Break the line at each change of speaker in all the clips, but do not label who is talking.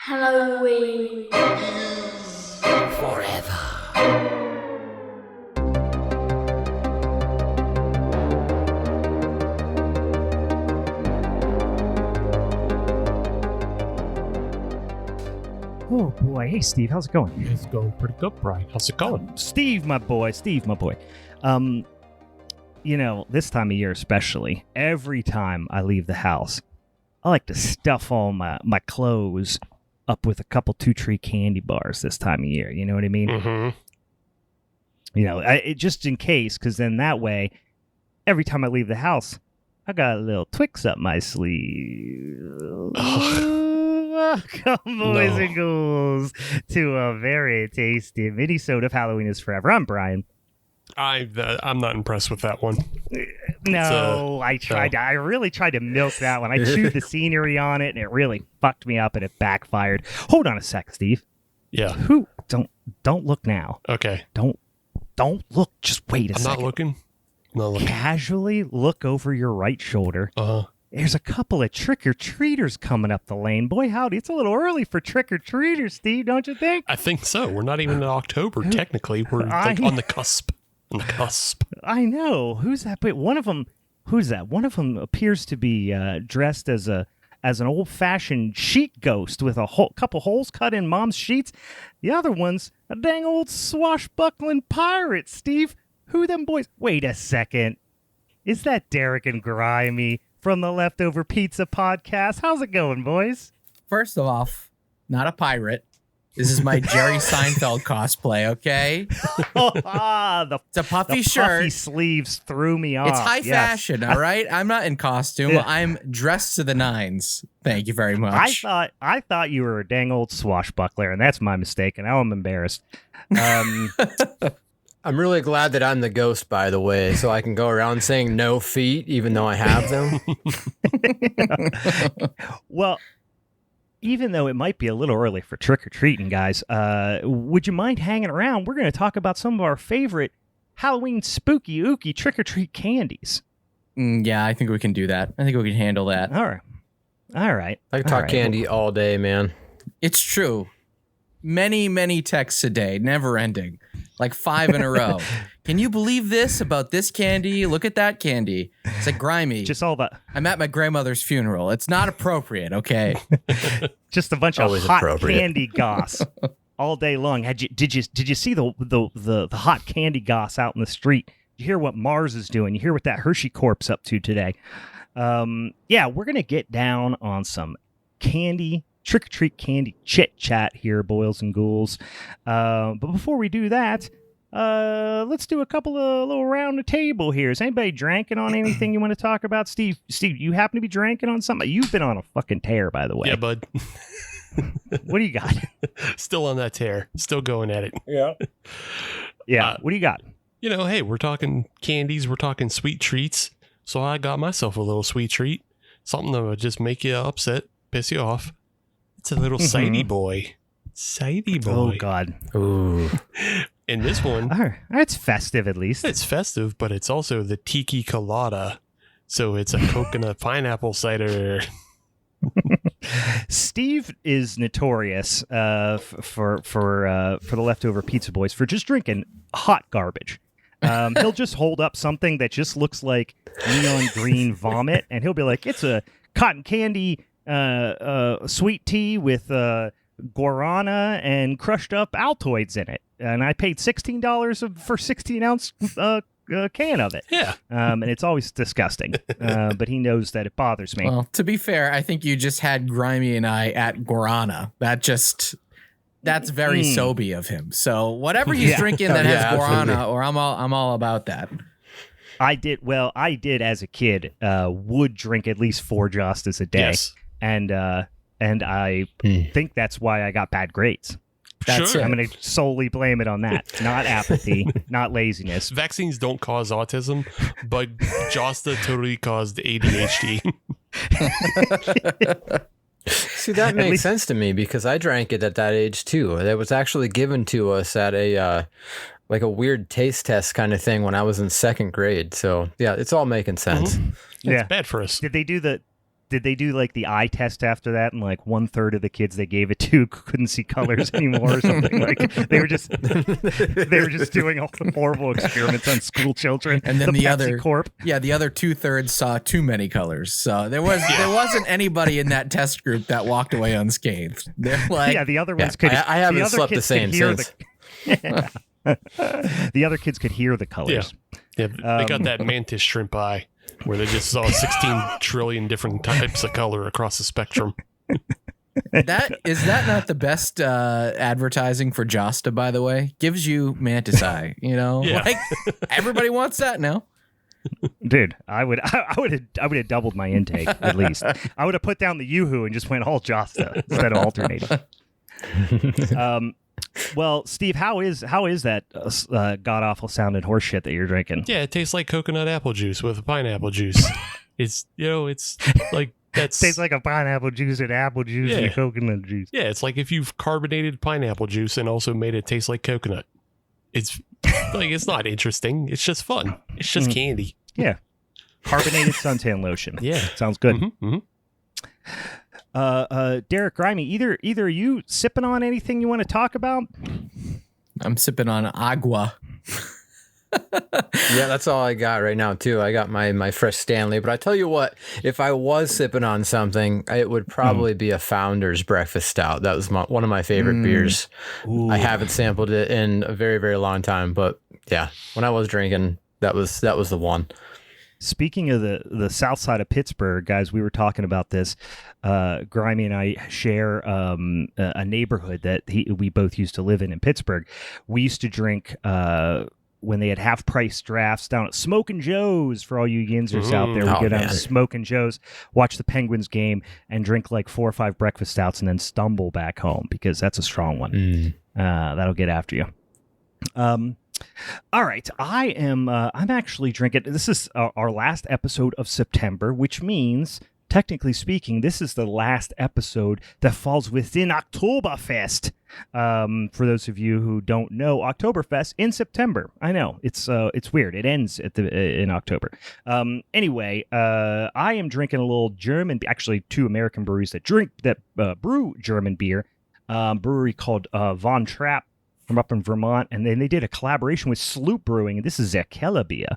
Halloween
Forever.
Oh boy, hey Steve, how's it going?
It's going pretty good, Brian. How's it going?
Steve, my boy. You know, this time of year especially, every time I leave the house, I like to stuff all my clothes up with a couple two-tree candy bars this time of year. You know what I mean?
Mm-hmm.
You know, just in case, because then that way, every time I leave the house, I got a little Twix up my sleeve. Welcome, boys and ghouls, to a very tasty Minisode of Halloween is Forever. I'm Brian.
I'm not impressed with that one.
No, I tried. I really tried to milk that one. I chewed the scenery on it, and it really fucked me up, and it backfired. Hold on a sec, Steve.
Yeah.
Don't look now.
Okay.
Don't look. Just wait a second.
I'm not looking.
Casually look over your right shoulder. There's a couple of trick-or-treaters coming up the lane. Boy, howdy, it's a little early for trick-or-treaters, Steve, don't you think?
I think so. We're not even in October, technically. We're like on the cusp. On the cusp.
I know. Who's that? But who's that? One of them appears to be dressed as an old-fashioned sheet ghost with a couple holes cut in mom's sheets. The other one's a dang old swashbuckling pirate, Steve. Who them boys? Wait a second. Is that Derek and Grimey from the Leftover Pizza podcast? How's it going, boys?
First off, not a pirate. This is my Jerry Seinfeld cosplay, okay? It's a puffy shirt.
Puffy sleeves threw me off.
It's high fashion, all right? I'm not in costume. I'm dressed to the nines. Thank you very much.
I thought you were a dang old swashbuckler, and that's my mistake, and now I'm embarrassed.
I'm really glad that I'm the ghost, by the way, so I can go around saying no feet, even though I have them.
Well, even though it might be a little early for trick-or-treating, guys, would you mind hanging around? We're going to talk about some of our favorite Halloween spooky, ooky trick-or-treat candies.
Yeah, I think we can do that. I think we can handle that.
All right.
I can talk candy all day, man.
It's true. Many, many texts a day, never ending. Like 5 in a row. Can you believe this about this candy? Look at that candy. It's like Grimey.
Just all that.
I'm at my grandmother's funeral. It's not appropriate, okay?
Just a bunch of hot candy goss all day long. Did you see the hot candy goss out in the street? You hear what Mars is doing. You hear what that Hershey Corp's up to today. Yeah, we're gonna get down on some candy. Trick-or-treat candy chit-chat here, boils and ghouls. But before we do that, let's do a couple of little round the table here. Is anybody drinking on anything you want to talk about? Steve, you happen to be drinking on something? You've been on a fucking tear, by the way.
Yeah, bud.
What do you got?
Still on that tear. Still going at it.
Yeah. What do you got?
You know, hey, we're talking candies. We're talking sweet treats. So I got myself a little sweet treat. Something that would just make you upset, piss you off. It's a little sidey boy. Sidey boy.
Oh, God.
Ooh.
And this one...
It's festive, at least.
It's festive, but it's also the Tiki Colada. So it's a coconut pineapple cider.
Steve is notorious for the Leftover Pizza Boys for just drinking hot garbage. He'll just hold up something that just looks like neon green vomit, and he'll be like, it's a cotton candy... sweet tea with guarana and crushed up Altoids in it, and I paid $16 for 16-ounce can of it.
Yeah,
and it's always disgusting. But he knows that it bothers me.
Well, to be fair, I think you just had Grimey and I at guarana. That's very soapy of him. So whatever he's drinking that has guarana, or I'm all about that.
I did as a kid. Would drink at least 4 Justas a day. Yes. And I think that's why I got bad grades.
That's
I'm going to solely blame it on that. Not apathy, not laziness.
Vaccines don't cause autism, but Josta totally caused ADHD.
See, that makes sense to me because I drank it at that age too. It was actually given to us at a like a weird taste test kind of thing when I was in 2nd grade. So yeah, it's all making sense.
Mm-hmm. It's bad for us.
Did they do the Did they do like the eye test after that? And like 1/3 of the kids they gave it to couldn't see colors anymore or something. Like they were just doing all the horrible experiments on school children.
And then the other
Corp.
Yeah, the other 2/3 saw too many colors. So there wasn't anybody in that test group that walked away unscathed. They're like,
the other ones could.
I haven't slept the same since.
The other kids could hear the colors.
Yeah, they got that mantis shrimp eye where they just saw 16 trillion different types of color across the spectrum.
Is that not the best advertising for Josta, by the way? Gives you mantis eye, like everybody wants that now.
Dude, I would have doubled my intake at least. I would have put down the Yoo-hoo and just went all Josta instead of alternating. Well, Steve, how is that god awful sounding horse shit that you're drinking?
Yeah, it tastes like coconut apple juice with pineapple juice. It's like that
tastes like a pineapple juice and apple juice and coconut juice.
Yeah, it's like if you've carbonated pineapple juice and also made it taste like coconut. It's like it's not interesting. It's just fun. It's just candy.
Yeah, carbonated suntan lotion.
Yeah,
sounds good.
Mm-hmm.
Derek, Grimey, either are you sipping on anything you want to talk about?
I'm sipping on agua.
Yeah, that's all I got right now too. I got my fresh Stanley, but I tell you what, if I was sipping on something, it would probably be a Founder's Breakfast Stout. That was one of my favorite beers. Ooh. I haven't sampled it in a very, very long time, but yeah, when I was drinking, that was the one.
Speaking of the south side of Pittsburgh, guys, we were talking about this. Grimey and I share a neighborhood that we both used to live in Pittsburgh. We used to drink when they had half-price drafts down at Smokin' Joe's. For all you Yinzers out there, we go down to Smokin' Joe's, watch the Penguins game, and drink like 4 or 5 breakfast stouts, and then stumble back home because that's a strong one. That'll get after you. All right, I'm actually drinking. This is our last episode of September, which means, technically speaking, this is the last episode that falls within Oktoberfest. For those of you who don't know, Oktoberfest in September. I know it's weird. It ends in October. Anyway, I am drinking a little German, actually 2 American breweries that brew German beer. Brewery called Von Trapp from up in Vermont, and then they did a collaboration with Sloop Brewing, and this is their Keller beer.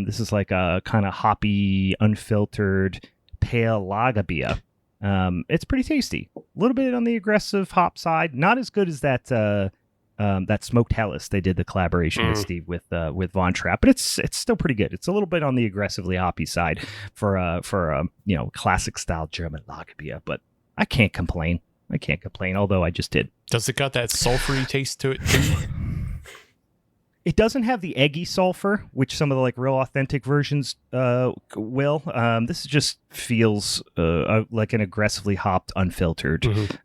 This is like a kind of hoppy, unfiltered, pale lager beer. It's pretty tasty. A little bit on the aggressive hop side, not as good as that Smoked Helles they did the collaboration with Steve with Von Trapp, but it's still pretty good. It's a little bit on the aggressively hoppy side for a classic style German lager beer, but I can't complain. Although I just did.
Does it got that sulfury taste to it too?
It doesn't have the eggy sulfur, which some of the like real authentic versions will. This just feels like an aggressively hopped, unfiltered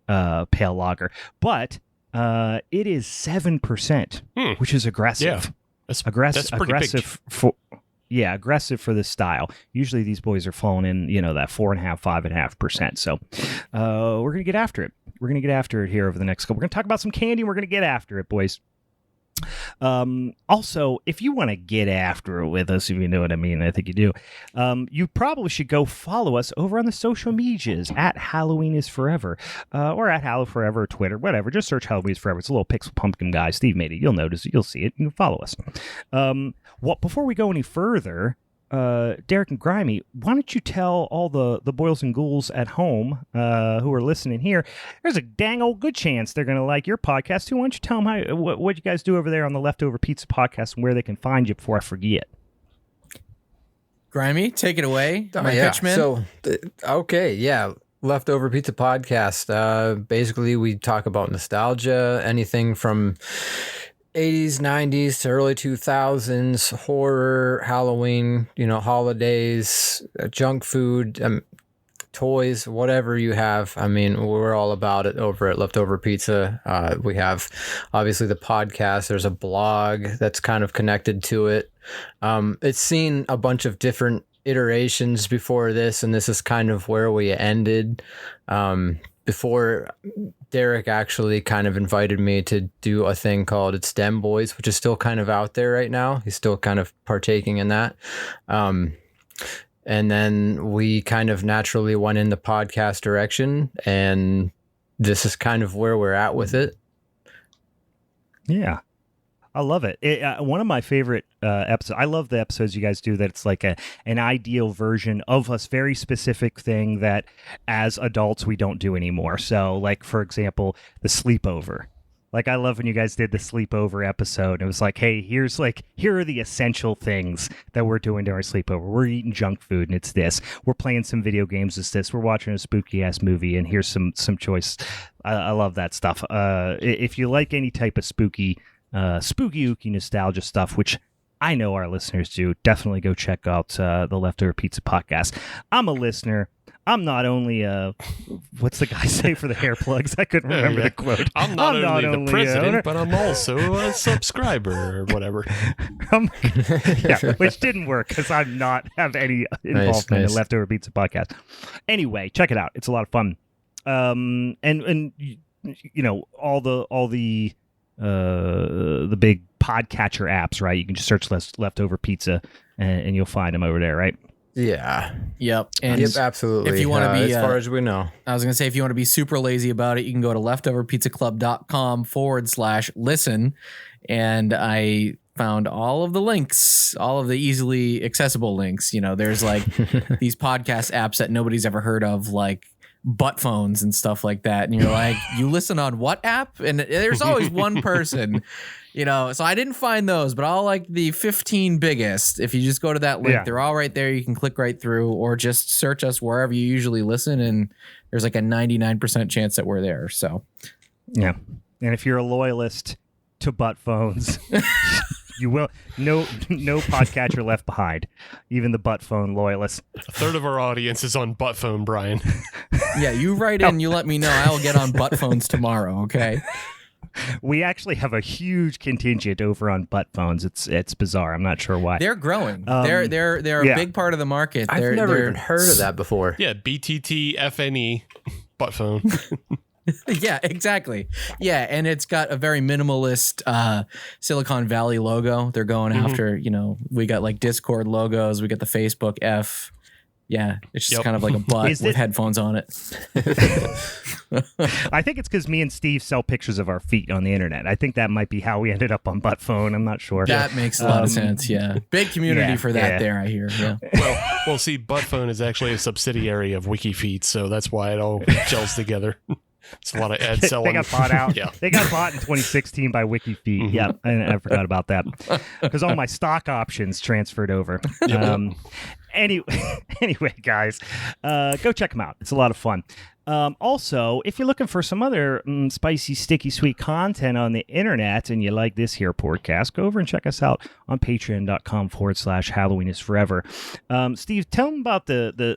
pale lager. But it is 7%, which is aggressive.
Yeah, that's aggressive
for. Yeah, aggressive for this style. Usually these boys are falling in, that 4.5%, 5.5%. So we're going to get after it. We're going to get after it here over the next couple. We're going to talk about some candy, and we're going to get after it, boys. Also, if you want to get after it with us, if you know what I mean, I think you do, you probably should go follow us over on the social medias at Halloween is Forever, or at Hallow Forever, or Twitter, whatever. Just search Halloween is Forever. It's a little pixel pumpkin guy. Steve made it. You'll notice it. You'll see it. You can follow us. Before we go any further, Derek and Grimey, why don't you tell all the boils and ghouls at home who are listening here, there's a dang old good chance they're going to like your podcast too. Why don't you tell them what you guys do over there on the Leftover Pizza podcast and where they can find you before I forget.
Grimey, take it away, my pitchman.
So, Leftover Pizza podcast. Basically, we talk about nostalgia, anything from 80s, 90s to early 2000s, horror, Halloween, holidays, junk food, toys, whatever you have. I mean, we're all about it over at Leftover Pizza. We have, obviously, the podcast. There's a blog that's kind of connected to it. It's seen a bunch of different iterations before this, and this is kind of where we ended. Before Derek actually kind of invited me to do a thing called It's Dem Boys, which is still kind of out there right now. He's still kind of partaking in that. And then we kind of naturally went in the podcast direction, and this is kind of where we're at with it.
Yeah. I love it. One of my favorite episodes. I love the episodes you guys do that it's like an ideal version of a very specific thing that as adults we don't do anymore. So like, for example, the sleepover. Like, I love when you guys did the sleepover episode. It was like, hey, here are the essential things that we're doing during our sleepover. We're eating junk food, and it's this. We're playing some video games, it's this. We're watching a spooky-ass movie, and here's some choice. I love that stuff. If you like any type of spooky ooky nostalgia stuff, which I know our listeners do, definitely go check out the Leftover Pizza podcast. I'm a listener. I'm not only what's the guy say for the hair plugs? I couldn't remember the quote.
I'm not only the president, but I'm also a subscriber or whatever.
Which didn't work because I'm not have any involvement in the Leftover Pizza podcast. Anyway, check it out. It's a lot of fun. And you know, all the big podcatcher apps, right? You can just search Leftover Pizza and you'll find them over there, right?
Yeah.
Yep. And
yep, absolutely.
If you want to be,
as far as we know,
I was going to say, if you want to be super lazy about it, you can go to leftoverpizzaclub.com/listen. And I found all of the links, all of the easily accessible links. You know, there's like these podcast apps that nobody's ever heard of, like butt phones and stuff like that. And you're like, you listen on what app? And there's always one person, you know, so I didn't find those, but all like the 15 biggest. If you just go to that link, they're all right there. You can click right through or just search us wherever you usually listen. And there's like a 99% chance that we're there. So,
yeah. And if you're a loyalist to butt phones, you will no podcatcher left behind, even the butt phone loyalists.
A third of our audience is on butt phone, Brian.
Yeah, you write in, you let me know. I'll get on butt phones tomorrow, okay?
We actually have a huge contingent over on butt phones. It's bizarre. I'm not sure why.
They're growing. They're a big part of the market.
I've never even heard of that before.
Yeah, BTT FNE butt phone.
Yeah, exactly. Yeah, and it's got a very minimalist Silicon Valley logo. They're going after, you know, we got like Discord logos, we got the Facebook F. Yeah, it's just kind of like a butt with headphones on it.
I think it's because me and Steve sell pictures of our feet on the internet. I think that might be how we ended up on butt phone. I'm not sure.
That makes a lot of sense, yeah. Big community for that there, I hear. Yeah.
Well, see, butt phone is actually a subsidiary of WikiFeet, so that's why it all gels together. It's a lot of ad selling.
They got bought out. Yeah. They got bought in 2016 by WikiFeed. Mm-hmm. Yeah, I forgot about that because all my stock options transferred over. Anyway, guys, go check them out. It's a lot of fun. Also, if you're looking for some other spicy, sticky, sweet content on the internet and you like this here podcast, go over and check us out on patreon.com/Halloween is Forever. Steve, tell them about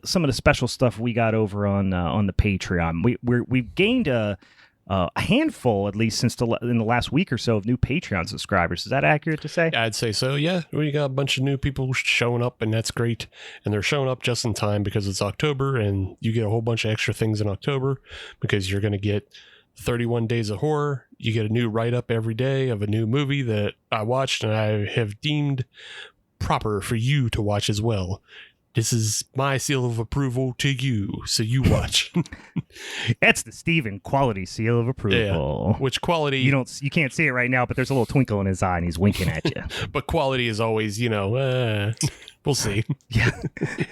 some of the special stuff we got over on the Patreon. We've gained a handful, at least in the last week or so, of new Patreon subscribers. Is that accurate to say?
I'd say so, yeah. We got a bunch of new people showing up, and that's great. And they're showing up just in time because it's October, and you get a whole bunch of extra things in October because you're going to get 31 Days of Horror. You get a new write-up every day of a new movie that I watched and I have deemed proper for you to watch as well. This is my seal of approval to you, so you watch.
That's the Steven quality seal of approval.
Yeah. Which quality?
You can't see it right now, but there's a little twinkle in his eye, and he's winking at you.
But quality is always, we'll see.
Yeah.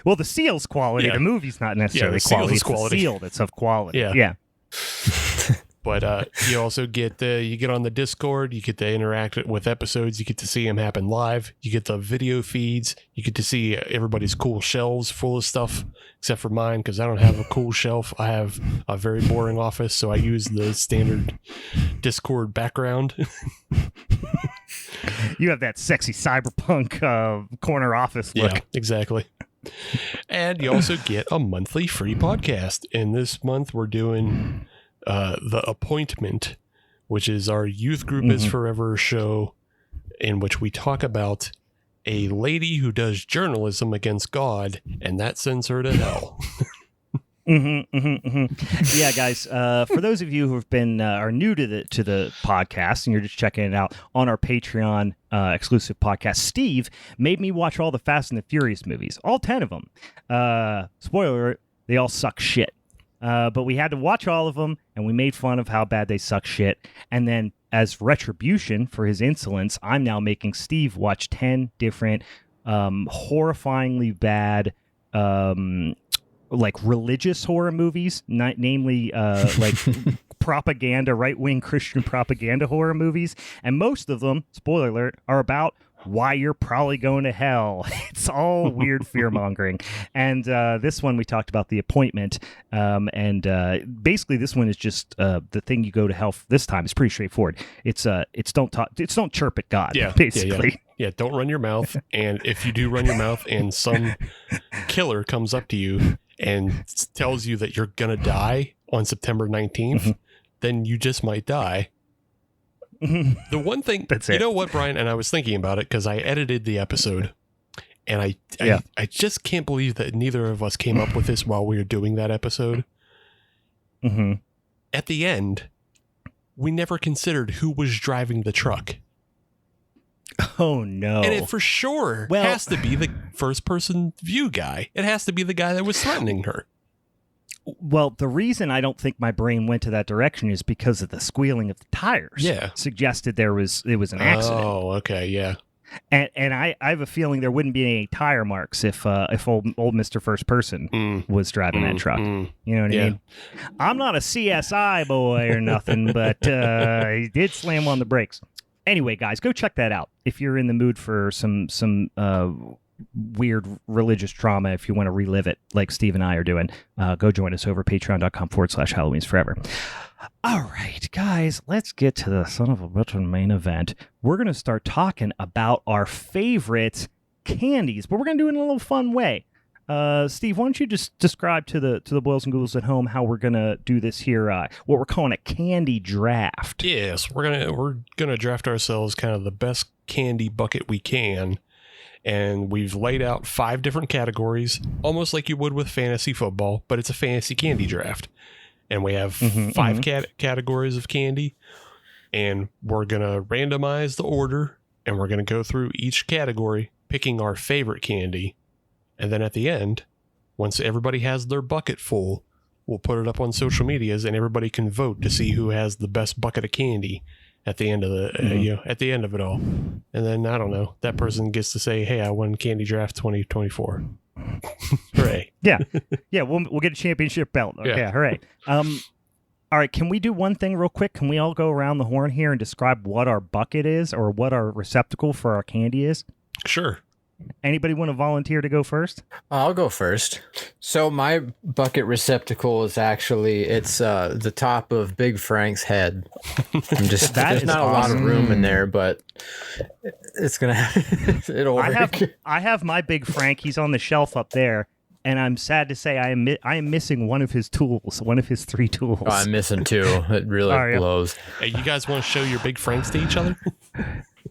Well, the seal's quality. Yeah. The movie's not necessarily quality. It's quality. The seal that's of quality.
Yeah. But you also get you get on the Discord, you get to interact with episodes, you get to see them happen live, you get the video feeds, you get to see everybody's cool shelves full of stuff, except for mine because I don't have a cool shelf. I have a very boring office, so I use the standard Discord background.
You have that sexy cyberpunk corner office look.
Yeah, exactly. And you also get a monthly free podcast. And this month we're doing The Appointment, which is our Youth Group is Forever show, in which we talk about a lady who does journalism against God, and that sends her to hell.
Yeah, guys. For those of you who have been are new to the podcast and you're just checking it out on our Patreon exclusive podcast, Steve made me watch all the Fast and the Furious movies, all 10 of them. Spoiler alert, they all suck shit. But we had to watch all of them, and we made fun of how bad they suck shit. And then, as retribution for his insolence, I'm now making Steve watch 10 different horrifyingly bad like religious horror movies, namely like propaganda, right-wing Christian propaganda horror movies. And most of them, spoiler alert, are about why you're probably going to hell. It's all weird fear-mongering. And this one, we talked about The Appointment. And basically, this one is just the thing you go to hell this time. It's pretty straightforward. It's don't chirp at God, basically.
Yeah, don't run your mouth. And if you do run your mouth and some killer comes up to you and tells you that you're going to die on September 19th, then you just might die. The one thing, you know what, Brian, and I was thinking about it because I edited the episode, and I just can't believe that neither of us came up with this while we were doing that episode. At the end, we never considered who was driving the truck.
Oh, no.
And it for sure has to be the first-person view guy. It has to be the guy that was threatening her.
Well, the reason I don't think my brain went to that direction is because of the squealing of the tires.
Yeah.
Suggested it was an accident.
Oh, okay, yeah.
And I have a feeling there wouldn't be any tire marks if old Mr. First Person was driving that truck. You know what I mean? I'm not a CSI boy or nothing, but he did slam on the brakes. Anyway, guys, go check that out if you're in the mood for some weird religious trauma. If you want to relive it like Steve and I are doing, go join us over patreon.com/Halloween's Forever. All right, guys, let's get to the son of a bitch main event. We're going to start talking about our favorite candies, but we're going to do it in a little fun way. Steve, why don't you just describe to the boys and ghouls at home how we're gonna do this here? What we're calling a candy draft.
Yes, we're gonna draft ourselves kind of the best candy bucket we can, and we've laid out 5 different categories, almost like you would with fantasy football, but it's a fantasy candy draft. And we have 5 categories of candy, and we're gonna randomize the order, and we're gonna go through each category, picking our favorite candy. And then at the end, once everybody has their bucket full, we'll put it up on social medias, and everybody can vote to see who has the best bucket of candy at the end of the at the end of it all. And then I don't know, that person gets to say, "Hey, I won Candy Draft 2024." Hooray!
Yeah, we'll get a championship belt. Okay,
yeah.
Hooray! All right, can we do one thing real quick? Can we all go around the horn here and describe what our bucket is or what our receptacle for our candy is?
Sure.
Anybody want to volunteer to go first?
I'll go first. So my bucket receptacle is actually the top of Big Frank's head. There's not awesome. A lot of room in there, but it's gonna it'll work.
I have my Big Frank. He's on the shelf up there, and I'm sad to say I am missing one of his tools, one of his 3 tools.
Oh, I'm missing 2. It really blows.
Hey, you guys want to show your Big Franks to each other?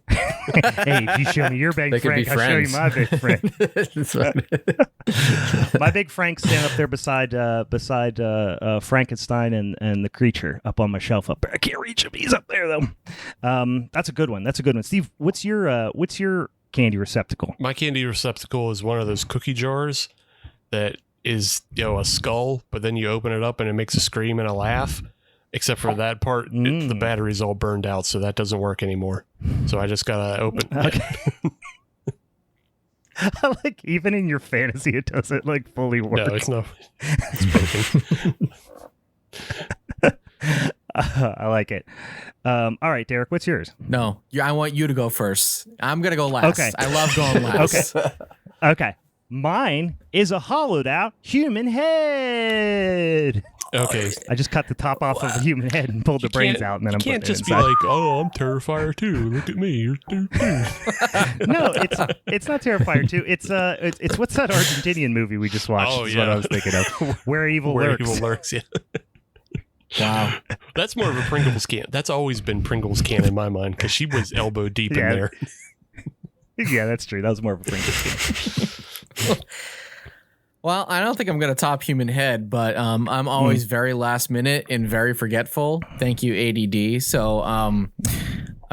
Hey, if you show me your Big Frank, I'll show you my Big Frank. My Big Frank's standing up there beside Frankenstein and the creature up on my shelf up there. I can't reach him. He's up there though. That's a good one. Steve, what's your candy receptacle?
My candy receptacle is one of those cookie jars that is, a skull, but then you open it up and it makes a scream and a laugh. Except for that part, the battery's all burned out, so that doesn't work anymore. So I just gotta open.
Okay. Like even in your fantasy, it doesn't like fully work.
No, it's not. It's broken.
I like it. All right, Derek, what's yours?
No, I want you to go first. I'm gonna go last.
Okay.
I love going last.
Okay. Mine is a hollowed out human head.
Okay.
I just cut the top off of a human head and pulled the brains out, and then I'm putting it inside.
You can't just be like, "Oh, I'm Terrifier 2. Look at me, you're 2."
No, it's not Terrifier 2. It's what's that Argentinian movie we just watched?
Oh,
is what I was thinking of. Where Evil Lurks.
Yeah. Wow. That's more of a Pringles can. That's always been Pringles can in my mind because she was elbow deep in there.
Yeah, that's true. That was more of a Pringles can.
Well, I don't think I'm going to top Human Head, but I'm always very last minute and very forgetful. Thank you, ADD. So I'm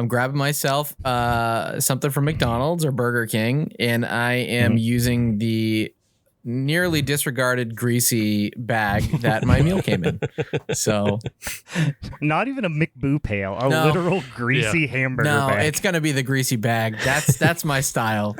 grabbing myself something from McDonald's or Burger King, and I am using the nearly disregarded greasy bag that my meal came in. So
not even a McBoo pail, a literal greasy hamburger bag.
No, it's going to be the greasy bag. That's my style.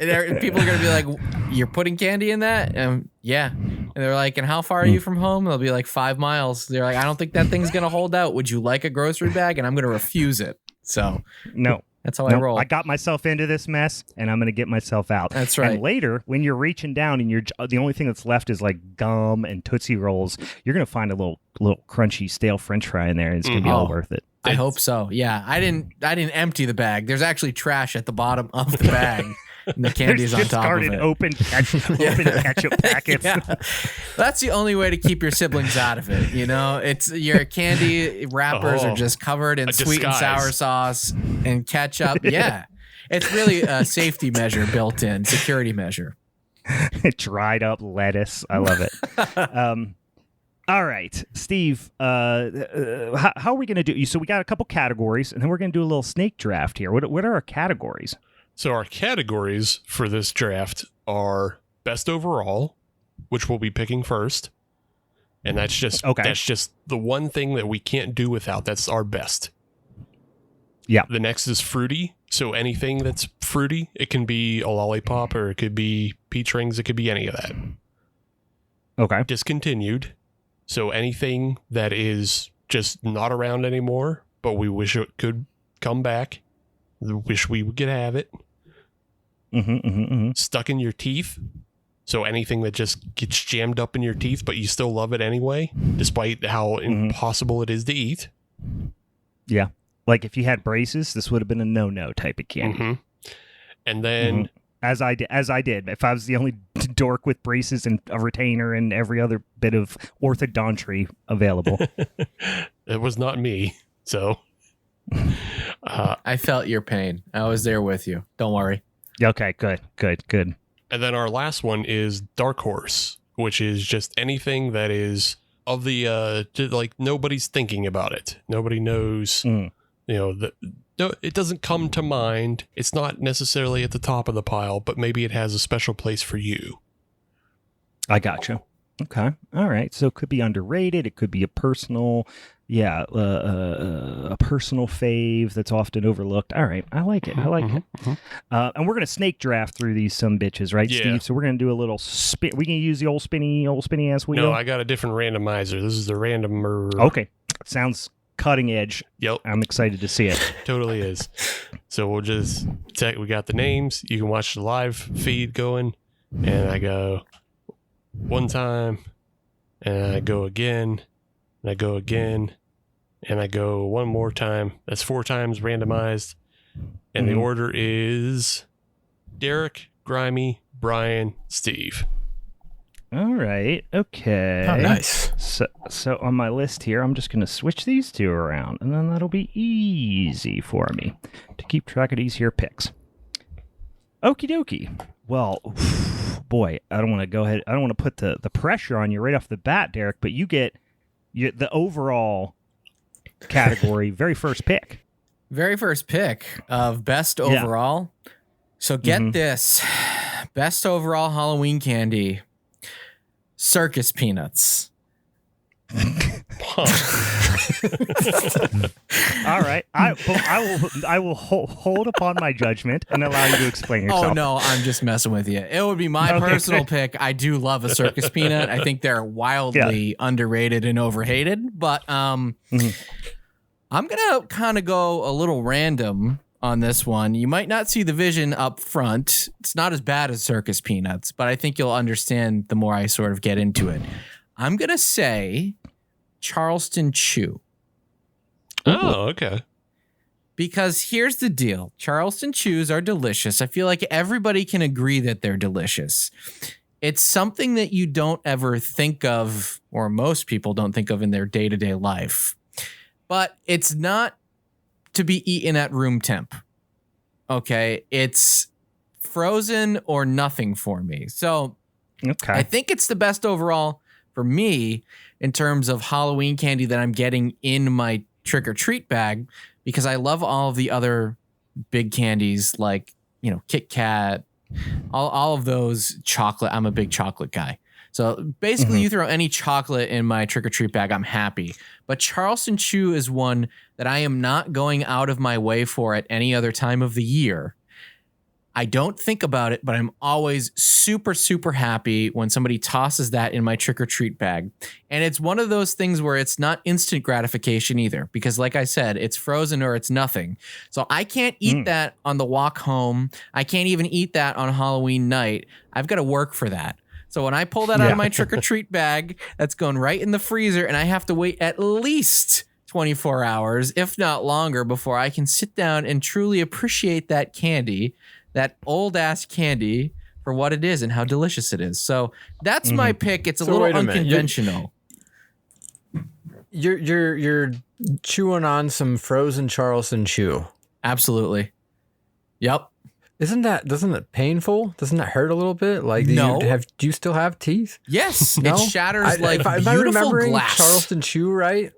People are going to be like, you're putting candy in that? Yeah. And they're like, and how far are you from home? They'll be like 5 miles. They're like, I don't think that thing's going to hold out. Would you like a grocery bag? And I'm going to refuse it. So
no.
That's how I roll.
I got myself into this mess, and I'm going to get myself out.
That's right.
And later, when you're reaching down and the only thing that's left is like gum and Tootsie Rolls, you're going to find a little crunchy, stale French fry in there, and it's going to be all worth it.
I hope so. Yeah, I didn't empty the bag. There's actually trash at the bottom of the bag. And the candy's on top of it.
Open ketchup packets.
Yeah. That's the only way to keep your siblings out of it. You know, it's your candy wrappers are just covered in sweet and sour sauce and ketchup. Yeah, it's really a safety measure built in, security measure.
Dried up lettuce. I love it. All right, Steve, how are we going to do? So we got a couple categories, and then we're going to do a little snake draft here. What are our categories?
So our categories for this draft are best overall, which we'll be picking first. And that's just the one thing that we can't do without. That's our best.
Yeah.
The next is fruity. So anything that's fruity, it can be a lollipop or it could be peach rings. It could be any of that.
Okay.
Discontinued. So anything that is just not around anymore, but we wish it could come back. Wish we could have it. Stuck in your teeth. So anything that just gets jammed up in your teeth, but you still love it anyway, despite how impossible it is to eat.
Yeah. Like if you had braces, this would have been a no-no type of candy.
And then...
As I did. If I was the only dork with braces and a retainer and every other bit of orthodontry available.
It was not me. So...
I felt your pain. I was there with you. Don't worry.
Okay, good.
And then our last one is Dark Horse, which is just anything that is of the like nobody's thinking about it. Nobody knows. You know, it doesn't come to mind. It's not necessarily at the top of the pile, but maybe it has a special place for you.
I gotcha. Okay. All right. So it could be underrated. It could be a personal, a personal fave that's often overlooked. All right. I like it. And we're going to snake draft through these some bitches, right, Steve? So we're going to do a little spin. We can use the old spinny ass wheel.
No, I got a different randomizer. This is the randomer.
Okay. Sounds cutting edge.
Yep.
I'm excited to see it.
Totally is. So we'll just check. We got the names. You can watch the live feed going. And I go one time, and I go again, and I go again, and I go one more time. That's 4 times randomized. And the order is Derek, Grimey, Brian, Steve.
All right. Okay.
Oh, nice.
So on my list here, I'm just going to switch these two around, and then that'll be easy for me to keep track of these here picks. Okie dokie. Well, boy, I don't want to go ahead. I don't want to put the pressure on you right off the bat, Derek, but you get the overall category, very first pick.
Very first pick of best overall. So get this. Best overall Halloween candy. Circus peanuts.
All right, I will hold upon my judgment and allow you to explain yourself.
Oh no, I'm just messing with you. It would be my personal pick. I do love a circus peanut. I think they're wildly underrated and overhated. But I'm gonna kind of go a little random on this one. You might not see the vision up front. It's not as bad as circus peanuts, but I think you'll understand the more I sort of get into it. I'm gonna say Charleston Chew.
Oh, okay.
Because here's the deal. Charleston Chews are delicious. I feel like everybody can agree that they're delicious. It's something that you don't ever think of, or most people don't think of in their day-to-day life. But it's not to be eaten at room temp. Okay? It's frozen or nothing for me. So
Okay.
I think it's the best overall for me in terms of Halloween candy that I'm getting in my trick or treat bag, because I love all of the other big candies like, Kit Kat, all of those chocolate. I'm a big chocolate guy. So basically you throw any chocolate in my trick or treat bag, I'm happy. But Charleston Chew is one that I am not going out of my way for at any other time of the year. I don't think about it, but I'm always super, super happy when somebody tosses that in my trick or treat bag. And it's one of those things where it's not instant gratification either, because like I said, it's frozen or it's nothing. So I can't eat that on the walk home. I can't even eat that on Halloween night. I've got to work for that. So when I pull that out of my trick or treat bag, that's going right in the freezer, and I have to wait at least 24 hours, if not longer, before I can sit down and truly appreciate that candy, that old ass candy, for what it is and how delicious it is. So that's my pick. It's a little unconventional.
You're chewing on some frozen Charleston Chew.
Absolutely. Yep.
Doesn't it painful? Doesn't it hurt a little bit? Like, do you still have teeth?
Yes.
No?
It shatters
am I
beautiful
remembering
glass.
Charleston Chew right?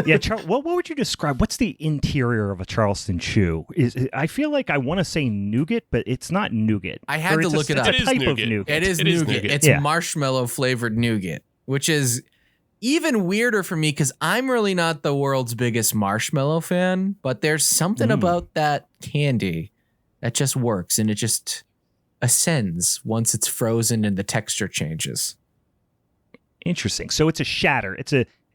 Yeah, what would you describe? What's the interior of a Charleston Chew? I feel like I want to say nougat, but it's not nougat.
I had to look it up.
It's a type of nougat.
It is nougat. It's marshmallow flavored nougat, which is even weirder for me because I'm really not the world's biggest marshmallow fan, but there's something about that candy that just works, and it just ascends once it's frozen and the texture changes.
Interesting. So it's a shatter.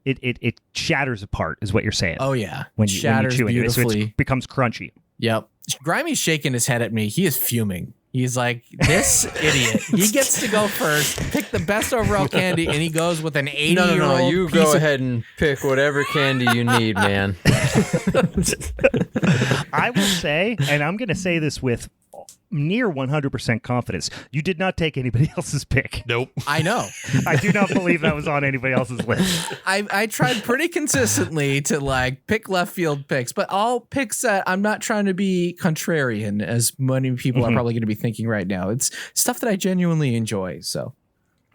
It shatters apart, is what you're saying.
Oh yeah,
when
shatters
you chew
beautifully.
It, so it becomes crunchy.
Yep. Grimey's shaking his head at me. He is fuming. He's like, this idiot. He gets to go first, pick the best overall candy, and he goes with an 80-year-old.
No. You go ahead and pick whatever candy you need, man.
I will say, and I'm going to say this with near 100% confidence, you did not take anybody else's pick.
Nope.
I know.
I do not believe that was on anybody else's list.
I tried pretty consistently to pick left field picks, but all picks that I'm not trying to be contrarian, as many people are probably going to be thinking right now. It's stuff that I genuinely enjoy. So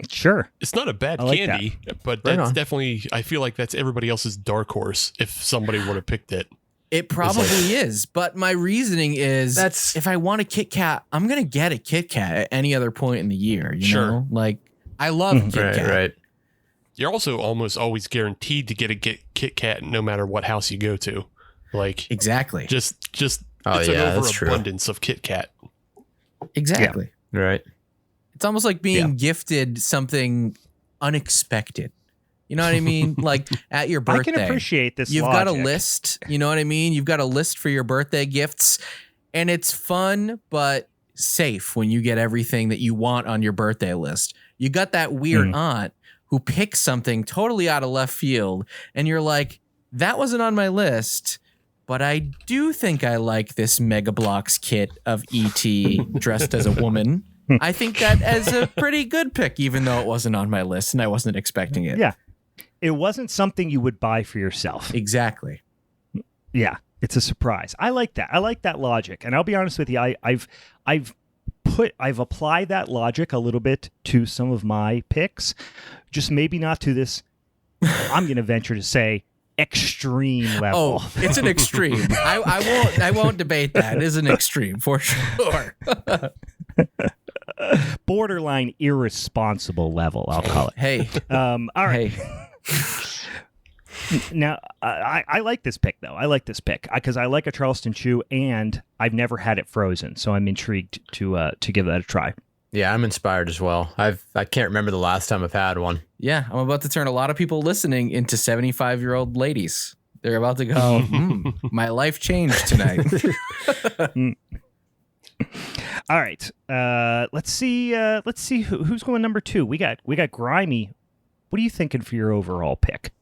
sure,
it's not a bad candy, but that's definitely, I feel like that's everybody else's dark horse if somebody would have picked it.
It probably is, but my reasoning is if I want a Kit Kat, I'm going to get a Kit Kat at any other point in the year. You know? Like, I love Kit Kat.
Right.
You're also almost always guaranteed to get a Kit Kat no matter what house you go to. Like,
exactly.
Just it's an overabundance of Kit Kat.
Exactly.
Yeah. Right.
It's almost like being gifted something unexpected. You know what I mean? Like at your birthday.
I can appreciate this.
You've got a list. You know what I mean? You've got a list for your birthday gifts, and it's fun but safe when you get everything that you want on your birthday list. You got that weird aunt who picks something totally out of left field, and you're like, that wasn't on my list, but I do think I like this Mega Bloks kit of E.T. dressed as a woman. I think that is a pretty good pick, even though it wasn't on my list and I wasn't expecting it.
Yeah. It wasn't something you would buy for yourself.
Exactly.
Yeah, it's a surprise. I like that. I like that logic. And I'll be honest with you, I've applied that logic a little bit to some of my picks, just maybe not to this. I'm going to venture to say extreme level.
Oh, it's an extreme. I won't debate that. It is an extreme for sure.
Borderline irresponsible level, I'll call it.
Hey.
All right.
Hey.
Now, I like this pick, though. I like this pick because I like a Charleston Chew, and I've never had it frozen, so I'm intrigued to give that a try.
Yeah, I'm inspired as well. I can't remember the last time I've had one.
Yeah, I'm about to turn a lot of people listening into 75-year-old ladies. They're about to go, my life changed tonight.
All right. Let's see who's going number 2. We got Grimey. What are you thinking for your overall pick?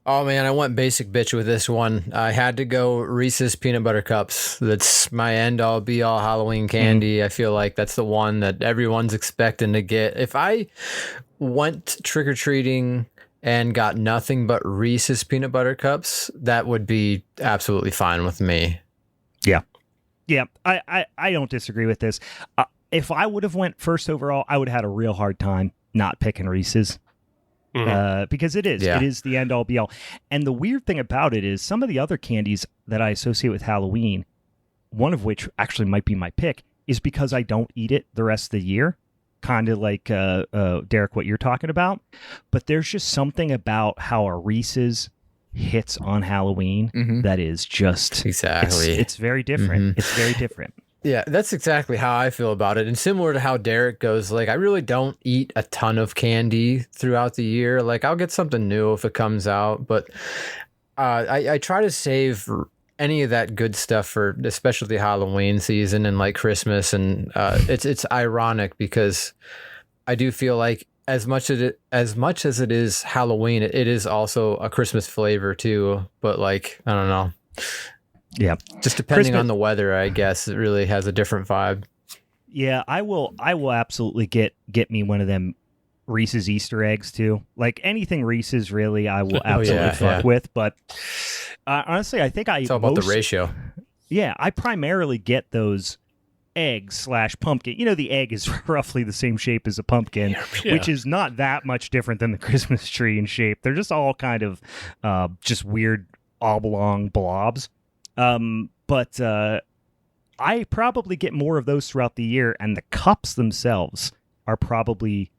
Oh man, I went basic bitch with this one. I had to go Reese's Peanut Butter Cups. That's my end all be all Halloween candy. I feel like that's the one that everyone's expecting to get. If I went trick-or-treating and got nothing but Reese's Peanut Butter Cups, that would be absolutely fine with me.
Yeah. Yeah, I don't disagree with this. if I would have went first overall, I would have had a real hard time not picking Reese's. Because it is the end all be all. And the weird thing about it is some of the other candies that I associate with Halloween, one of which actually might be my pick, is because I don't eat it the rest of the year. Kind of like, Derek, what you're talking about. But there's just something about how a Reese's hits on Halloween that is just...
Exactly.
It's very different. It's very different.
Yeah, that's exactly how I feel about it. And similar to how Derek goes, like, I really don't eat a ton of candy throughout the year. Like, I'll get something new if it comes out, but I try to save any of that good stuff for especially Halloween season and like Christmas. And it's ironic because I do feel like as much as it is Halloween, it is also a Christmas flavor too. But like, I don't know.
Yeah.
Just depending on the weather, I guess it really has a different vibe.
Yeah, I will absolutely get me one of them Reese's Easter eggs too. Like anything Reese's, really, I will absolutely fuck with. But honestly, I think
it's all about the ratio.
Yeah, I primarily get those eggs / pumpkin. You know, the egg is roughly the same shape as a pumpkin, which is not that much different than the Christmas tree in shape. They're just all kind of just weird oblong blobs. But I probably get more of those throughout the year, and the cups themselves are probably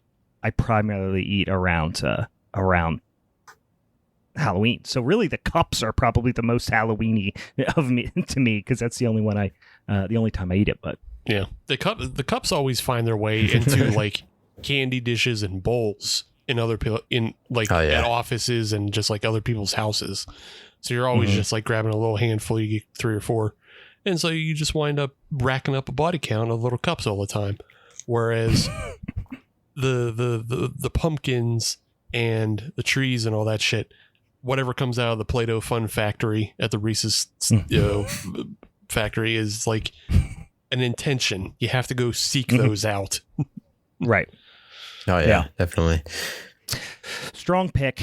I primarily eat around Halloween. So really, the cups are probably the most Halloweeny of me to me because that's the only one the only time I eat it. But
yeah, the cups always find their way into like candy dishes and bowls in other at offices and just like other people's houses. So you're always just like grabbing a little handful, you get 3 or 4. And so you just wind up racking up a body count of little cups all the time. Whereas the pumpkins and the trees and all that shit, whatever comes out of the Play-Doh Fun Factory at the Reese's factory is like an intention. You have to go seek those out.
Right.
Oh, yeah, definitely.
Strong pick.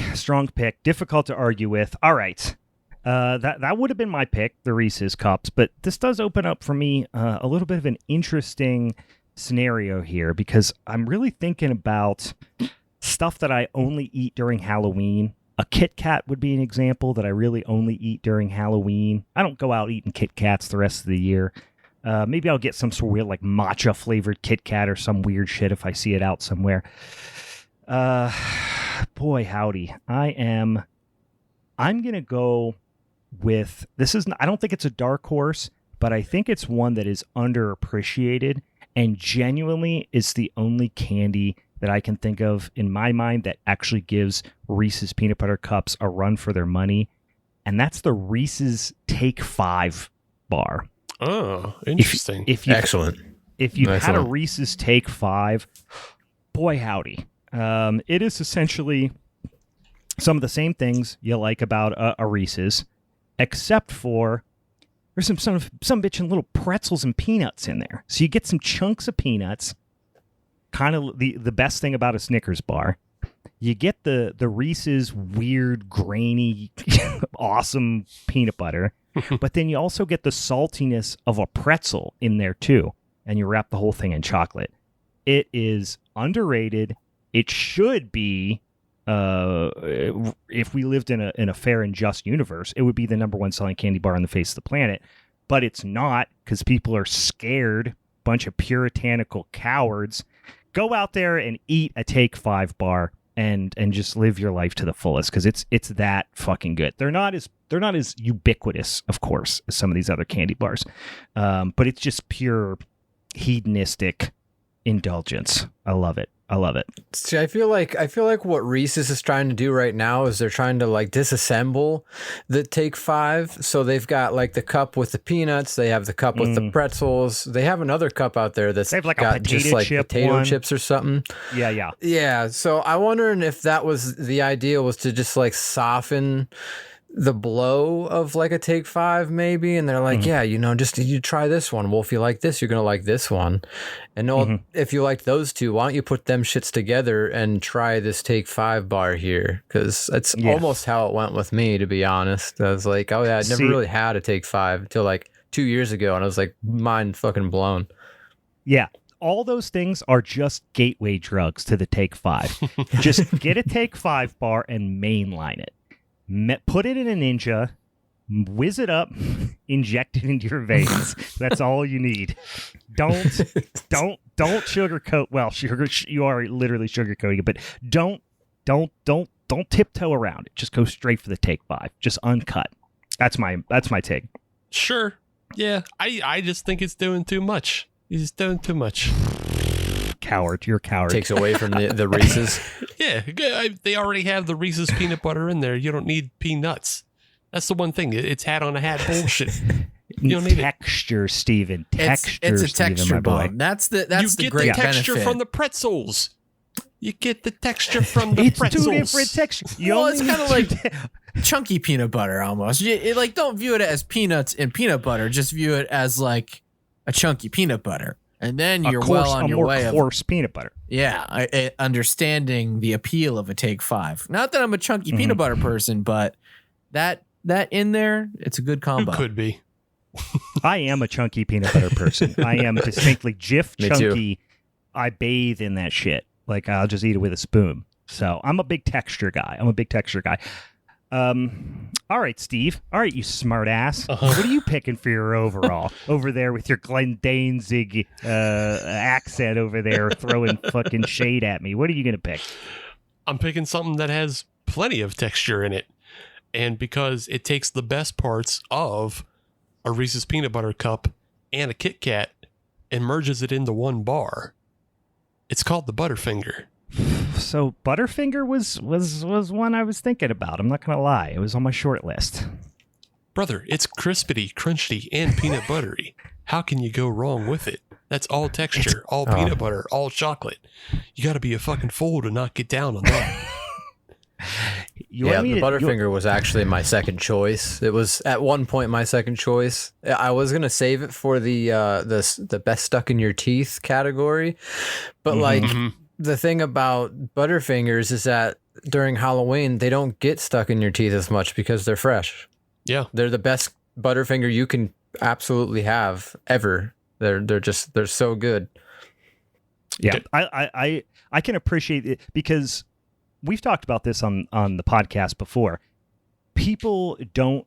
Difficult to argue with. All right. That would have been my pick, the Reese's Cups, but this does open up for me a little bit of an interesting scenario here because I'm really thinking about stuff that I only eat during Halloween. A Kit Kat would be an example that I really only eat during Halloween. I don't go out eating Kit Kats the rest of the year. Maybe I'll get some sort of weird like matcha flavored Kit Kat or some weird shit if I see it out somewhere. Boy, howdy. I'm going to go with, I don't think it's a dark horse, but I think it's one that is underappreciated and genuinely is the only candy that I can think of in my mind that actually gives Reese's Peanut Butter Cups a run for their money. And that's the Reese's Take 5 bar.
Oh, interesting.
Excellent.
If you've had a Reese's Take 5, boy, howdy. It is essentially some of the same things you like about a Reese's, except for there's some bitchin' little pretzels and peanuts in there. So you get some chunks of peanuts, kind of the best thing about a Snickers bar. You get the Reese's weird, grainy, awesome peanut butter, but then you also get the saltiness of a pretzel in there too, and you wrap the whole thing in chocolate. It is underrated. It should be, if we lived in a fair and just universe, it would be the #1 selling candy bar on the face of the planet. But it's not because people are scared, bunch of puritanical cowards. Go out there and eat a Take 5 bar and just live your life to the fullest because it's that fucking good. They're not as ubiquitous, of course, as some of these other candy bars, but it's just pure hedonistic indulgence. I love it.
See, I feel like what Reese's is trying to do right now is they're trying to like disassemble the Take 5. So they've got like the cup with the peanuts, they have the cup with the pretzels, they have another cup out there that's
like
got just like potato chips or something. Yeah. So I'm wondering if that was the idea, was to just like soften the blow of like a Take 5 maybe, and they're like, just you try this one. Well, if you like this, you're gonna like this one, and if you like those two, why don't you put them shits together and try this Take 5 bar here? Because that's almost how it went with me, to be honest. I was like, oh yeah, I'd never really had a Take 5 until like 2 years ago, and I was like, mind fucking blown.
Yeah, all those things are just gateway drugs to the Take 5. Just get a Take 5 bar and mainline it. Put it in a Ninja, whiz it up, inject it into your veins. That's all you need. Don't sugarcoat. Well, you are literally sugarcoating it, but don't tiptoe around it. Just go straight for the Take 5. Just uncut. That's my take.
Sure. Yeah. I just think it's doing too much. He's doing too much.
Coward. You're a coward.
Takes away from the Reese's.
Yeah. They already have the Reese's peanut butter in there. You don't need peanuts. That's the one thing. It's hat on a hat bullshit. You don't need
texture, Steven. Texture,
it's a
Steven,
texture
my boy.
bomb. That's the great
benefit. You get the texture
benefit.
from the pretzels. You get the texture from the pretzels.
Two different textures.
It's kind of like chunky peanut butter almost. Don't view it as peanuts and peanut butter. Just view it as like a chunky peanut butter. And then you're well on your way.
A more coarse peanut butter.
Yeah, understanding the appeal of a Take 5. Not that I'm a chunky peanut butter person, but that in there, it's a good combo.
Who could be?
I am a chunky peanut butter person. I am distinctly Jif chunky. I bathe in that shit. Like, I'll just eat it with a spoon. So I'm a big texture guy. All right, Steve. All right, you smart ass. What are you picking for your overall? Over there with your Glenn Danzig accent over there throwing fucking shade at me. What are you going to pick?
I'm picking something that has plenty of texture in it. And because it takes the best parts of a Reese's Peanut Butter Cup and a Kit Kat and merges it into one bar. It's called the Butterfinger.
So Butterfinger was one I was thinking about. I'm not going to lie. It was on my short list.
Brother, it's crispity, crunchy, and peanut buttery. How can you go wrong with it? That's all texture, all peanut butter, all chocolate. You got to be a fucking fool to not get down on that.
The Butterfinger was actually my second choice. It was at one point my second choice. I was gonna save it for the best stuck in your teeth category, but the thing about Butterfingers is that during Halloween they don't get stuck in your teeth as much because they're fresh.
Yeah,
they're the best Butterfinger you can absolutely have ever. They're so good.
Yeah, I can appreciate it because we've talked about this on the podcast before. People don't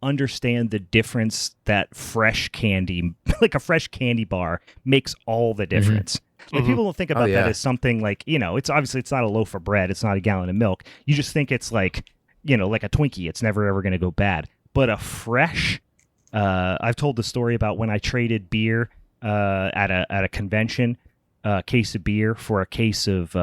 understand the difference that fresh candy, like a fresh candy bar, makes all the difference. Like people don't think about that as something like, it's obviously it's not a loaf of bread, it's not a gallon of milk. You just think it's like, like a Twinkie. It's never ever going to go bad. But a fresh, I've told the story about when I traded beer at a convention, a case of beer for a case of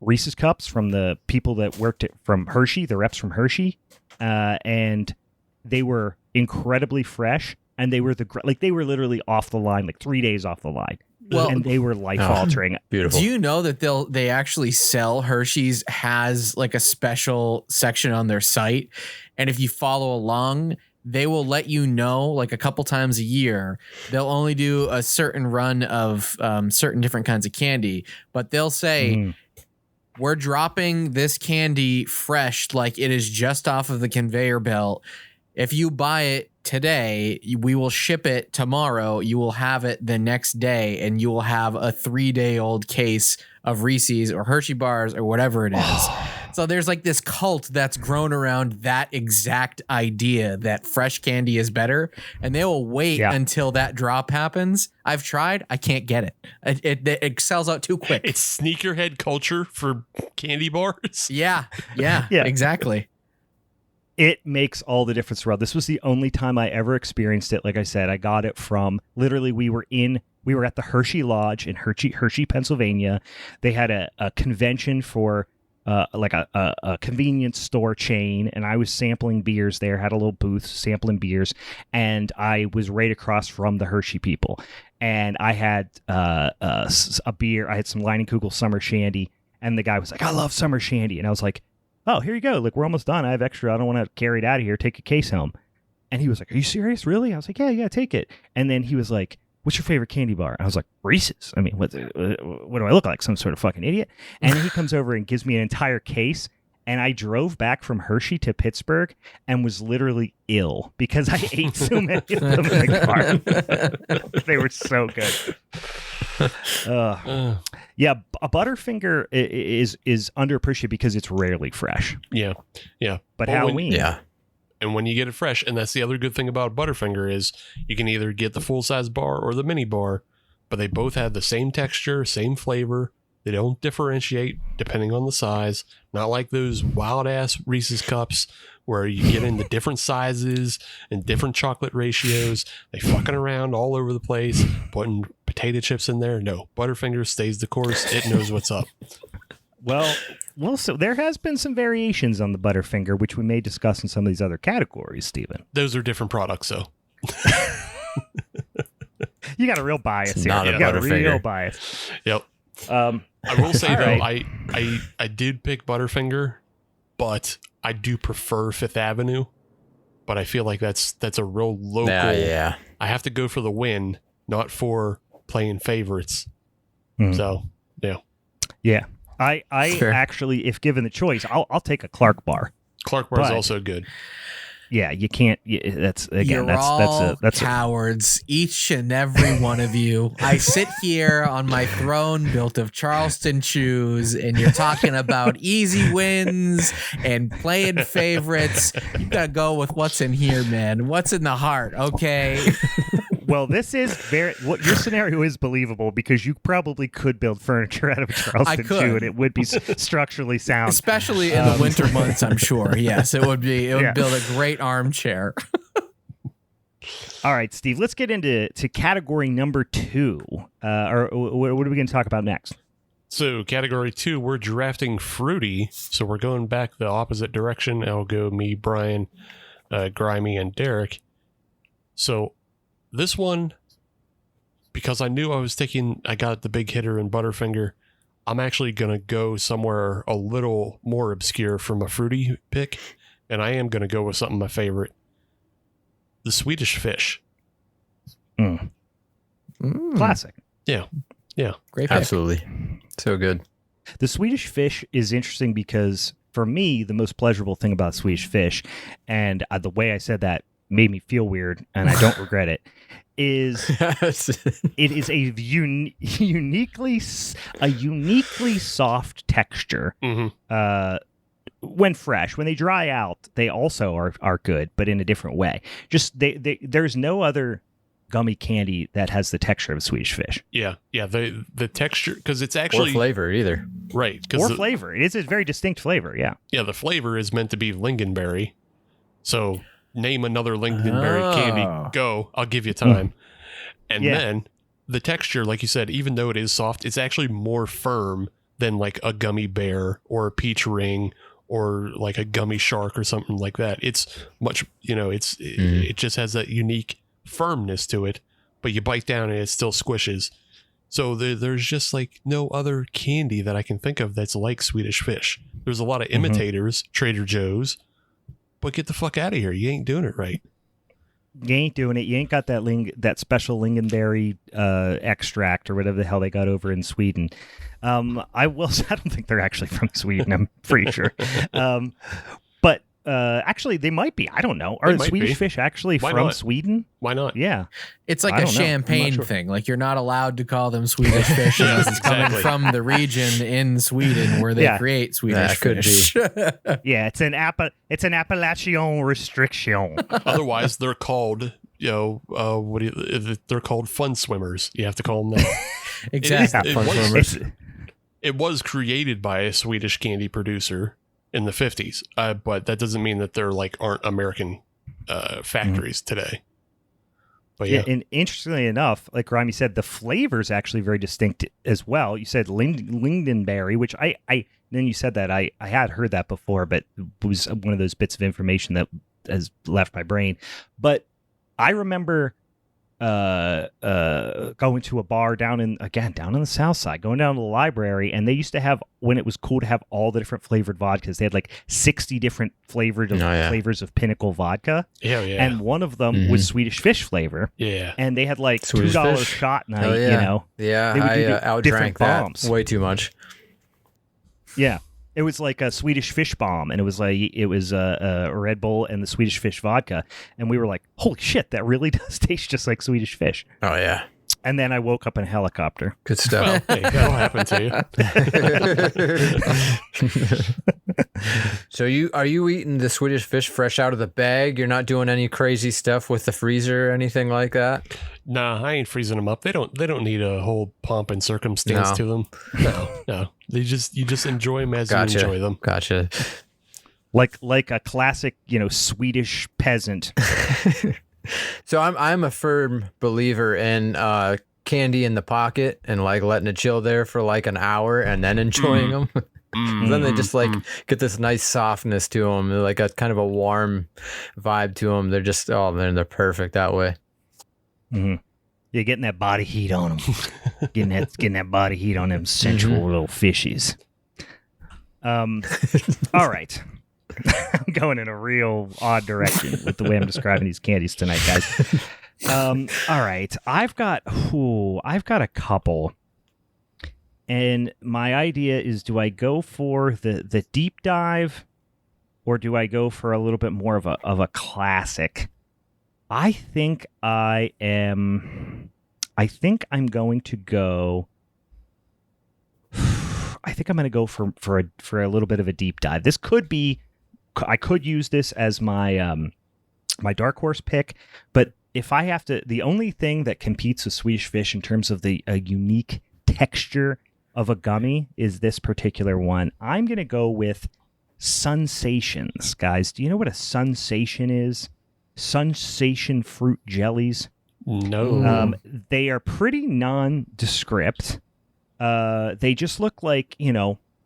Reese's Cups from the people that worked from Hershey, the reps from Hershey, and they were incredibly fresh, and they were literally off the line, like 3 days off the line. Well, and they were life altering.
Beautiful.
Do you know that they actually sell Hershey's has like a special section on their site, and if you follow along, they will let you know like a couple times a year. They'll only do a certain run of certain different kinds of candy, but they'll say, we're dropping this candy fresh, like it is just off of the conveyor belt. If you buy it today, we will ship it tomorrow. You will have it the next day, and you will have a 3-day-old case of Reese's or Hershey bars or whatever it is. So there's like this cult that's grown around that exact idea that fresh candy is better, and they will wait until that drop happens. I've tried. I can't get it. It sells out too quick.
It's sneakerhead culture for candy bars.
Yeah, exactly.
It makes all the difference, Rob. This was the only time I ever experienced it. Like I said, I got it from literally we were at the Hershey Lodge in Hershey, Pennsylvania. They had a convention for like a convenience store chain, and I was sampling beers there, had a little booth sampling beers, and I was right across from the Hershey people. And I had a beer. I had some Leinenkugel Summer Shandy, and the guy was like, I love Summer Shandy. And I was like, oh, here you go. Look, we're almost done. I have extra. I don't want to carry it out of here. Take a case home. And he was like, are you serious? Really? I was like, yeah, take it. And then he was like, what's your favorite candy bar? I was like, Reese's. I mean, what do I look like? Some sort of fucking idiot? And he comes over and gives me an entire case. And I drove back from Hershey to Pittsburgh and was literally ill because I ate so many of them in the car. They were so good. Yeah, a Butterfinger is underappreciated because it's rarely fresh.
Yeah.
But Halloween.
And when you get it fresh, and that's the other good thing about Butterfinger is you can either get the full-size bar or the mini bar, but they both have the same texture, same flavor. They don't differentiate depending on the size. Not like those wild-ass Reese's Cups where you get into different sizes and different chocolate ratios. They fucking around all over the place, putting potato chips in there. No, Butterfinger stays the course. It knows what's up.
Well, so there has been some variations on the Butterfinger, which we may discuss in some of these other categories, Stephen.
Those are different products, though.
You got a real bias
It's
here.
not a
You got a real
Butterfinger.
bias.
Yep. I will say, though,
right.
I did pick Butterfinger, but I do prefer Fifth Avenue. But I feel like that's a real local.
Yeah.
I have to go for the win, not for playing favorites. So, yeah.
Yeah. I
Fair.
actually, if given the choice, I'll take a Clark bar.
Clark bar is
But-
also good.
Yeah, you can't. That's again.
You're all
That's
cowards, each and every one of you. I sit here on my throne built of Charleston chews, and you're talking about easy wins and playing favorites. You gotta go with what's in here, man. What's in the heart, okay?
Well, this is what your scenario is believable because you probably could build furniture out of a Charleston
could.
chew, and it would be structurally sound.
Especially in the winter months, I'm sure. Yes, it would be. It would
Yeah.
build a great armchair.
All right, Steve. Let's get into category number 2. Or what are we going to talk about next?
So category 2, we're drafting fruity. So we're going back the opposite direction. I'll go me, Brian, Grimey, and Derek. So this one, because I knew I got the big hitter in Butterfinger, I'm actually going to go somewhere a little more obscure from a fruity pick. And I am going to go with something my favorite. The Swedish Fish.
Classic.
Yeah.
Great pick.
Absolutely. So good.
The Swedish Fish is interesting because for me, the most pleasurable thing about Swedish Fish, and the way I said that made me feel weird, and I don't regret it, is it is a uniquely soft texture.
Mm-hmm.
When fresh, when they dry out, they also are good, but in a different way. Just there's no other gummy candy that has the texture of a Swedish Fish.
Yeah. The texture, because it's actually
Or flavor either.
right.
Or flavor. It is a very distinct flavor. Yeah.
Yeah, the flavor is meant to be lingonberry. So name another lingonberry candy. Go. I'll give you time. And then the texture, like you said, even though it is soft, it's actually more firm than like a gummy bear or a peach ring or like a gummy shark or something like that. It's much, it just has that unique firmness to it, but you bite down and it still squishes. So there's just like no other candy that I can think of that's like Swedish Fish. There's a lot of imitators, Trader Joe's, but get the fuck out of here. You ain't doing it right.
You ain't doing it. You ain't got that special lingonberry extract or whatever the hell they got over in Sweden. I will say, I don't think they're actually from Sweden. I'm pretty sure. But actually, they might be. I don't know. Are the Swedish Fish actually from Sweden?
Why not?
Yeah.
It's like a champagne thing. Like you're not allowed to call them Swedish fish unless it's coming from the region in Sweden where they create Swedish fish.
Yeah, it's an appellation restriction.
Otherwise, they're called, they're called fun swimmers. You have to call them that.
Exactly.
It was created by a Swedish candy producer in the 50s, but that doesn't mean that they're aren't American factories today. But yeah,
and interestingly enough, like Grimey said, the flavor is actually very distinct as well. You said lingonberry, which I then you said that I had heard that before, but it was one of those bits of information that has left my brain. But I remember going to a bar down in the South Side, going down to the library, and they used to have, when it was cool to have all the different flavored vodkas, they had 60 different flavors of Pinnacle vodka.
Yeah.
And one of them was Swedish Fish flavor.
Yeah.
And they had
Swedish
$2
fish?
shot night,
Yeah,
They would do
I
different
outdrank that
bombs.
way too much.
Yeah. It was like a Swedish Fish bomb, and it was a Red Bull and the Swedish Fish vodka, and we were like, "Holy shit, that really does taste just like Swedish Fish."
Oh yeah,
And then I woke up in a helicopter.
Good stuff.
Well, hey, that'll happen to
you. So are you eating the Swedish fish fresh out of the bag? You're not doing any crazy stuff with the freezer or anything like that?
Nah, I ain't freezing them up. They don't need a whole pomp and circumstance to them. No. You just enjoy them as you enjoy them.
Gotcha.
Like a classic, Swedish peasant.
So I'm a firm believer in candy in the pocket and like letting it chill there for like an hour and then enjoying them. Then they just like get this nice softness to them. They're like a kind of a warm vibe to them. They're just they're perfect that way.
Mm-hmm. You're getting that body heat on them. getting that body heat on them sensual little fishies. All right. I'm going in a real odd direction with the way I'm describing these candies tonight, guys. All right. I've got a couple. And my idea is, do I go for the deep dive or do I go for a little bit more of a classic? I think I'm going to go for a little bit of a deep dive. This could be, I could use this as my my dark horse pick, but if I have to, the only thing that competes with Swedish Fish in terms of a unique texture of a gummy is this particular one. I'm going to go with Sensations, guys. Do you know what a Sensation is? Sensation fruit jellies.
No.
They are pretty nondescript. They just look like,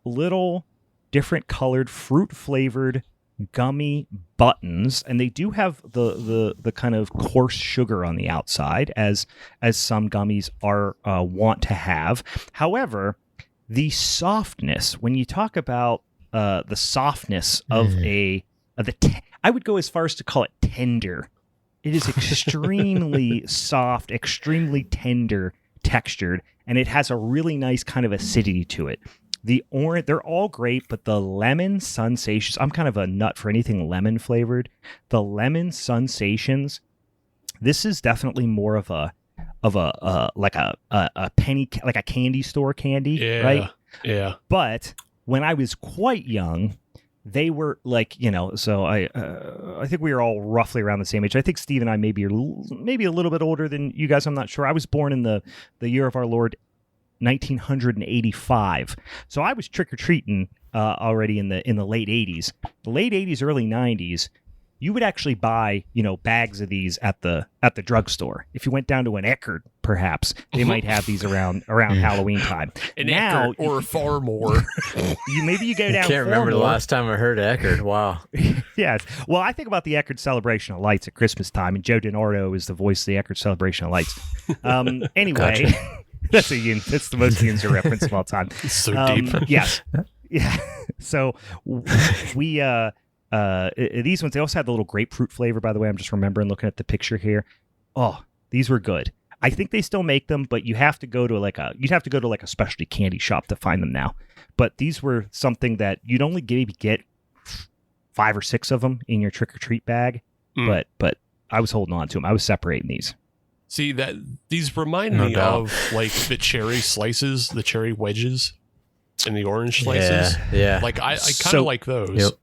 little different colored fruit flavored gummy buttons, and they do have the kind of coarse sugar on the outside as some gummies are want to have. However, the softness, when you talk about the softness of I would go as far as to call it tender. It is extremely soft, extremely tender textured, and it has a really nice kind of acidity to it. The orange, they're all great, but the lemon Sensations, I'm kind of a nut for anything lemon flavored. The lemon Sensations, this is definitely more of a penny, like a candy store candy, right?
Yeah.
But when I was quite young, they were like, so I think we were all roughly around the same age. I think Steve and I maybe a little bit older than you guys. I'm not sure. I was born in the year of our Lord 1985. So I was trick-or-treating already in the late 80s. The late 80s, early 90s, you would actually buy, bags of these at the drugstore. If you went down to an Eckerd, perhaps, they might have these around Halloween time.
An Eckerd or far more.
Maybe you go down.
I can't remember the last time I heard Eckerd. Wow.
Yes. Well, I think about the Eckerd Celebration of Lights at Christmas time, and Joe DiNardo is the voice of the Eckerd Celebration of Lights. Anyway.
Gotcha.
That's the most Yinzer reference of all time.
It's so deep.
Yes. Yeah. So we these ones, they also had the little grapefruit flavor, by the way. I'm just remembering looking at the picture here. Oh, these were good. I think they still make them, but you'd have to go to like a specialty candy shop to find them now. But these were something that you'd only maybe get 5 or 6 of them in your trick or treat bag. But I was holding on to them. I was separating these.
See, these remind me of like the cherry slices, the cherry wedges, and the orange slices.
Yeah.
Like I kind of like those.
Yep.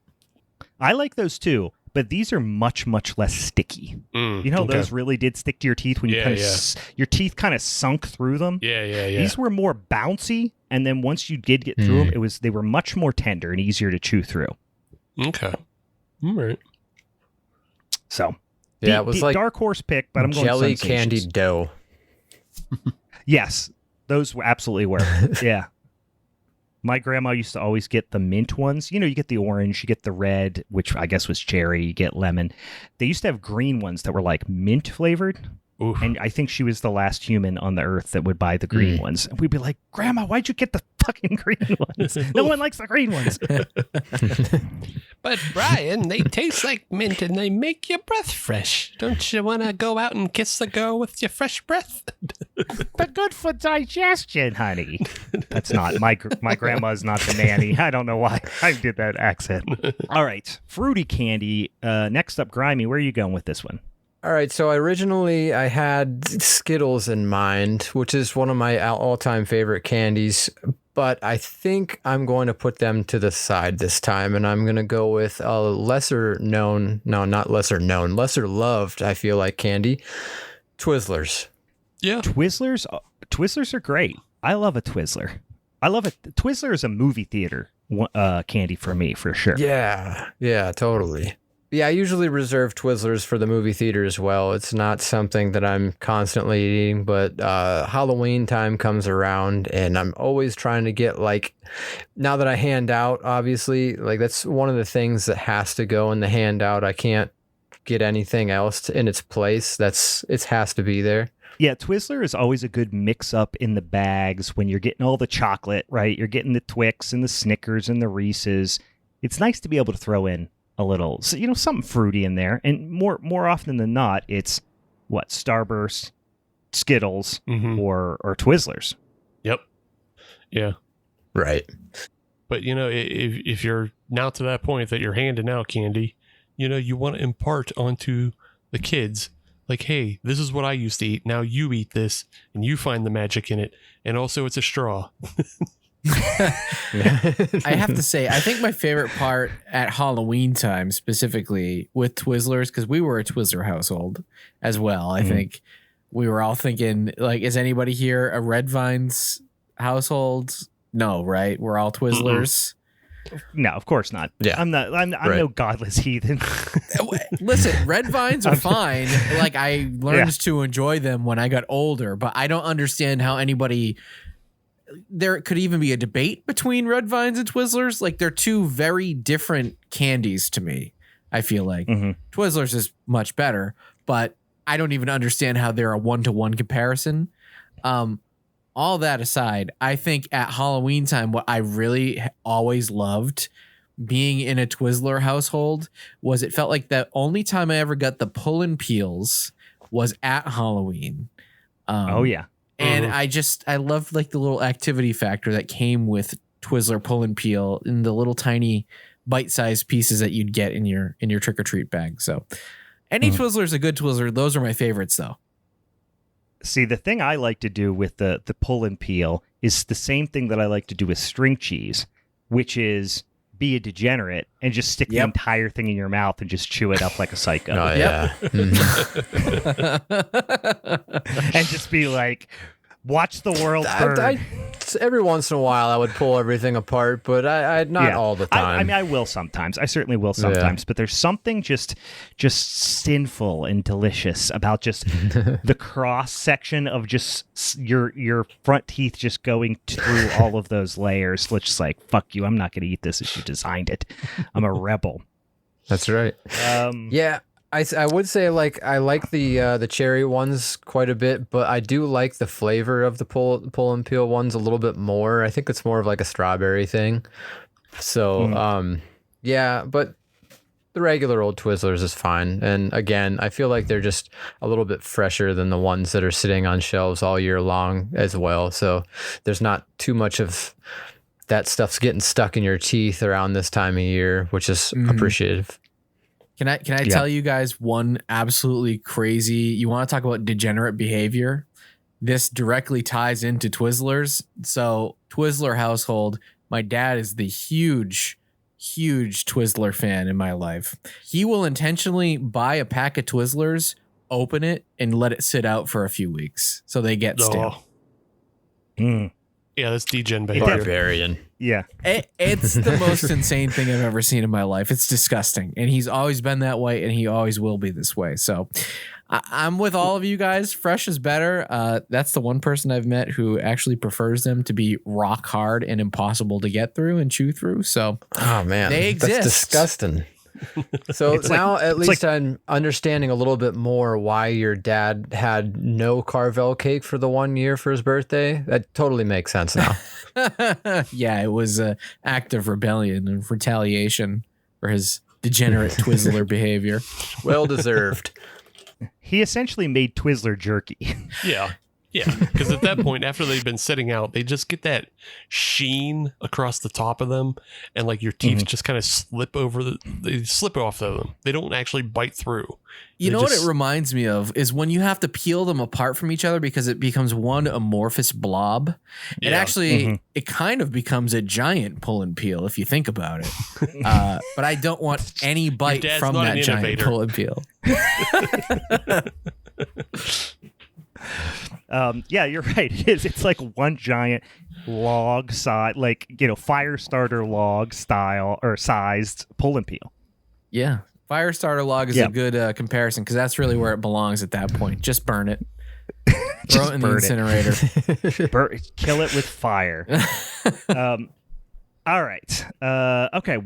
I like those too, but these are much, much less sticky. Those really did stick to your teeth when your teeth kind of sunk through them.
Yeah.
These were more bouncy, and then once you did get through them, they were much more tender and easier to chew through.
Okay. All right.
So.
Yeah, it was like
dark horse pick, but I'm going
jelly
Sensations.
candied dough.
Yes, those absolutely were. Yeah. My grandma used to always get the mint ones. You get the orange, you get the red, which I guess was cherry, you get lemon. They used to have green ones that were like mint flavored.
Oof.
And I think she was the last human on the earth that would buy the green ones. And we'd be like, Grandma, why'd you get the fucking green ones? No one likes the green ones.
But Brian, they taste like mint and they make your breath fresh. Don't you want to go out and kiss the girl with your fresh breath?
They're good for digestion, honey. That's not my grandma's not the nanny. I don't know why I did that accent. All right, fruity candy. Next up, Grimey. Where are you going with this one?
All right, so originally I had Skittles in mind, which is one of my all-time favorite candies, but I think I'm going to put them to the side this time, and I'm going to go with a lesser loved, I feel like, candy, Twizzlers.
Yeah.
Twizzlers are great. I love a Twizzler. I love it. Twizzler is a movie theater candy for me, for sure.
Yeah, totally. Yeah, I usually reserve Twizzlers for the movie theater as well. It's not something that I'm constantly eating, but Halloween time comes around and I'm always trying to get, like, now that I hand out, obviously, like that's one of the things that has to go in the handout. I can't get anything else in its place. It has to be there.
Yeah, Twizzler is always a good mix-up in the bags when you're getting all the chocolate, right? You're getting the Twix and the Snickers and the Reese's. It's nice to be able to throw in a little, something fruity in there. And more often than not, it's Starburst, Skittles, or Twizzlers.
Yep. Yeah.
Right.
But, if you're now to that point that you're handing out candy, you want to impart onto the kids, like, hey, this is what I used to eat. Now you eat this and you find the magic in it. And also it's a straw.
I have to say, I think my favorite part at Halloween time, specifically with Twizzlers, because we were a Twizzler household as well. I think we were all thinking, like, is anybody here a Red Vines household? No, right? We're all Twizzlers.
No, of course not.
Yeah.
I'm no godless heathen.
Listen, Red Vines are fine. Like, I learned to enjoy them when I got older, but I don't understand how anybody. There could even be a debate between Red Vines and Twizzlers. Like, they're two very different candies to me. I feel like Twizzlers is much better, but I don't even understand how they're a 1-to-1 comparison. All that aside, I think at Halloween time, what I really always loved being in a Twizzler household was it felt like the only time I ever got the pull and peels was at Halloween.
Oh yeah.
And I loved, like, the little activity factor that came with Twizzler pull and peel in the little tiny bite-sized pieces that you'd get in your trick-or-treat bag. So any Twizzler is a good Twizzler. Those are my favorites, though.
See, the thing I like to do with the pull and peel is the same thing that I like to do with string cheese, which is be a degenerate and just stick the entire thing in your mouth and just chew it up like a psycho.
Oh, yeah.
And just be like, watch the world burn.
Every once in a while, I would pull everything apart, but I not all the time.
I mean, I will sometimes. I certainly will sometimes. But there's something just sinful and delicious about just the cross section of just your front teeth just going through all of those layers. It's just like, fuck you. I'm not going to eat this as you designed it. I'm a rebel.
That's right. Yeah. I would say, like, I like the cherry ones quite a bit, but I do like the flavor of the pull and peel ones a little bit more. I think it's more of like a strawberry thing. So, yeah, but the regular old Twizzlers is fine. And again, I feel like they're just a little bit fresher than the ones that are sitting on shelves all year long as well. So there's not too much of that stuff's getting stuck in your teeth around this time of year, which is appreciative.
Can I tell you guys one absolutely crazy, you want to talk about degenerate behavior? This directly ties into Twizzlers. So Twizzler household, my dad is the huge Twizzler fan in my life. He will intentionally buy a pack of Twizzlers, open it, and let it sit out for a few weeks so they get stale.
Yeah, that's degen behavior.
Barbarian.
Yeah.
It's the most insane thing I've ever seen in my life. It's disgusting. And he's always been that way, and he always will be this way. So I'm with all of you guys. Fresh is better. That's the one person I've met who actually prefers them to be rock hard and impossible to get through and chew through. So,
oh man,
they exist.
That's disgusting. So now at least I'm understanding a little bit more why your dad had no Carvel cake for the 1 year for his birthday. That totally makes sense now.
Yeah, it was an act of rebellion and retaliation for his degenerate Twizzler behavior.
Well deserved.
He essentially made Twizzler jerky.
Yeah. Yeah, because at that point, after they've been sitting out, they just get that sheen across the top of them, and like your teeth just kind of slip they slip off of them. They don't actually bite through.
You know what it reminds me of is when you have to peel them apart from each other because it becomes one amorphous blob.
Yeah.
It actually, it kind of becomes a giant pull and peel if you think about it. But I don't want any bite from that giant pull and peel.
Yeah, you're right. It is. It's like one giant log size, like, fire starter log style or sized pull and peel.
Yeah. Fire starter log is a good comparison because that's really where it belongs at that point. Just burn it. Throw it in the incinerator.
Kill it with fire. All right. Okay.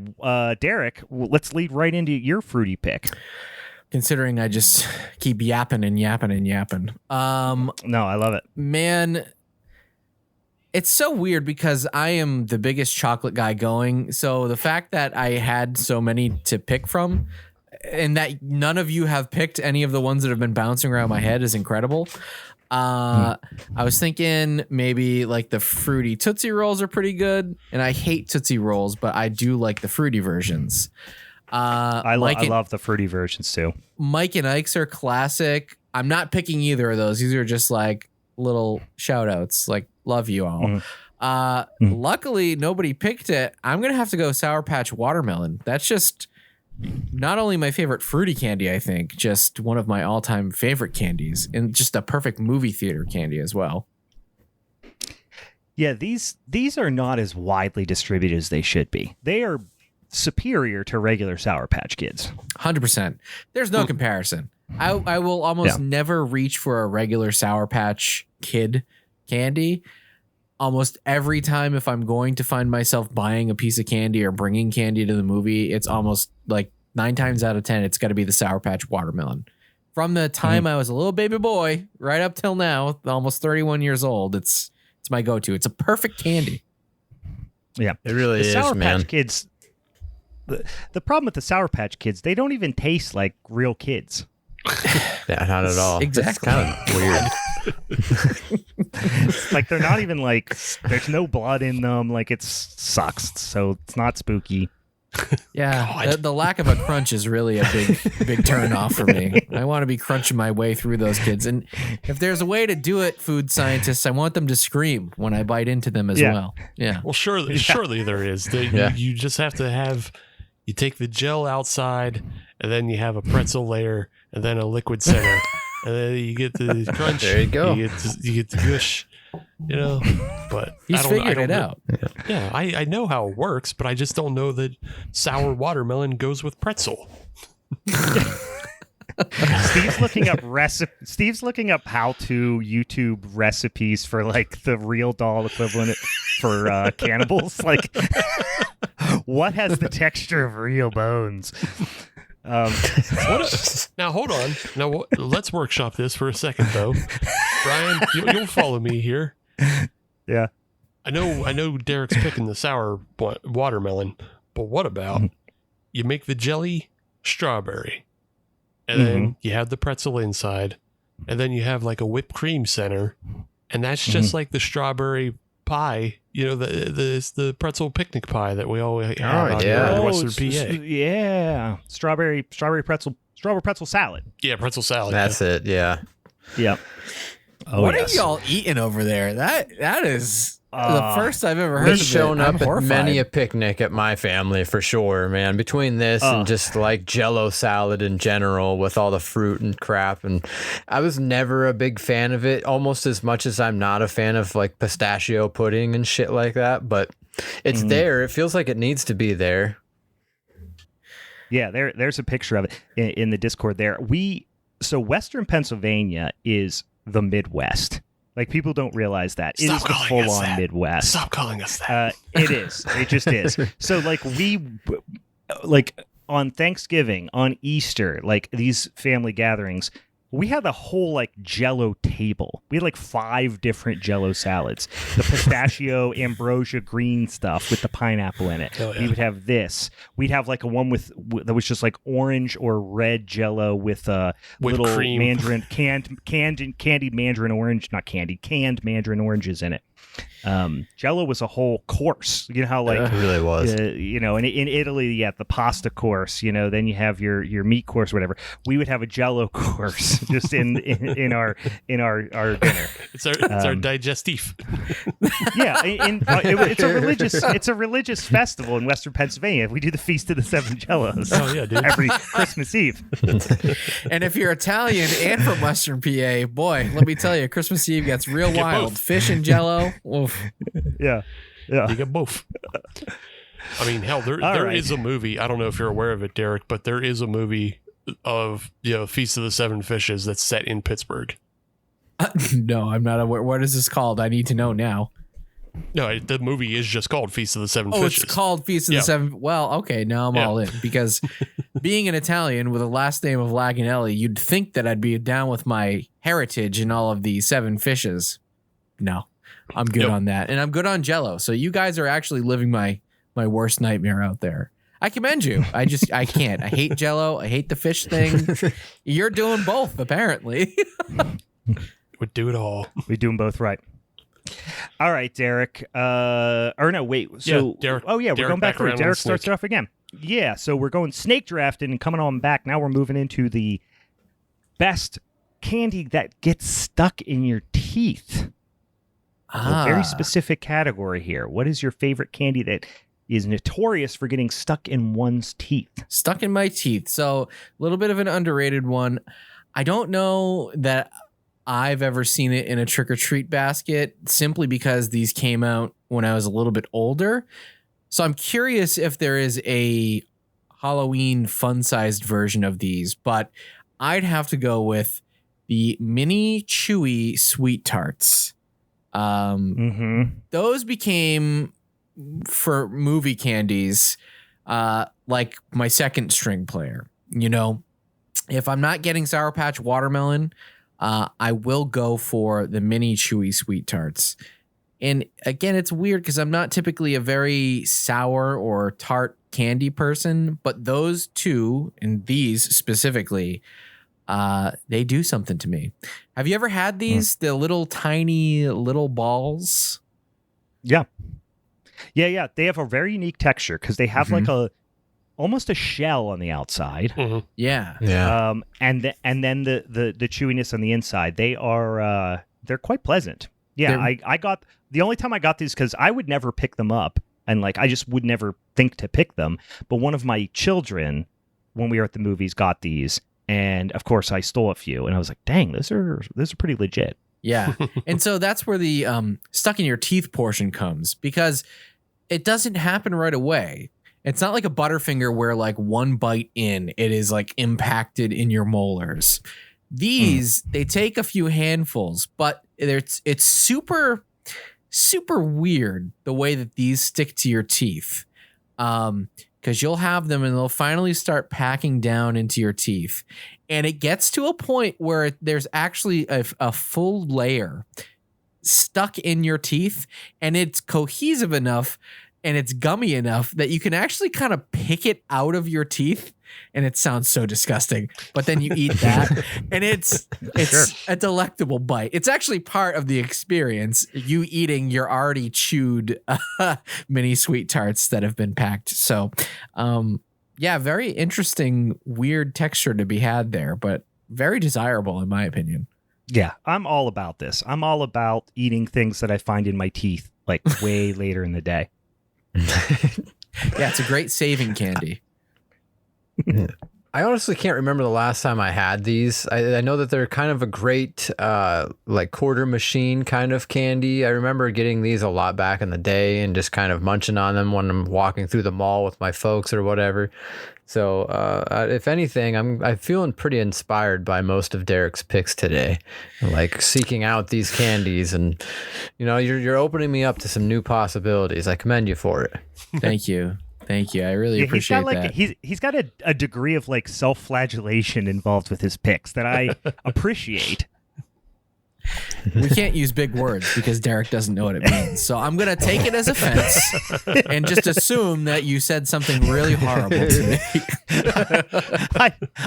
Derek, let's lead right into your fruity pick.
Considering I just keep yapping and yapping and yapping.
No, I love it.
Man, it's so weird because I am the biggest chocolate guy going. So the fact that I had so many to pick from and that none of you have picked any of the ones that have been bouncing around my head is incredible. I was thinking maybe like the fruity Tootsie Rolls are pretty good. And I hate Tootsie Rolls, but I do like the fruity versions.
I love the fruity versions too.
Mike and Ike's are classic. I'm not picking either of those. These are just like little shout outs. Like, love you all. Luckily, nobody picked it. I'm going to have to go Sour Patch Watermelon. That's just not only my favorite fruity candy, I think, just one of my all time favorite candies and just a perfect movie theater candy as well.
Yeah, these are not as widely distributed as they should be. They are superior to regular Sour Patch Kids.
100%. There's no comparison. I will almost never reach for a regular Sour Patch Kid candy. Almost every time if I'm going to find myself buying a piece of candy or bringing candy to the movie, it's almost like 9 times out of 10, it's got to be the Sour Patch Watermelon. From the time I was a little baby boy right up till now, almost 31 years old, it's my go-to. It's a perfect candy.
Yeah,
it really is,
Sour
man.
Patch Kids. The problem with the Sour Patch Kids, they don't even taste like real kids.
Yeah, not at all.
Exactly.
It's kind of weird.
It's like they're not even like, there's no blood in them. Like, it sucks. So it's not spooky.
Yeah, the lack of a crunch is really a big turn off for me. I want to be crunching my way through those kids. And if there's a way to do it, food scientists, I want them to scream when I bite into them as well. Yeah.
Well, surely there is. You just have to have, you take the gel outside and then you have a pretzel layer and then a liquid center. And then you get the crunch.
There you go.
You get the gush. But
he's figured it out.
Yeah, I know how it works, but I just don't know that sour watermelon goes with pretzel.
Steve's looking up how-to YouTube recipes for like the real doll equivalent for cannibals. Like, what has the texture of real bones?
Now hold on. Now let's workshop this for a second, though. Brian, you'll follow me here.
Yeah.
I know Derek's picking the sour watermelon, but what about you make the jelly strawberry, and then you have the pretzel inside, and then you have like a whipped cream center, and that's just like the strawberry pie. The pretzel picnic pie that we always have out here in Western PA.
Yeah, strawberry pretzel salad.
Yeah, pretzel salad.
That's it. Yeah.
Yep. Oh,
what are y'all eating over there? That is the first I've ever heard of it.
Shown up
at
many a picnic at my family for sure, man. Between this and just like Jell-O salad in general with all the fruit and crap, and I was never a big fan of it. Almost as much as I'm not a fan of like pistachio pudding and shit like that. But it's there. It feels like it needs to be there.
Yeah, there's a picture of it in the Discord. There, so Western Pennsylvania is the Midwest. Like, people don't realize that. It is the full-on Midwest.
Stop calling us that.
It is. It just is. So, like on Thanksgiving, on Easter, like these family gatherings, we had a whole like Jello table. We had like 5 different Jello salads. The pistachio, ambrosia, green stuff with the pineapple in it.
Oh, yeah.
We would have this. We'd have like a one that was just like orange or red Jello with a little
cream.
mandarin candied mandarin orange, not candied, canned mandarin oranges in it. Jello was a whole course. You know how like
It really was.
you know, and in Italy, you have the pasta course. You know, then you have your meat course, whatever. We would have a Jello course just in our dinner.
It's our digestif.
Yeah, it's a religious festival in Western Pennsylvania. We do the Feast of the Seven Jellos.
Oh yeah, dude.
Every Christmas Eve.
And if you're Italian and from Western PA, boy, let me tell you, Christmas Eve gets real
Get
wild.
both.
Fish and Jello. Oof.
Yeah.
You get both. I mean, hell, there is
right.
a movie. I don't know if you're aware of it, Derek, but there is a movie of Feast of the Seven Fishes that's set in Pittsburgh.
No, I'm not aware. What is this called? I need to know now.
No, the movie is just called Feast of the Seven
Oh,
Fishes.
it's called Feast of the Seven. Well, okay, now I'm all in, because being an Italian with a last name of Laganelli, you'd think that I'd be down with my heritage and all of the 7 fishes. No, I'm good on that, and I'm good on Jello. So you guys are actually living my worst nightmare out there. I commend you. I can't. I hate Jello. I hate the fish thing. You're doing both, apparently.
Would do it all.
We do them both right. All right, Derek. Or no, wait. So,
Yeah, Derek.
Oh yeah, we're
Derek
going back through.
around on
Derek
the
starts
snake.
it off again. Yeah. So we're going snake drafting and coming on back. Now we're moving into the best candy that gets stuck in your teeth. A very specific category here. What is your favorite candy that is notorious for getting stuck in one's teeth?
Stuck in my teeth. So a little bit of an underrated one. I don't know that I've ever seen it in a trick-or-treat basket, simply because these came out when I was a little bit older. So I'm curious if there is a Halloween fun-sized version of these, but I'd have to go with the mini chewy sweet tarts. Those became, for movie candies, like my second string player. You know, if I'm not getting Sour Patch Watermelon, I will go for the mini chewy sweet tarts. And again, it's weird because I'm not typically a very sour or tart candy person, but those two, and these specifically, they do something to me. Have you ever had these, the little tiny little balls?
Yeah. They have a very unique texture because they have like almost a shell on the outside.
Yeah.
And then the chewiness on the inside. They're quite pleasant. Yeah, I got the only time I got these, because I would never pick them up, and like I just would never think to pick them. But one of my children, when we were at the movies, got these. And of course, I stole a few, and I was like, "Dang, those are pretty legit."
Yeah, and so that's where the stuck in your teeth portion comes, because it doesn't happen right away. It's not like a Butterfinger where like one bite in, it is like impacted in your molars. These they take a few handfuls, but it's super weird the way that these stick to your teeth. Because you'll have them and they'll finally start packing down into your teeth. And it gets to a point where there's actually a full layer stuck in your teeth, and it's cohesive enough and it's gummy enough that you can actually kind of pick it out of your teeth. And it sounds so disgusting, but then you eat that and it's a delectable bite. It's actually part of the experience, you eating your already chewed mini sweet tarts that have been packed. So, yeah, very interesting, weird texture to be had there, but very desirable in my opinion.
Yeah, I'm all about this. I'm all about eating things that I find in my teeth like way later in the day.
Yeah, it's a great saving candy.
I honestly can't remember the last time I had these. I know that they're kind of a great like quarter machine kind of candy. I remember getting these a lot back in the day and just kind of munching on them when I'm walking through the mall with my folks or whatever. So if anything, I'm feeling pretty inspired by most of Derek's picks today, like seeking out these candies, and you know, you're opening me up to some new possibilities. I commend you for it.
Thank you. Thank you. I really appreciate that.
He's got a degree of like self-flagellation involved with his picks that I appreciate.
We can't use big words because Derek doesn't know what it means. So I'm going to take it as offense and just assume that you said something really horrible to me.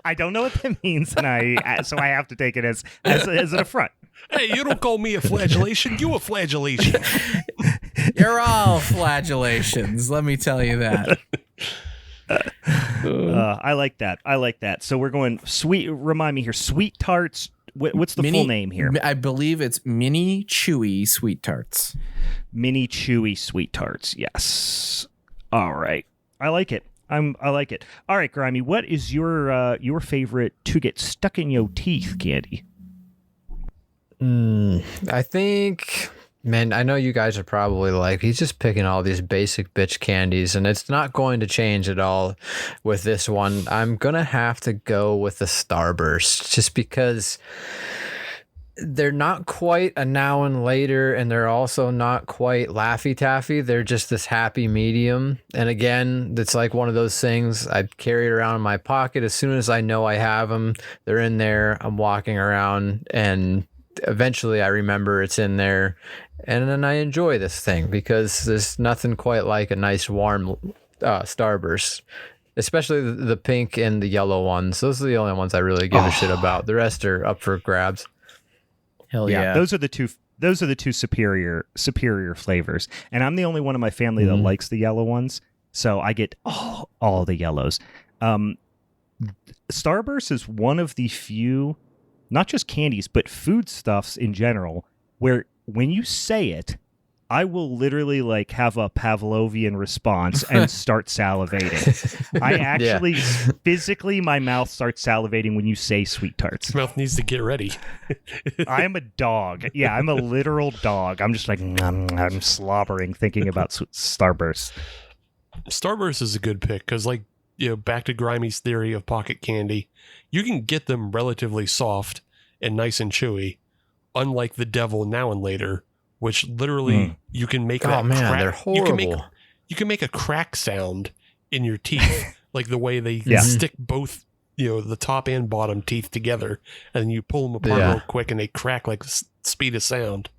I don't know what that means, and so I have to take it as an affront.
Hey, you don't call me a flagellation. You a flagellation.
You're all flagellations. Let me tell you that.
I like that. So we're going sweet. Remind me here. Sweet tarts. What's the full name here?
I believe it's Mini Chewy Sweet Tarts.
Mini Chewy Sweet Tarts. Yes. All right. I like it. I like it. All right, Grimey. What is your favorite to get stuck in your teeth candy?
I think, man, I know you guys are probably like, he's just picking all these basic bitch candies, and it's not going to change at all with this one. I'm going to have to go with the Starburst just because they're not quite a now and later, and they're also not quite Laffy Taffy. They're just this happy medium. And again, it's like one of those things I carry it around in my pocket. As soon as I know I have them, they're in there. I'm walking around, and eventually I remember it's in there, and then I enjoy this thing because there's nothing quite like a nice warm Starburst, especially the pink and the yellow ones. Those are the only ones I really give a shit about. The rest are up for grabs.
Hell yeah.
Those are the two superior flavors, and I'm the only one in my family that likes the yellow ones, so I get all the yellows. Starburst is one of the few, not just candies, but foodstuffs in general, where when you say it, I will literally like have a Pavlovian response and start salivating. I actually physically, my mouth starts salivating when you say sweet tarts.
Mouth needs to get ready.
I am a dog. Yeah, I'm a literal dog. I'm just like, I'm slobbering thinking about Starburst.
Starburst is a good pick because, like, back to Grimey's theory of pocket candy, you can get them relatively soft and nice and chewy, unlike the Devil Now and Later, which literally you can make that crack.
They're horrible.
You can make a crack sound in your teeth, like the way they stick both, the top and bottom teeth together, and then you pull them apart real quick, and they crack like the speed of sound.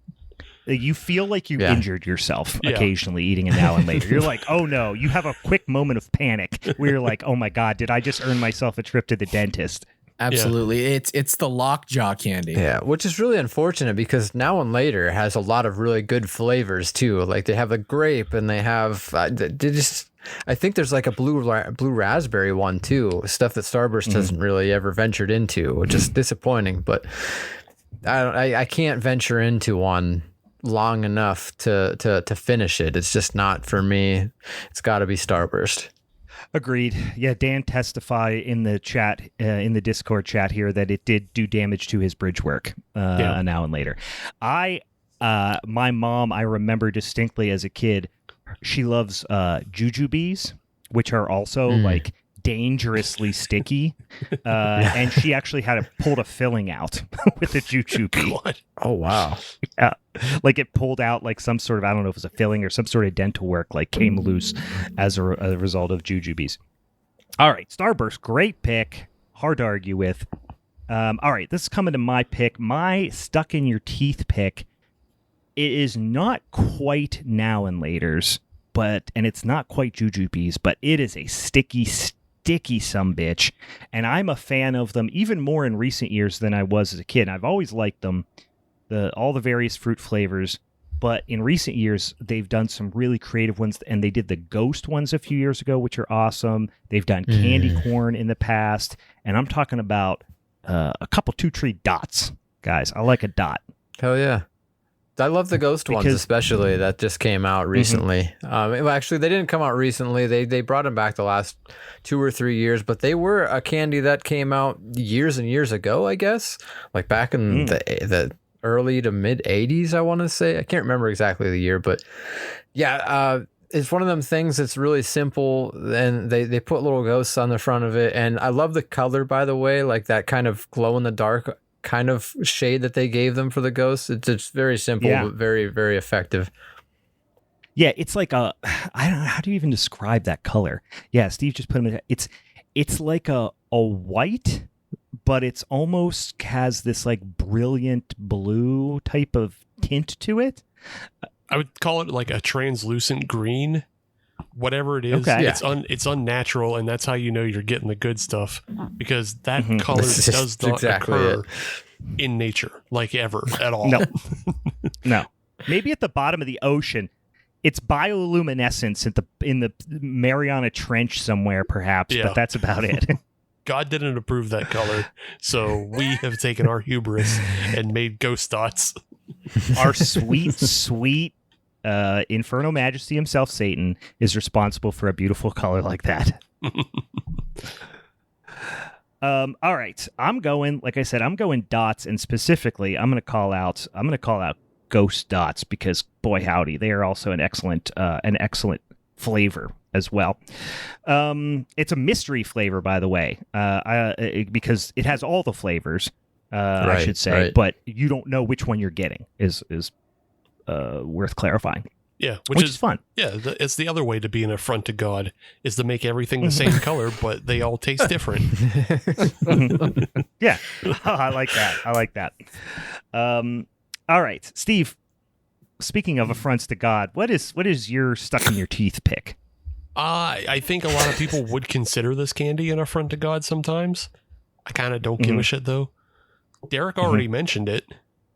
You feel like you injured yourself occasionally eating a Now and Later. You're like, oh no, you have a quick moment of panic where you're like, oh my God, did I just earn myself a trip to the dentist?
Absolutely. Yeah. It's the lockjaw candy.
Yeah, which is really unfortunate because Now and Later has a lot of really good flavors too. Like they have a grape, and they have I think there's like a blue raspberry one too, stuff that Starburst hasn't really ever ventured into, which is disappointing, but I can't venture into one long enough to finish it. It's just not for me. It's got to be Starburst.
Agreed. Yeah, Dan testify in the chat, in the Discord chat here, that it did do damage to his bridge work Now and Later. My mom, I remember distinctly as a kid, she loves jujubes, which are also like dangerously sticky. And she actually had pulled a filling out with the jujube.
Oh, wow.
Like it pulled out like some sort of, I don't know if it was a filling or some sort of dental work, like came loose as a result of jujubes. All right, Starburst, great pick. Hard to argue with. All right, this is coming to my pick. My stuck in your teeth pick. It is not quite Now and Later's, and it's not quite jujubes, but it is a sticky sumbitch, and I'm a fan of them even more in recent years than I was as a kid. I've always liked them, all the various fruit flavors, but in recent years they've done some really creative ones, and they did the ghost ones a few years ago, which are awesome. They've done candy corn in the past, and I'm talking about a couple 2-tree dots, guys. I like a dot.
Hell yeah. I love the ghost ones, especially that just came out recently. Well, actually, they didn't come out recently. They brought them back the last 2 or 3 years, but they were a candy that came out years and years ago, I guess, like back in the early to mid 80s, I want to say. I can't remember exactly the year, but yeah, it's one of them things that's really simple, and they put little ghosts on the front of it, and I love the color, by the way, like that kind of glow in the dark kind of shade that they gave them for the ghosts. It's very simple, but very, very effective.
Yeah, it's like I don't know, how do you even describe that color? Yeah, Steve just put them in. It's like a white, but it's almost has this like brilliant blue type of tint to it.
I would call it like a translucent green. Whatever it is,
Okay.
it's unnatural, and that's how you know you're getting the good stuff, because that color does not occur in nature, like ever at all.
No. Maybe at the bottom of the ocean, it's bioluminescence in the Mariana Trench somewhere, perhaps, but that's about it.
God didn't approve that color, so we have taken our hubris and made ghost dots.
Our sweet Infernal Majesty himself, Satan, is responsible for a beautiful color like that. All right, I'm going dots, and specifically, I'm going to call out ghost dots, because boy howdy, they are also an excellent flavor as well. It's a mystery flavor, by the way, because it has all the flavors. I should say, but you don't know which one you're getting is worth clarifying.
Yeah,
which is fun.
Yeah, it's the other way to be an affront to God, is to make everything the same color, but they all taste different.
Yeah, I like that. All right, Steve. Speaking of affronts to God, what is your stuck in your teeth pick?
I think a lot of people would consider this candy an affront to God sometimes. I kind of don't give a shit, though. Derek already mentioned it,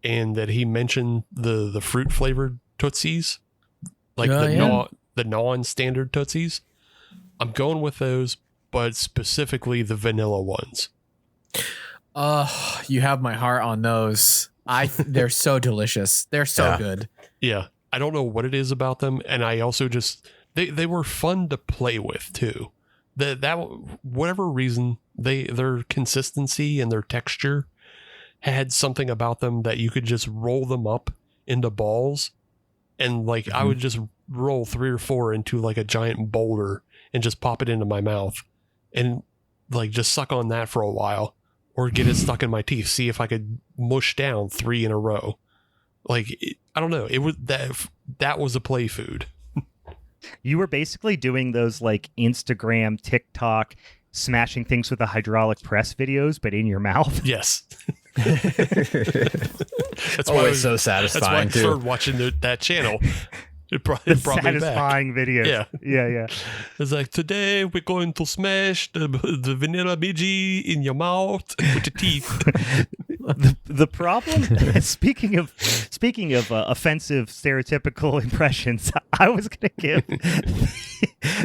and that he mentioned the fruit flavored Tootsies, like the non-standard Tootsies. I'm going with those, but specifically the vanilla ones.
You have my heart on those. They're so delicious. They're so good.
Yeah, I don't know what it is about them, and I also just they were fun to play with too. That whatever reason, their consistency and their texture had something about them that you could just roll them up into balls, and like I would just roll 3 or 4 into like a giant boulder and just pop it into my mouth and like just suck on that for a while, or get it stuck in my teeth, see if I could mush down 3 in a row. Like I don't know, it was that was a play food.
You were basically doing those like Instagram, TikTok, smashing things with a hydraulic press videos, but in your mouth.
Yes.
That's why it's so satisfying.
That's why I started watching that channel. It brought
satisfying
me back.
Videos. Yeah.
It's like, today we're going to smash the vanilla Midgie in your mouth with your teeth.
The problem, speaking of offensive stereotypical impressions, I was going to give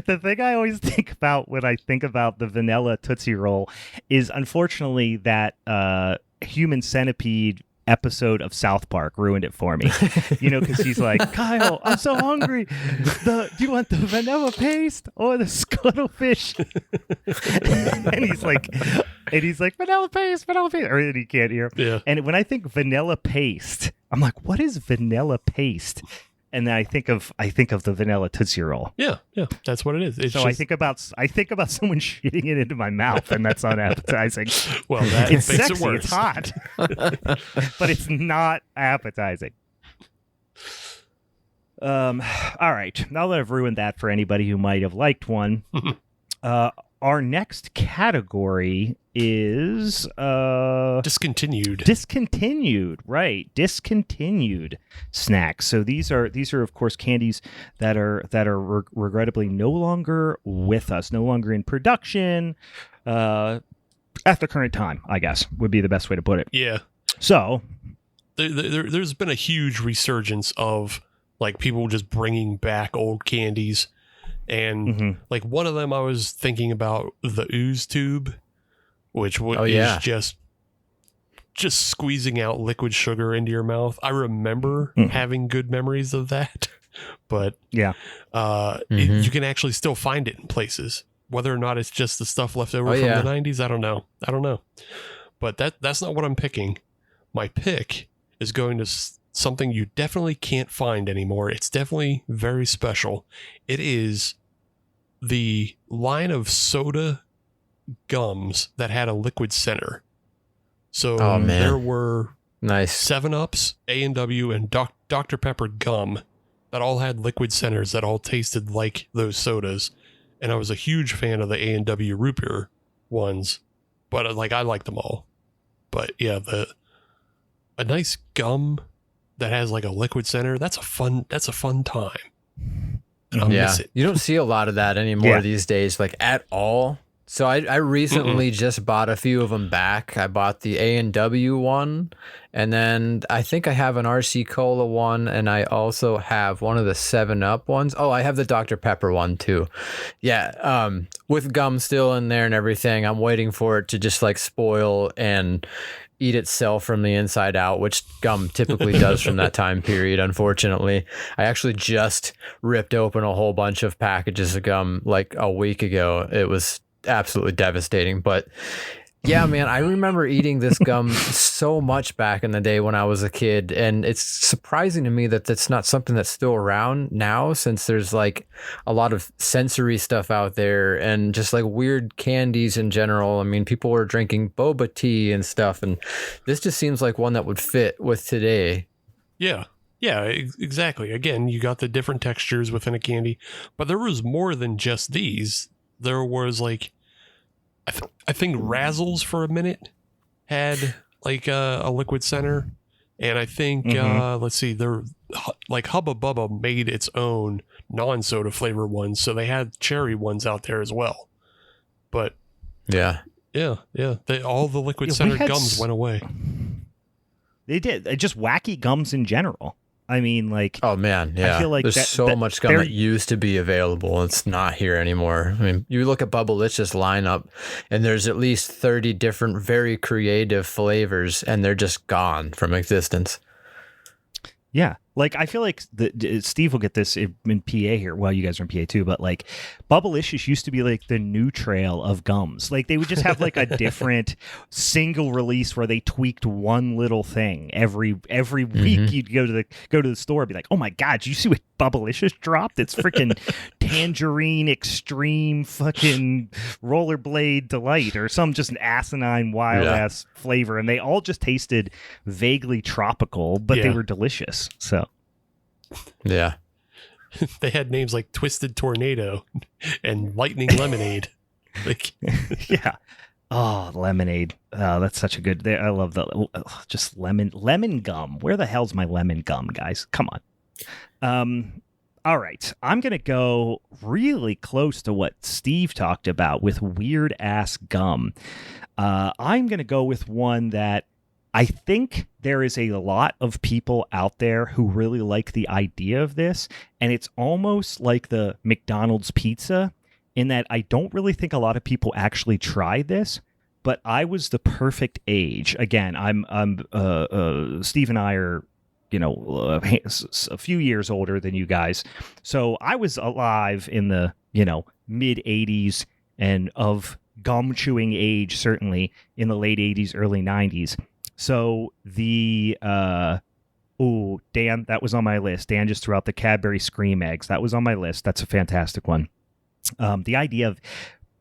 the thing I always think about when I think about the vanilla Tootsie Roll is unfortunately that Human Centipede episode of South Park ruined it for me. Because he's like, Kyle, I'm so hungry. Do you want the vanilla paste or the scuttlefish? and he's like, vanilla paste, or he can't hear.
Yeah.
And when I think vanilla paste, I'm like, what is vanilla paste? And then I think of the vanilla Tootsie Roll.
Yeah, that's what it is.
I think about someone shitting it into my mouth, and that's unappetizing.
Well, that
it's
makes
sexy,
it worse.
it's hot, but it's not appetizing. All right, now that I've ruined that for anybody who might have liked one, our next category is
discontinued.
Right, discontinued snacks. So these are of course candies that are regrettably no longer with us, no longer in production at the current time, I guess would be the best way to put it.
Yeah.
So
there's been a huge resurgence of like people just bringing back old candies. And like one of them, I was thinking about the ooze tube, which is just squeezing out liquid sugar into your mouth. I remember having good memories of that, but you can actually still find it in places. Whether or not it's just the stuff left over from the 90s, I don't know. But that's not what I'm picking. My pick is going to something you definitely can't find anymore. It's definitely very special. It is the line of soda gums that had a liquid center. So there were 7-Ups, A&W, and Dr. Pepper gum that all had liquid centers that all tasted like those sodas. And I was a huge fan of the A&W root beer ones, but like I liked them all. But yeah, a nice gum that has like a liquid center, that's a fun time. And I'll miss it.
You don't see a lot of that anymore these days, like at all. So I recently just bought a few of them back. I bought the A&W one, and then I think I have an RC Cola one, and I also have one of the 7-Up ones. Oh, I have the Dr. Pepper one too. Yeah, with gum still in there and everything. I'm waiting for it to just like spoil and eat itself from the inside out, which gum typically does from that time period, unfortunately. I actually just ripped open a whole bunch of packages of gum like a week ago. It was absolutely devastating, but yeah, man, I remember eating this gum so much back in the day when I was a kid, and it's surprising to me that that's not something that's still around now, since there's like a lot of sensory stuff out there and just like weird candies in general. I mean, people were drinking boba tea and stuff, and this just seems like one that would fit with today.
Yeah, exactly. Again, you got the different textures within a candy, but there was more than just these. There was like, I think Razzles for a minute had like a liquid center, and I think let's see, they're like Hubba Bubba made its own non-soda flavor ones, so they had cherry ones out there as well. But yeah, all the liquid centered gums went away.
They did. Just wacky gums in general. I mean, like,
oh man, yeah.
I feel like
there's so much gum that used to be available. It's not here anymore. I mean, you look at Bubblicious lineup, and there's at least 30 different, very creative flavors, and they're just gone from existence.
Yeah. Like, I feel like Steve will get this in PA here. Well, you guys are in PA too, but like Bubblicious used to be like the new trail of gums. Like, they would just have like a different single release where they tweaked one little thing every week. You'd go to the store and be like, oh my God, did you see what Bubblicious dropped? It's freaking tangerine extreme fucking rollerblade delight or some just an asinine wild ass flavor. And they all just tasted vaguely tropical, but they were delicious. So.
Yeah.
They had names like Twisted Tornado and Lightning Lemonade. Like,
yeah. Oh, lemonade. Oh, that's such a good. I love the just lemon gum. Where the hell's my lemon gum, guys? Come on. All right. I'm going to go really close to what Steve talked about with weird ass gum. I'm going to go with one that I think there is a lot of people out there who really like the idea of this, and it's almost like the McDonald's pizza in that I don't really think a lot of people actually try this, but I was the perfect age. Again, Steve and I are, a few years older than you guys. So I was alive in the, mid 80s and of gum chewing age, certainly in the late 80s, early 90s. So Dan, that was on my list. Dan just threw out the Cadbury Scream Eggs. That was on my list. That's a fantastic one. The idea of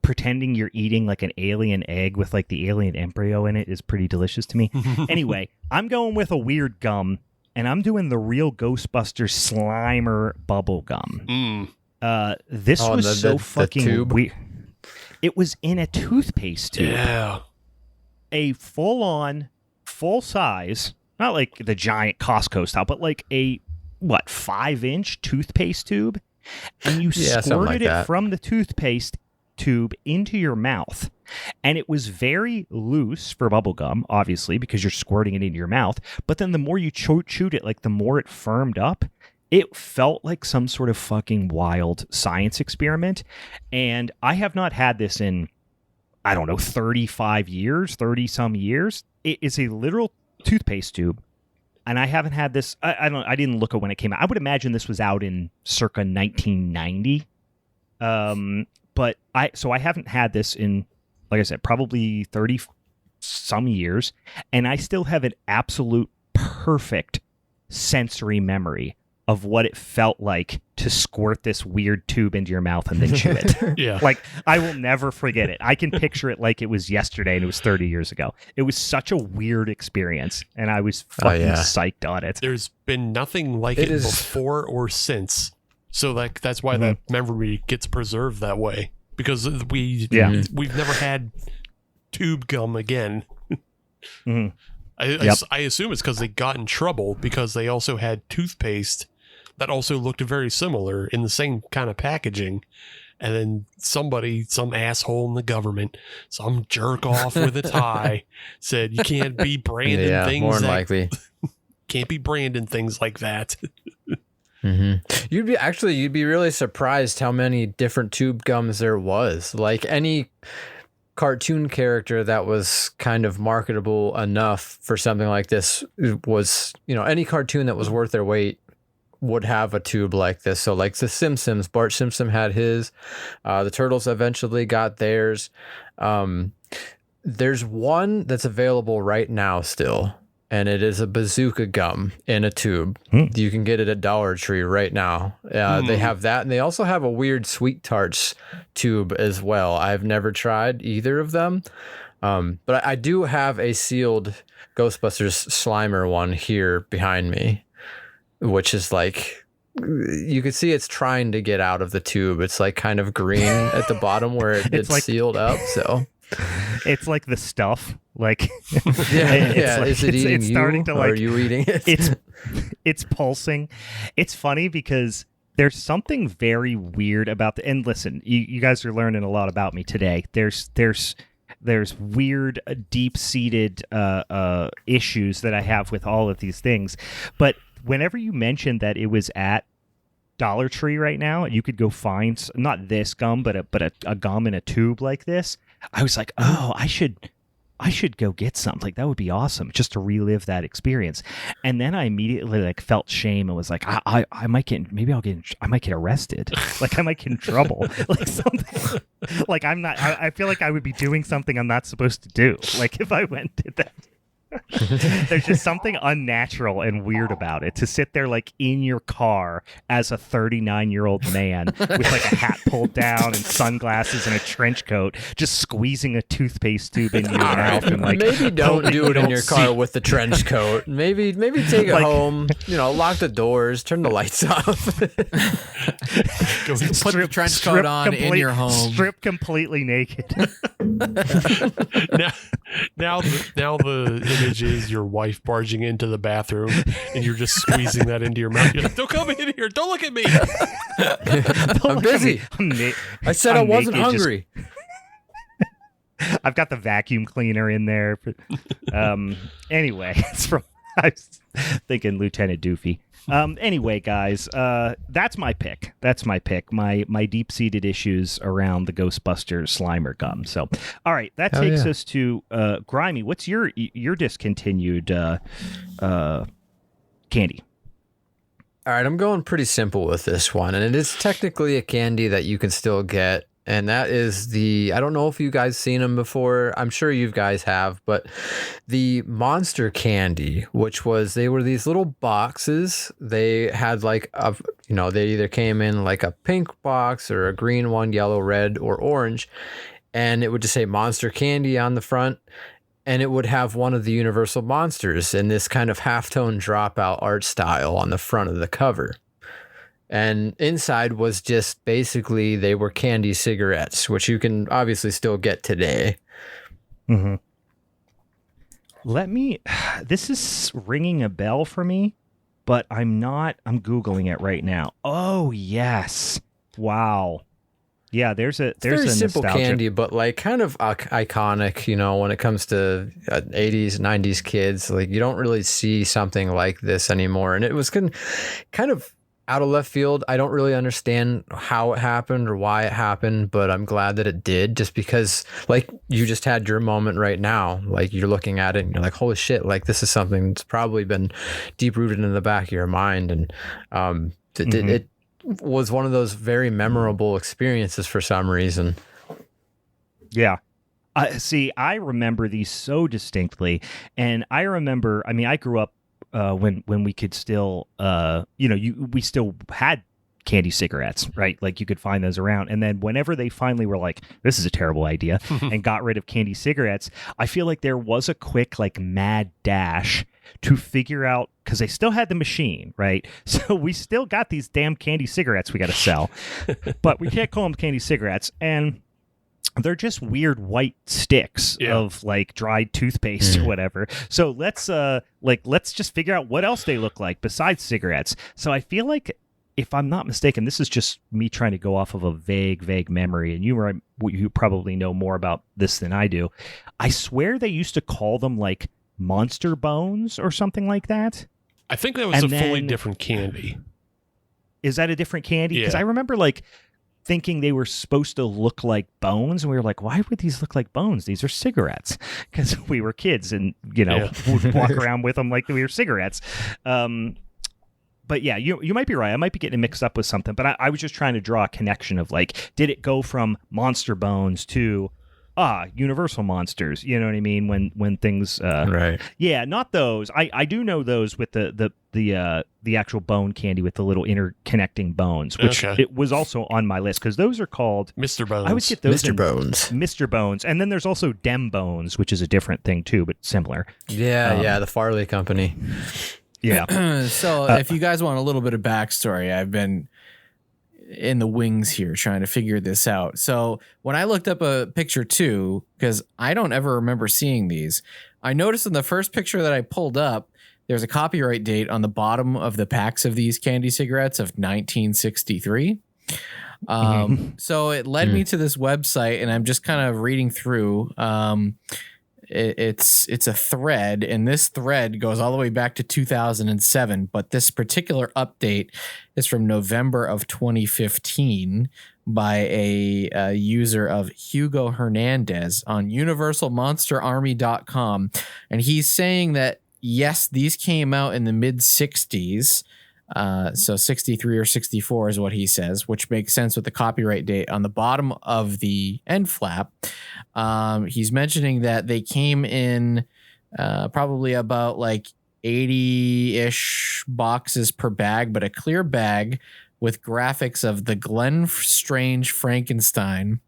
pretending you're eating like an alien egg with like the alien embryo in it is pretty delicious to me. Anyway, I'm going with a weird gum, and I'm doing the real Ghostbusters Slimer bubble gum. This was so fucking weird. It was in a toothpaste tube.
Yeah.
A full-on, full-size, not like the giant Costco style, but like a, 5-inch toothpaste tube? And you squirted it from the toothpaste tube into your mouth. And it was very loose for bubble gum, obviously, because you're squirting it into your mouth. But then the more you chewed it, like the more it firmed up. It felt like some sort of fucking wild science experiment. And I have not had this in, 35 years, 30-some years. It is a literal toothpaste tube. And I haven't had this, I didn't look at when it came out. I would imagine this was out in circa 1990. But I haven't had this in, like I said, probably 30-some years. And I still have an absolute perfect sensory memory of what it felt like to squirt this weird tube into your mouth and then chew it.
Yeah.
Like, I will never forget it. I can picture it like it was yesterday and it was 30 years ago. It was such a weird experience, and I was fucking psyched on it.
There's been nothing like it before or since. So that's why that memory gets preserved that way. Because we've never had tube gum again. I assume it's because they got in trouble because they also had toothpaste that also looked very similar in the same kind of packaging. And then some asshole in the government, some jerk off with a tie said, you can't be branding things.
More than likely.
Can't be branding things like that.
You'd be really surprised how many different tube gums there was. Like any cartoon character that was kind of marketable enough for something like this was, any cartoon that was worth their weight would have a tube like this. So like the Simpsons, Bart Simpson had his, the Turtles eventually got theirs. There's one that's available right now still, and it is a bazooka gum in a tube. You can get it at Dollar Tree right now. They have that, and they also have a weird Sweet Tarts tube as well. I've never tried either of them, but I do have a sealed Ghostbusters Slimer one here behind me, which is like, you can see it's trying to get out of the tube. It's like kind of green at the bottom where it's like, sealed up. So
it's like the stuff. Like,
is it eating you, starting to, like, or are you eating it?
It's pulsing. It's funny because there's something very weird about and listen, you guys are learning a lot about me today. There's weird, deep-seated issues that I have with all of these things, but whenever you mentioned that it was at Dollar Tree right now, you could go find not this gum, but a gum in a tube like this. I was like, oh, I should go get something. Like, that would be awesome, just to relive that experience. And then I immediately felt shame and was like, I might get arrested. Like, I might get in trouble. Like something. Like, I feel like I would be doing something I'm not supposed to do. Like, if I went and did that. There's just something unnatural and weird about it to sit there like in your car as a 39-year-old man with like a hat pulled down and sunglasses and a trench coat, just squeezing a toothpaste tube in your mouth. And like,
maybe don't do it in your car with the trench coat. Maybe take it home. Lock the doors, turn the lights off.
Put the trench coat on in your home.
Strip completely naked.
Now the image is your wife barging into the bathroom and you're just squeezing that into your mouth. You're like, don't come in here. Don't look at me.
I'm busy. I said I wasn't hungry.
I've got the vacuum cleaner in there. Anyway, I was thinking Lieutenant Doofy. Anyway, guys, that's my pick. My deep-seated issues around the Ghostbusters Slimer gum. So, all right, that takes us to Grimey. What's your discontinued candy?
All right, I'm going pretty simple with this one, and it is technically a candy that you can still get. And that is I don't know if you guys seen them before. I'm sure you guys have, but the Monster Candy, they were these little boxes. They had like they either came in like a pink box or a green one, yellow, red, or orange. And it would just say Monster Candy on the front. And it would have one of the Universal monsters in this kind of halftone dropout art style on the front of the cover. And inside was just basically, they were candy cigarettes, which you can obviously still get today.
Mm-hmm. This is ringing a bell for me, but I'm Googling it right now. Oh, yes. Wow. Yeah, there's a
simple
nostalgia.
Candy, but like kind of iconic, when it comes to 80s, 90s kids. Like, you don't really see something like this anymore. And it was kind of out of left field. I don't really understand how it happened or why it happened, but I'm glad that it did, just because like you just had your moment right now. Like, you're looking at it and you're like, holy shit, like this is something that's probably been deep rooted in the back of your mind. And it was one of those very memorable experiences for some reason.
Yeah. I remember these so distinctly. And I remember, I grew up when we could still, we still had candy cigarettes, right? Like you could find those around. And then whenever they finally were like, this is a terrible idea, and got rid of candy cigarettes, I feel like there was a quick like mad dash to figure out, because they still had the machine, right? So we still got these damn candy cigarettes we got to sell, but we can't call them candy cigarettes. And they're just weird white sticks of like dried toothpaste or whatever. So let's just figure out what else they look like besides cigarettes. So I feel like, if I'm not mistaken, this is just me trying to go off of a vague memory, and you probably know more about this than I do. I swear they used to call them like Monster Bones or something like that.
I think that was fully different candy.
Is that a different candy?
Yeah.
Because I remember like thinking they were supposed to look like bones, and we were like, why would these look like bones? These are cigarettes. Because we were kids and, would walk around with them like we were cigarettes. But yeah, you might be right. I might be getting mixed up with something, but I was just trying to draw a connection of like, did it go from Monster Bones to Universal Monsters? You know what I mean? When things
right?
Yeah, not those. I do know those with the actual bone candy with the little interconnecting bones, which it was also on my list because those are called
Mr. Bones.
I would get those
Mr.
Bones, and then there's also Dem Bones, which is a different thing too, but similar.
Yeah, the Farley Company.
Yeah.
So if you guys want a little bit of backstory, I've been in the wings here trying to figure this out. So when I looked up a picture too, because I don't ever remember seeing these, I noticed in the first picture that I pulled up, there's a copyright date on the bottom of the packs of these candy cigarettes of 1963. So it led me to this website, and I'm just kind of reading through. It's a thread, and this thread goes all the way back to 2007, but this particular update is from November of 2015 by a user of Hugo Hernandez on universalmonsterarmy.com, and he's saying that yes, these came out in the mid 60s. So 63 or 64 is what he says, which makes sense with the copyright date on the bottom of the end flap. He's mentioning that they came in probably about like 80-ish boxes per bag, but a clear bag with graphics of the Glenn Strange Frankenstein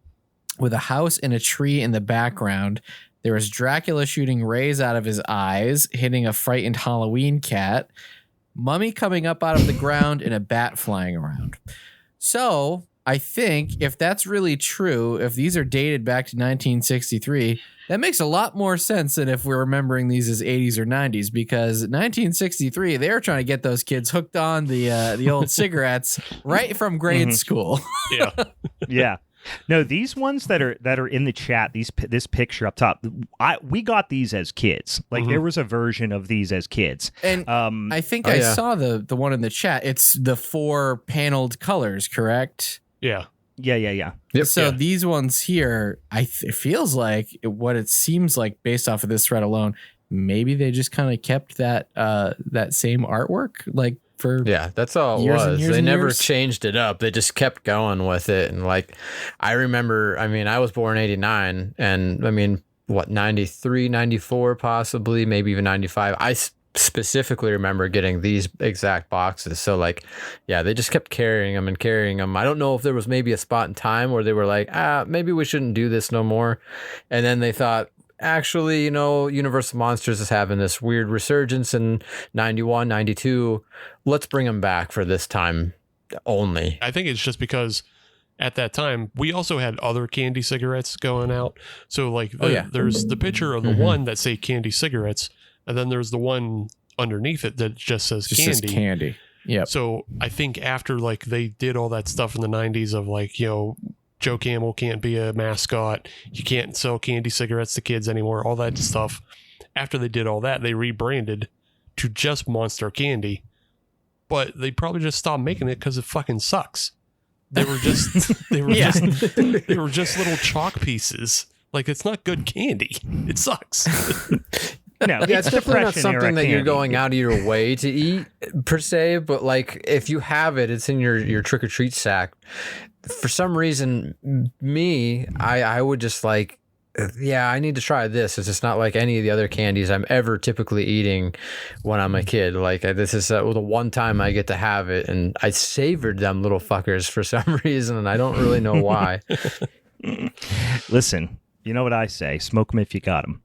with a house and a tree in the background. There was Dracula shooting rays out of his eyes, hitting a frightened Halloween cat, mummy coming up out of the ground, and a bat flying around. So I think if that's really true, if these are dated back to 1963, that makes a lot more sense than if we're remembering these as 80s or 90s, because 1963, they were trying to get those kids hooked on the old cigarettes right from grade school.
Yeah.
Yeah. No, these ones that are in the chat, this picture up top, we got these as kids. Like there was a version of these as kids,
and I think I saw the one in the chat. It's the 4 paneled colors, correct?
Yeah.
Yeah.
Yep.
So these ones here, it feels like what it seems like based off of this thread alone. Maybe they just kind of kept that same artwork, like.
That's all it was. They never changed it up. They just kept going with it. And like, I remember, I was born 89, and 93, 94, possibly, maybe even 95. I specifically remember getting these exact boxes. So like, yeah, they just kept carrying them. I don't know if there was maybe a spot in time where they were like, maybe we shouldn't do this no more. And then they thought, actually, Universal Monsters is having this weird resurgence in 91, 92. Let's bring them back for this time only.
I think it's just because at that time, we also had other candy cigarettes going out. So like there's the picture of the one that say candy cigarettes, and then there's the one underneath it that just says candy.
Says candy. Yeah.
So I think after like they did all that stuff in the 90s of like, Joe Camel can't be a mascot. You can't sell candy cigarettes to kids anymore. All that stuff. After they did all that, they rebranded to just Monster Candy. But they probably just stopped making it because it fucking sucks. They were just they were just little chalk pieces. Like, it's not good candy. It sucks.
No,
it's definitely not something that you're going out of your way to eat per se, but like if you have it, it's in your trick or treat sack. For some reason, I would just like yeah, I need to try this. It's just not like any of the other candies I'm ever typically eating when I'm a kid. Like this is the one time I get to have it, and I savored them little fuckers for some reason, and I don't really know why.
Listen, you know what I say: smoke them if you got them.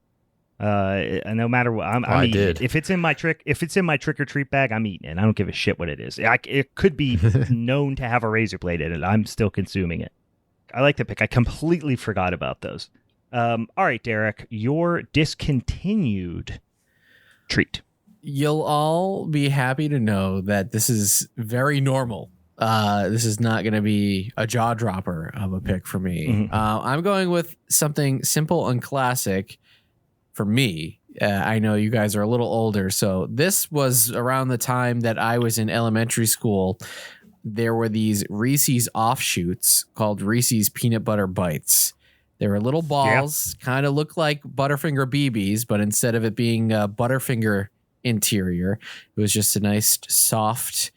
No matter what, I'm eating
did.
it. If it's in my trick or treat bag, I'm eating it. I don't give a shit what it is. It could be known to have a razor blade in it. I'm still consuming it. I like the pick. I completely forgot about those. All right, Derek, your discontinued treat.
You'll all be happy to know that this is very normal. This is not going to be a jaw dropper of a pick for me.
Mm-hmm.
I'm going with something simple and classic for me. I know you guys are a little older, so this was around the time that I was in elementary school. There were these Reese's offshoots called Reese's Peanut Butter Bites. They were little balls, kind of look like Butterfinger BBs, but instead of it being a Butterfinger interior, it was just a nice, soft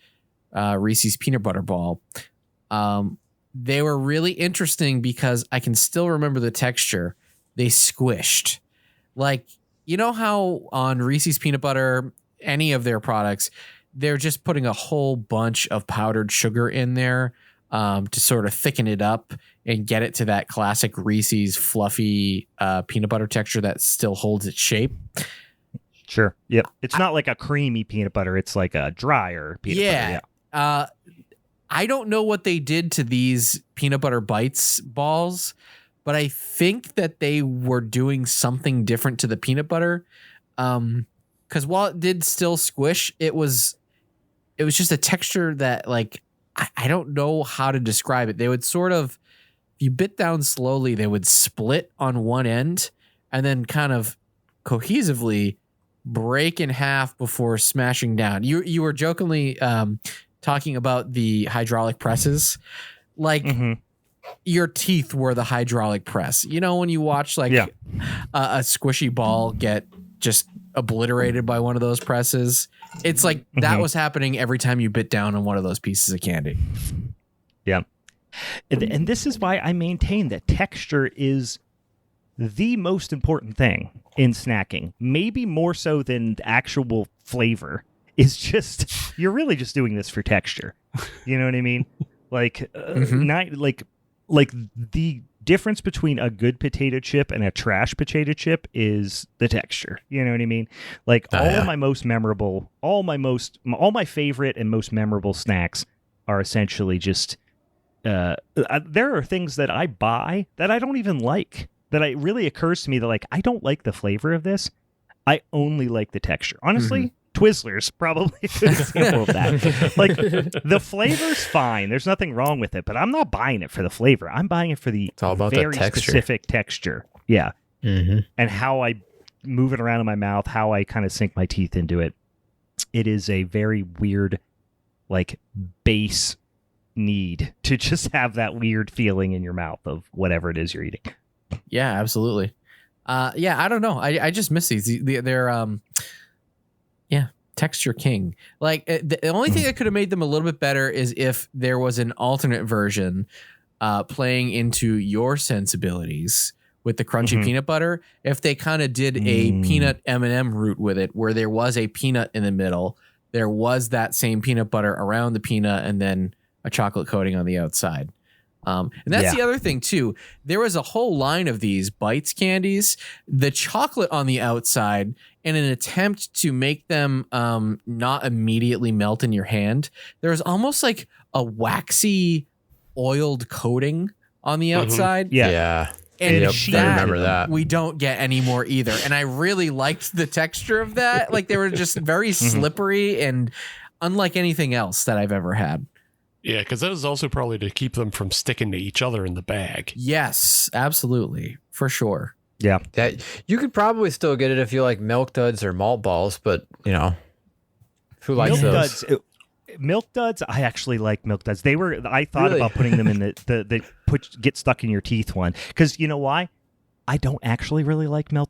Reese's peanut butter ball. They were really interesting because I can still remember the texture. They squished. Like, you know how on Reese's peanut butter, any of their products, they're just putting a whole bunch of powdered sugar in there to sort of thicken it up and get it to that classic Reese's fluffy peanut butter texture that still holds its shape.
Sure. Yep. It's not like a creamy peanut butter. It's like a drier peanut butter. Yeah.
I don't know what they did to these peanut butter bites balls, but I think that they were doing something different to the peanut butter. Because while it did still squish, it was just a texture that, like, I don't know how to describe it. They would sort of, if you bit down slowly, they would split on one end and then kind of cohesively break in half before smashing down. You were jokingly talking about the hydraulic presses. Like, your teeth were the hydraulic press. You know, when you watch like a squishy ball get just obliterated by one of those presses, it's like that was happening every time you bit down on one of those pieces of candy.
Yeah. And this is why I maintain that texture is the most important thing in snacking, maybe more so than actual flavor. Is just, you're really just doing this for texture. You know what I mean? Like, not like the difference between a good potato chip and a trash potato chip is the texture. You know what I mean? Like all my favorite and most memorable snacks are essentially just, there are things that I buy that I don't even like, that it really occurs to me that, like, I don't like the flavor of this. I only like the texture. Honestly, Twizzlers, probably a good example of that. Like, the flavor's fine. There's nothing wrong with it, but I'm not buying it for the flavor. I'm buying it for the very specific texture. Yeah. And how I move it around in my mouth, how I kind of sink my teeth into it. It is a very weird, like, base need to just have that weird feeling in your mouth of whatever it is you're eating.
Yeah, absolutely. I don't know. I just miss these. They're texture king. Like, the only thing that could have made them a little bit better is if there was an alternate version playing into your sensibilities with the crunchy peanut butter. If they kind of did a peanut M&M route with it, where there was a peanut in the middle, there was that same peanut butter around the peanut, and then a chocolate coating on the outside. And that's the other thing too. There was a whole line of these Bites candies, the chocolate on the outside, in an attempt to make them not immediately melt in your hand. There was almost like a waxy oiled coating on the outside.
Yeah.
And
I remember that.
We don't get anymore either. And I really liked the texture of that. Like, they were just very slippery and unlike anything else that I've ever had.
Yeah, because that was also probably to keep them from sticking to each other in the bag.
Yes, absolutely. For sure.
Yeah.
That, you could probably still get it if you like Milk Duds or Malt Balls, but, you know, who likes those?
Milk Duds, I actually like Milk Duds. I thought about putting them in the get stuck in your teeth one. Because you know why? I don't actually really like Milk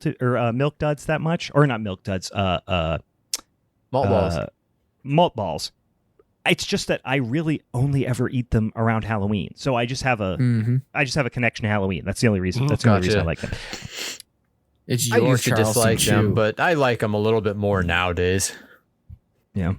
Duds that much. Or not Milk Duds.
Malt Balls.
Malt Balls. It's just that I really only ever eat them around Halloween. So I just have a connection to Halloween. That's the only reason. That's the only reason I like them.
It's
I
your
used to dislike
Chew.
them, but I like them a little bit more nowadays.
Yeah.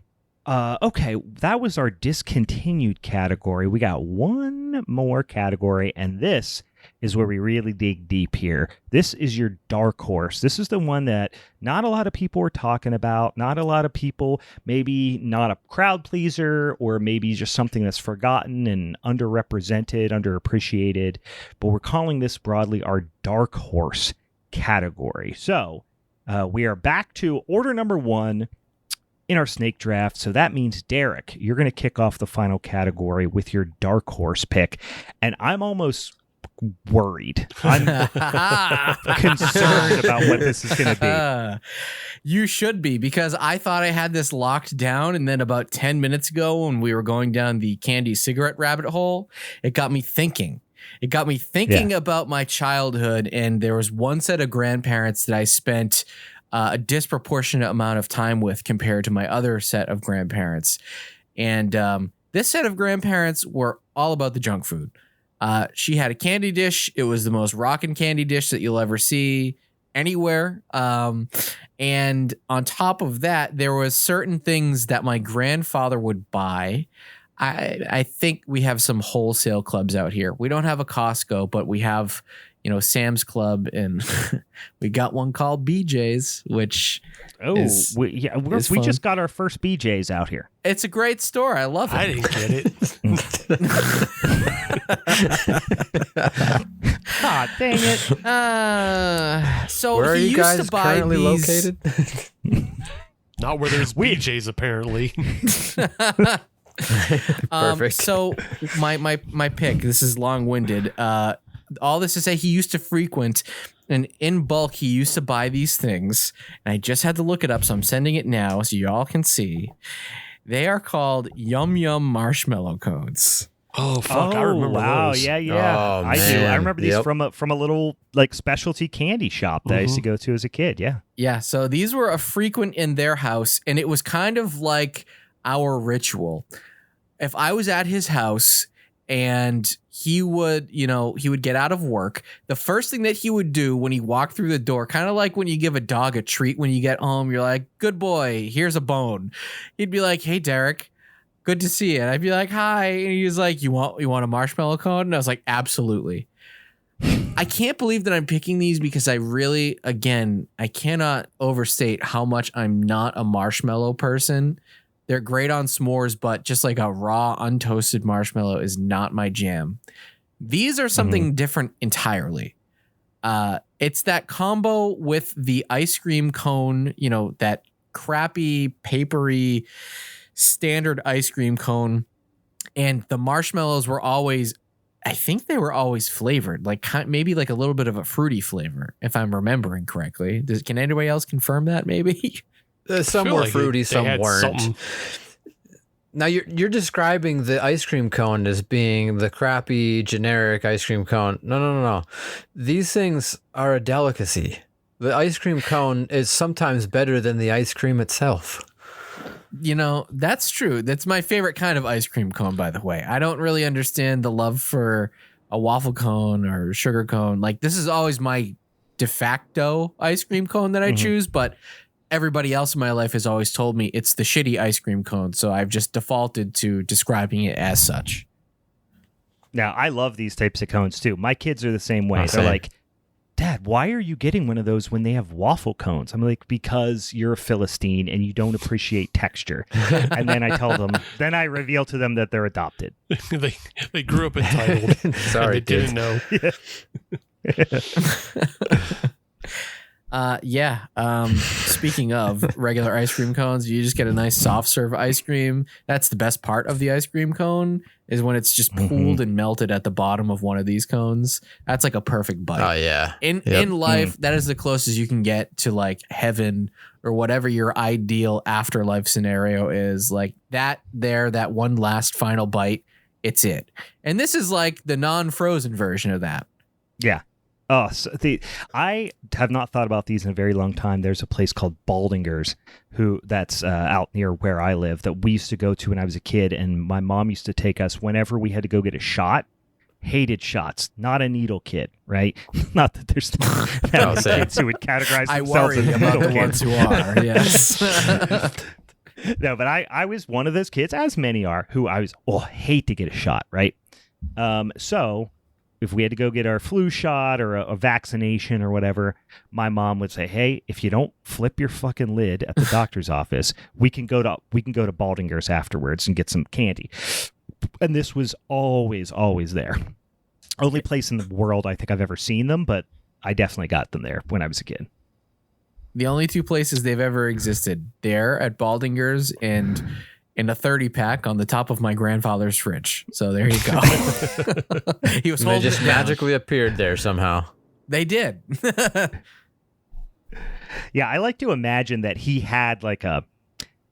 Okay, that was our discontinued category. We got one more category, and this is where we really dig deep here. This is your dark horse. This is the one that not a lot of people are talking about. Not a lot of people, maybe not a crowd pleaser, or maybe just something that's forgotten and underrepresented, underappreciated. But we're calling this broadly our dark horse category. So we are back to order number 1 in our snake draft. So that means, Derek, you're going to kick off the final category with your dark horse pick. And I'm almost worried. I'm concerned about what this is going to
be. You should be, because I thought I had this locked down, and then about 10 minutes ago when we were going down the candy cigarette rabbit hole, it got me thinking. About my childhood, and there was one set of grandparents that I spent a disproportionate amount of time with compared to my other set of grandparents. And this set of grandparents were all about the junk food. She had a candy dish. It was the most rockin' candy dish that you'll ever see anywhere. And on top of that, there was certain things that my grandfather would buy. I think we have some wholesale clubs out here. We don't have a Costco, but we have, Sam's Club, and we got one called BJ's, which
we just got our first BJ's out here.
It's a great store. I love it.
I didn't get it.
Ah, dang it.
So
where are
he
you
used
guys
to buy
currently
these...
located?
Not where there's BJ's, apparently.
Perfect.
So my pick, this is long-winded. All this to say, he used to frequent, and in bulk, he used to buy these things. And I just had to look it up, so I'm sending it now so y'all can see. They are called Yum Yum marshmallow cones.
Oh, fuck. I remember those.
Yeah.
Oh,
I do.
man.
I remember these from a little like specialty candy shop that I used to go to as a kid. Yeah.
Yeah. So these were a frequent in their house, and it was kind of like our ritual. If I was at his house and he would get out of work, the first thing that he would do when he walked through the door, kind of like when you give a dog a treat when you get home, you're like, good boy, here's a bone. He'd be like, hey, Derek, good to see you. And I'd be like, hi. And he was like, you want a marshmallow cone? And I was like, absolutely. I can't believe that I'm picking these because I really, again, I cannot overstate how much I'm not a marshmallow person. They're great on s'mores, but just like a raw, untoasted marshmallow is not my jam. These are something different entirely. It's that combo with the ice cream cone, that crappy, papery, standard ice cream cone. And the marshmallows were always, I think they were always flavored, like maybe like a little bit of a fruity flavor, if I'm remembering correctly. Can anybody else confirm that maybe?
Some were fruity, some weren't.
Something.
Now you're describing the ice cream cone as being the crappy generic ice cream cone. No. These things are a delicacy. The ice cream cone is sometimes better than the ice cream itself.
That's true. That's my favorite kind of ice cream cone, by the way. I don't really understand the love for a waffle cone or sugar cone. Like, this is always my de facto ice cream cone that I choose, but everybody else in my life has always told me it's the shitty ice cream cone, so I've just defaulted to describing it as such.
Now, I love these types of cones, too. My kids are the same way.
Same.
They're like, Dad, why are you getting one of those when they have waffle cones? I'm like, because you're a Philistine and you don't appreciate texture. And then then I reveal to them that they're adopted.
they grew up entitled.
Sorry,
and they didn't know.
Speaking of regular ice cream cones, you just get a nice soft serve ice cream. That's the best part of the ice cream cone, is when it's just pooled and melted at the bottom of one of these cones. That's like a perfect bite.
Oh yeah.
In life, that is the closest you can get to like heaven or whatever your ideal afterlife scenario is. Like that one last final bite, it's it. And this is like the non-frozen version of that.
Yeah. Oh, I have not thought about these in a very long time. There's a place called Baldinger's that's out near where I live that we used to go to when I was a kid, and my mom used to take us whenever we had to go get a shot. Hated shots, not a needle kid, right? Not that there's kids who would categorize themselves as
about the
kids.
ones who are, yes.
No, but I was one of those kids, as many are, who I was hate to get a shot, right? So if we had to go get our flu shot or a vaccination or whatever, my mom would say, "Hey, if you don't flip your fucking lid at the doctor's office, we can go to Baldinger's afterwards and get some candy." And this was always there. Only place in the world I think I've ever seen them, but I definitely got them there when I was a kid.
The only two places they've ever existed, there at Baldinger's and in a 30-pack on the top of my grandfather's fridge. So there you go. He was
they just magically appeared there somehow.
They did.
Yeah, I like to imagine that he had like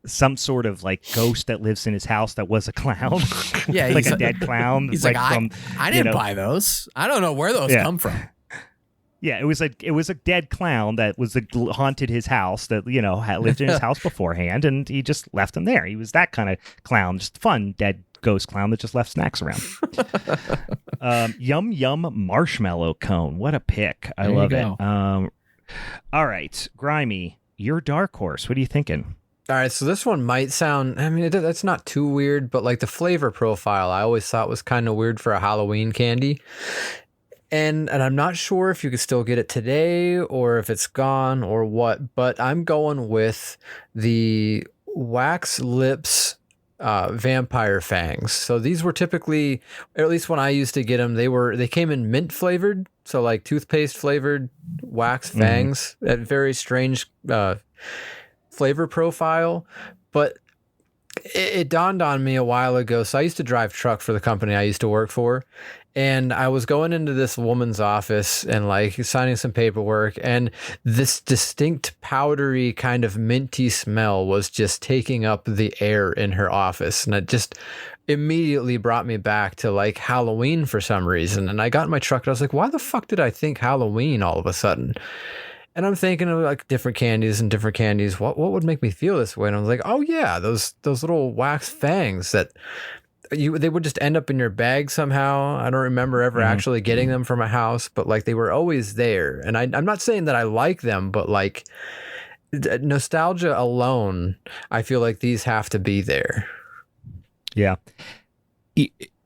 some sort of like ghost that lives in his house that was a clown.
Yeah,
like a dead clown.
He's like I didn't buy those. I don't know where those come from.
Yeah, it was a dead clown that haunted his house that, had lived in his house beforehand, and he just left him there. He was that kind of clown, just fun dead ghost clown that just left snacks around. Yum marshmallow cone. What a pick. I love it. All right, Grimey, your dark horse. What are you thinking?
All right, so this one might sound, that's not too weird, but like the flavor profile I always thought was kind of weird for a Halloween candy. And I'm not sure if you could still get it today or if it's gone or what, but I'm going with the Wax Lips vampire fangs. So these were typically, or at least when I used to get them, they came in mint flavored, so like toothpaste flavored wax fangs. That very strange flavor profile, but it dawned on me a while ago. So I used to drive truck for the company I used to work for, and I was going into this woman's office and like signing some paperwork, and this distinct powdery kind of minty smell was just taking up the air in her office, and it just immediately brought me back to like Halloween for some reason. And I got in my truck and I was like, why the fuck did I think Halloween all of a sudden? And I'm thinking of like different candies. What would make me feel this way? And I was like, oh yeah, those little wax fangs that they would just end up in your bag somehow. I don't remember ever actually getting them from a house, but like they were always there. And I'm not saying that I like them, but like nostalgia alone, I feel like these have to be there.
Yeah.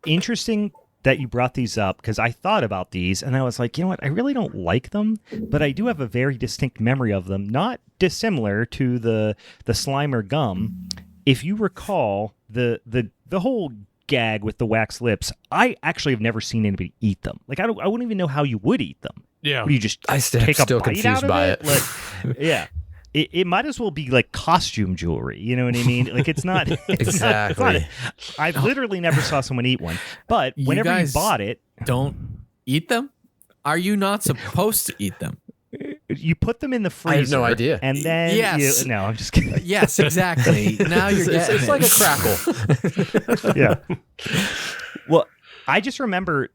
Interesting that you brought these up, because I thought about these and I was like, you know what? I really don't like them, but I do have a very distinct memory of them, not dissimilar to the Slimer gum. If you recall the whole gag with the wax lips, I actually have never seen anybody eat them. Like I wouldn't even know how you would eat them.
Yeah.
Would you just take a bite
confused
out of
by
it? Like, yeah. It might as well be like costume jewelry. You know what I mean? Like it's not
exactly.
I literally never saw someone eat one. But whenever you bought it,
don't eat them. Are you not supposed to eat them?
You put them in the freezer.
I have no idea.
And then no, I'm just kidding.
Yes, exactly. Now you're getting
it's like a crackle.
Yeah. Well, I just remember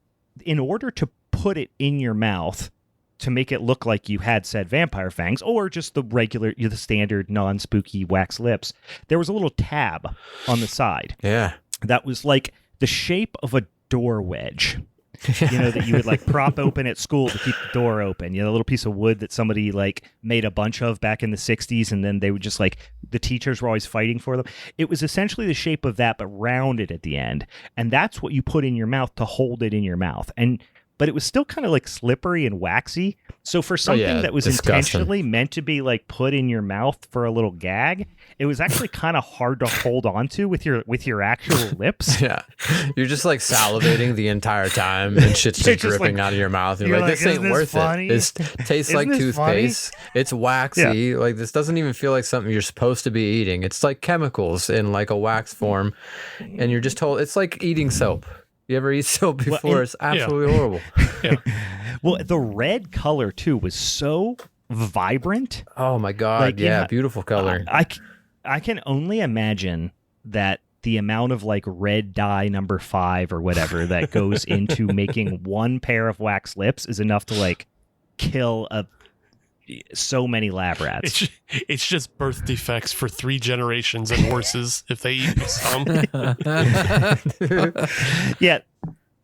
in order to put it in your mouth to make it look like you had said vampire fangs or just the standard non-spooky wax lips, there was a little tab on the side.
Yeah.
That was like the shape of a door wedge. That you would like prop open at school to keep the door open. A little piece of wood that somebody like made a bunch of back in the 60s, and then they would just like, the teachers were always fighting for them. It was essentially the shape of that, but rounded at the end. And that's what you put in your mouth to hold it in your mouth. But it was still kind of like slippery and waxy. So for something that was
disgusting.
intentionally meant to be like put in your mouth for a little gag, it was actually kind of hard to hold on to with your actual lips.
Yeah. You're just like salivating the entire time and shit's just dripping out of your mouth. You're like, this ain't worth it. It tastes like toothpaste. It's waxy. Yeah. Like this doesn't even feel like something you're supposed to be eating. It's like chemicals in like a wax form. And you're just told it's like eating soap. You ever eat soap before? It's absolutely horrible.
Yeah.
Well, the red color, too, was so vibrant.
Oh, my God. Like, beautiful color.
I can only imagine that the amount of, like, red dye number 5 or whatever that goes into making one pair of wax lips is enough to, like, kill so many lab rats.
It's just birth defects for 3 generations and horses if they eat some.
Yeah.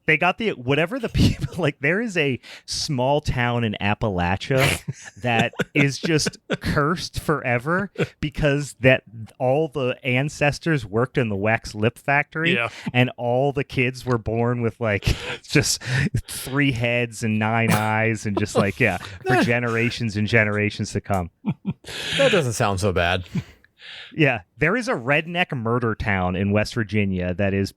They got whatever the people like. There is a small town in Appalachia that is just cursed forever because that all the ancestors worked in the wax lip factory, and all the kids were born with like just 3 heads and 9 eyes, and just like for generations and generations to come.
That doesn't sound so bad.
Yeah, there is a redneck murder town in West Virginia that is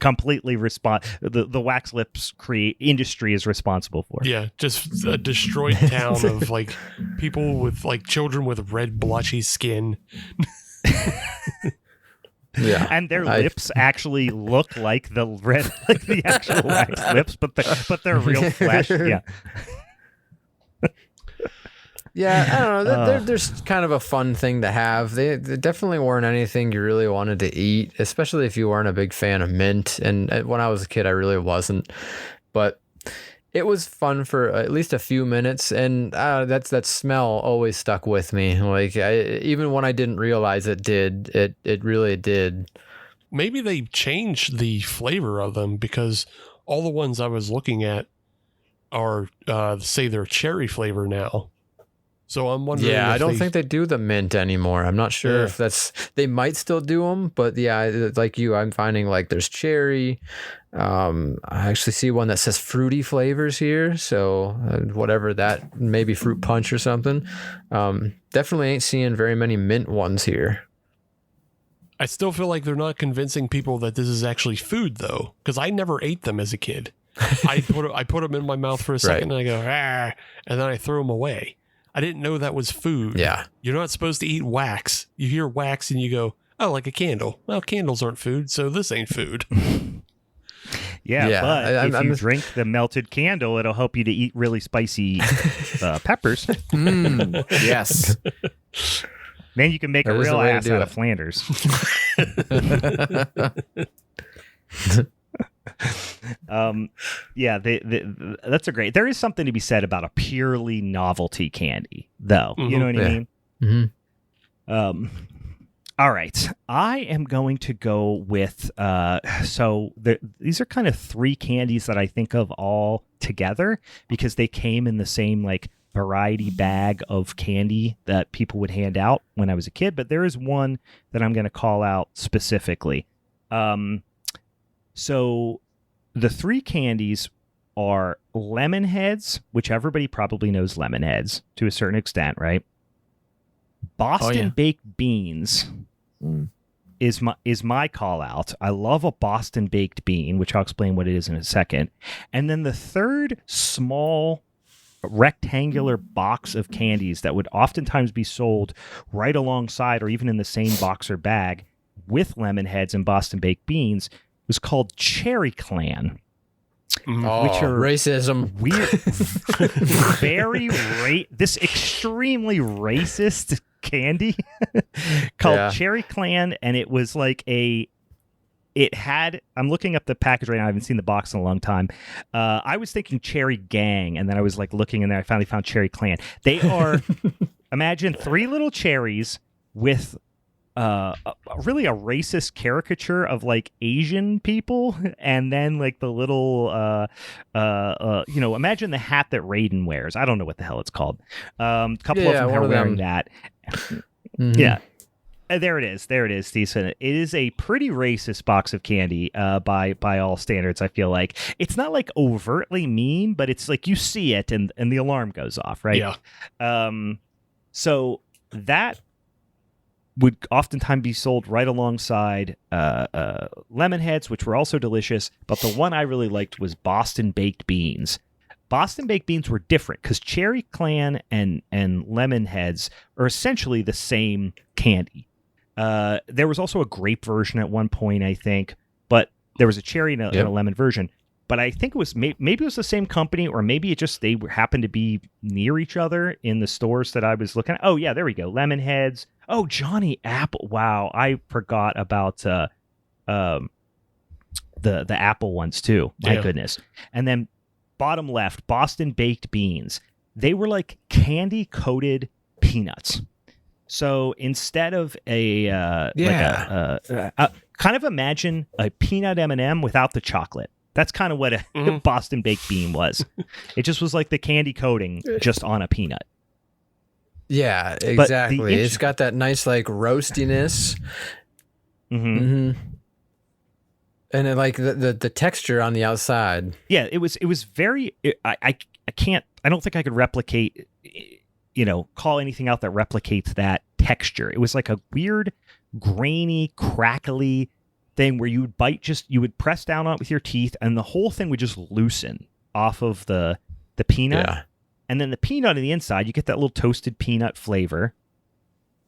completely the wax lips industry is responsible for.
Yeah, just a destroyed town of like people with like children with red blotchy skin.
Yeah,
and their lips actually look like the actual wax lips, but they're real flesh. Yeah.
Yeah, I don't know. There's kind of a fun thing to have. They definitely weren't anything you really wanted to eat, especially if you weren't a big fan of mint. And when I was a kid, I really wasn't. But it was fun for at least a few minutes, and that smell always stuck with me. Like even when I didn't realize it really did.
Maybe they changed the flavor of them, because all the ones I was looking at are say they're cherry flavor now. So I'm wondering.
Yeah, I don't think they do the mint anymore. I'm not sure if they might still do them, but yeah, like you, I'm finding like there's cherry. I actually see one that says fruity flavors here. So whatever that, maybe fruit punch or something. Definitely ain't seeing very many mint ones here.
I still feel like they're not convincing people that this is actually food, though, because I never ate them as a kid. I put them in my mouth for a second, and I go, and then I throw them away. I didn't know that was food.
Yeah.
You're not supposed to eat wax. You hear wax and you go, oh, like a candle. Well, candles aren't food, so this ain't food.
Yeah, but if you drink the melted candle, it'll help you to eat really spicy peppers.
Yes.
Then you can make a real ass out of Flanders. That's a great. There is something to be said about a purely novelty candy, though. Mm-hmm. You know what I mean? Mm-hmm. All right, I am going to go with. These are kind of 3 candies that I think of all together because they came in the same like variety bag of candy that people would hand out when I was a kid. But there is one that I'm going to call out specifically. So the 3 candies are lemon heads, which everybody probably knows lemon heads to a certain extent, right? Boston baked beans is my call out. I love a Boston baked bean, which I'll explain what it is in a second. And then the third small rectangular box of candies that would oftentimes be sold right alongside or even in the same box or bag with lemon heads and Boston baked beans was called Cherry Clan.
Which are
racism.
Weird, this extremely racist candy called Cherry Clan, and it was like I'm looking up the package right now. I haven't seen the box in a long time. I was thinking Cherry Gang, and then I was like looking in there. I finally found Cherry Clan. They are, imagine 3 little cherries with really a racist caricature of like Asian people, and then like the little imagine the hat that Raiden wears. I don't know what the hell it's called. A couple of them are wearing that. Mm-hmm. Yeah. There it is, Stephen. It is a pretty racist box of candy by all standards, I feel like. It's not like overtly mean, but it's like you see it and the alarm goes off, right?
Yeah.
So that would oftentimes be sold right alongside lemon heads, which were also delicious. But the one I really liked was Boston baked beans. Boston baked beans were different because Cherry Clan and lemon heads are essentially the same candy. There was also a grape version at one point, I think, but there was a cherry and a lemon version. But I think it was maybe it was the same company, or maybe it just they happened to be near each other in the stores that I was looking at. Oh yeah, there we go. Lemon heads. Oh, Johnny Apple. Wow, I forgot about the Apple ones too. My goodness. And then bottom left, Boston baked beans. they were like candy coated peanuts. So instead of kind of imagine a peanut M&M without the chocolate. That's kind of what a Boston baked bean was. It just was like the candy coating just on a peanut.
Yeah, exactly. It's got that nice like roastiness. And then like the texture on the outside.
Yeah, it was very I don't think I could replicate, call anything out that replicates that texture. It was like a weird grainy, crackly thing where you would press down on it with your teeth and the whole thing would just loosen off of the peanut.
Yeah.
And then the peanut on the inside, you get that little toasted peanut flavor.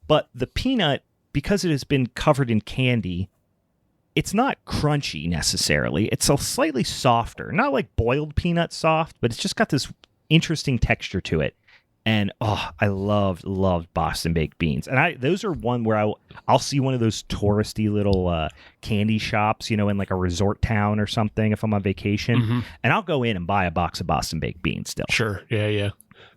But the peanut, because it has been covered in candy, it's not crunchy necessarily. It's a slightly softer, not like boiled peanut soft, but it's just got this interesting texture to it. And I loved Boston baked beans. And those are one where I'll see one of those touristy little candy shops, in like a resort town or something if I'm on vacation. And I'll go in and buy a box of Boston baked beans still.
Sure. Yeah.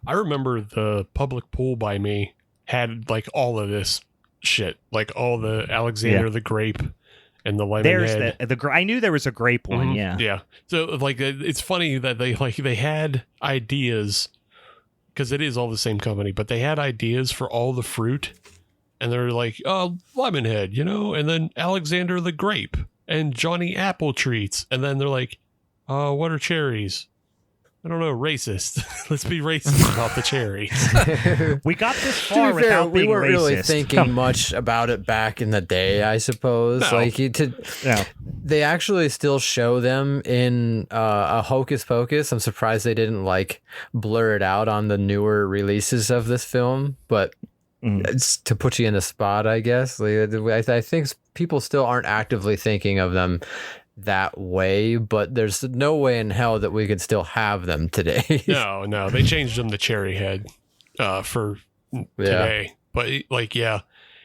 I remember the public pool by me had like all of this shit, like all the Alexander the grape and the lemon head.
There's I knew there was a grape one.
Yeah. So like it's funny that they had ideas, because it is all the same company, but they had ideas for all the fruit, and they're like, lemon head, and then Alexander the grape and Johnny apple treats, and then they're like, what are cherries? I don't know, racist. Let's be racist about the cherries.
We got this far without being racist.
We weren't really thinking much about it back in the day, I suppose.
No.
They actually still show them in a Hocus Pocus. I'm surprised they didn't blur it out on the newer releases of this film, but it's to put you in a spot, I guess. I think people still aren't actively thinking of them that way, but there's no way in hell that we could still have them today.
No, they changed them to cherry head for today. But it